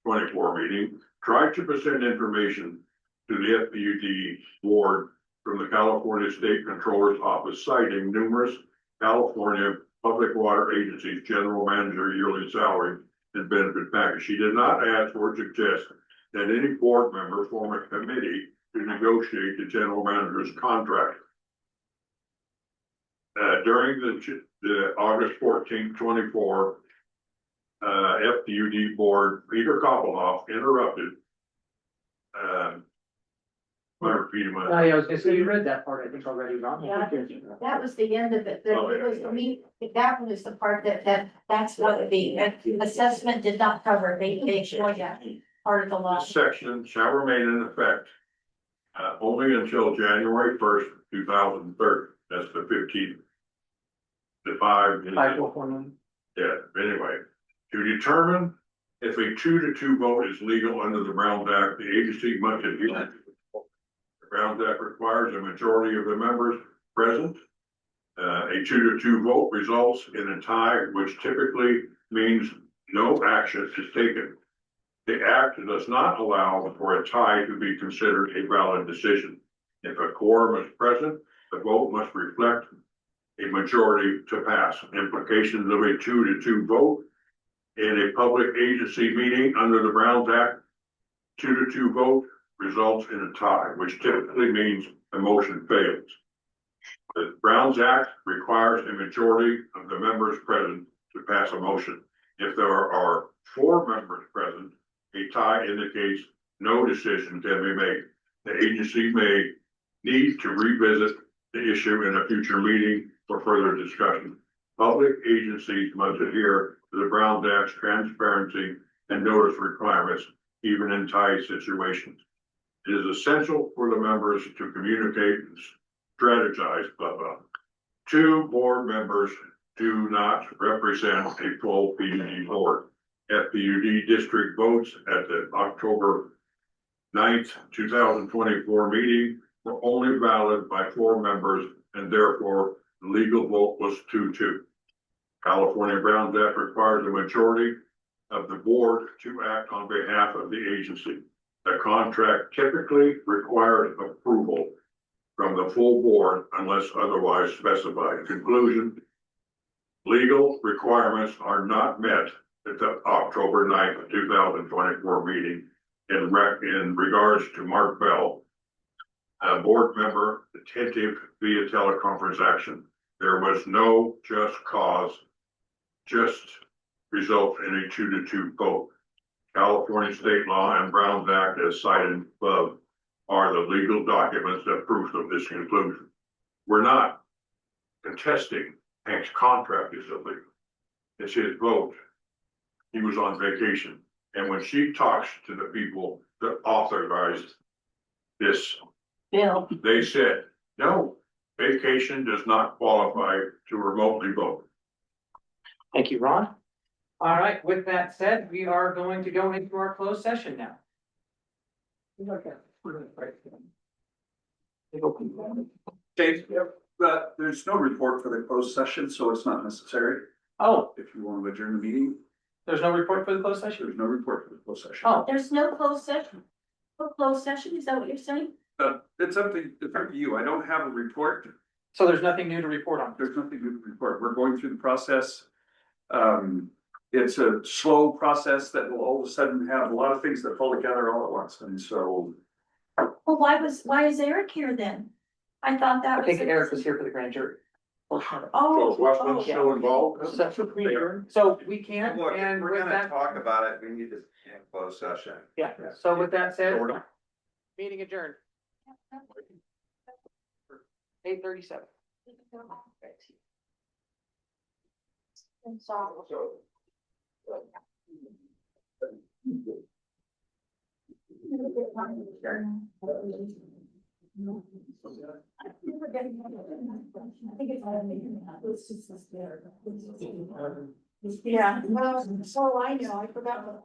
24 meeting, tried to present information to the FPUD board from the California State Controller's Office, citing numerous California public water agencies, general manager yearly salary and benefit package. She did not ask or suggest that any board member form a committee to negotiate the general manager's contract. During the August 14th, 24 FPUD board, Peter Koppelhoff interrupted. I repeated my. Oh, yeah, I was gonna say, you read that part, I think already, Ron. Yeah. That was the end of it. It was, that was the part that's what the assessment did not cover. They showed that part of the law. This section shall remain in effect only until January 1st, 2030. That's the 15th. The 5. 5449. Yeah, anyway, to determine if a 2-2 vote is legal under the Brown Act, the agency must adhere. The Brown Act requires a majority of the members present. A 2-2 vote results in a tie, which typically means no action is taken. The act does not allow for a tie to be considered a valid decision. If a quorum is present, the vote must reflect a majority to pass. Implications of a 2-2 vote in a public agency meeting under the Brown Act, 2-2 vote results in a tie, which typically means the motion fails. The Browns Act requires a majority of the members present to pass a motion. If there are 4 members present, a tie indicates no decision can be made. The agency may need to revisit the issue in a future meeting for further discussion. Public agencies must adhere to the Browns Act's transparency and notice requirements, even in tie situations. It is essential for the members to communicate and strategize, blah, blah. 2 board members do not represent a full PUD board. FPUD district votes at the October 9th, 2024 meeting were only valid by 4 members, and therefore the legal vote was 2-2. California Browns Act requires a majority of the board to act on behalf of the agency. The contract typically requires approval from the full board unless otherwise specified. Conclusion: legal requirements are not met at the October 9th, 2024 meeting in regards to Mark Bell, a board member attentive via teleconference action. There was no just cause, just result in a 2-2 vote. California state law and Browns Act as cited above are the legal documents that prove of this conclusion. We're not contesting Hank's contract is illegal. It's his vote. He was on vacation. And when she talks to the people that authorized this, Bill, they said, no, vacation does not qualify to remotely vote. Thank you, Ron. All right, with that said, we are going to go into our closed session now. Okay. Dave, but there's no report for the closed session, so it's not necessary. Oh, If you want to adjourn the meeting, there's no report for the closed session? there's no report for the closed session. Oh, there's no closed session. No closed session, is that what you're saying? It's up to you. I don't have a report. so there's nothing new to report on? There's nothing to report. We're going through the process. It's a slow process that will all of a sudden have a lot of things that fall together all at once. And so Well, why is Eric here then? I thought that I was. think Eric was here for the grand jury. Oh, So is Westland still involved? So we can, Look, if and we're with gonna that, talk about it, we need to close session. yeah, so with that said, meeting adjourned, 8:37. Yeah, well, so I know, I forgot what.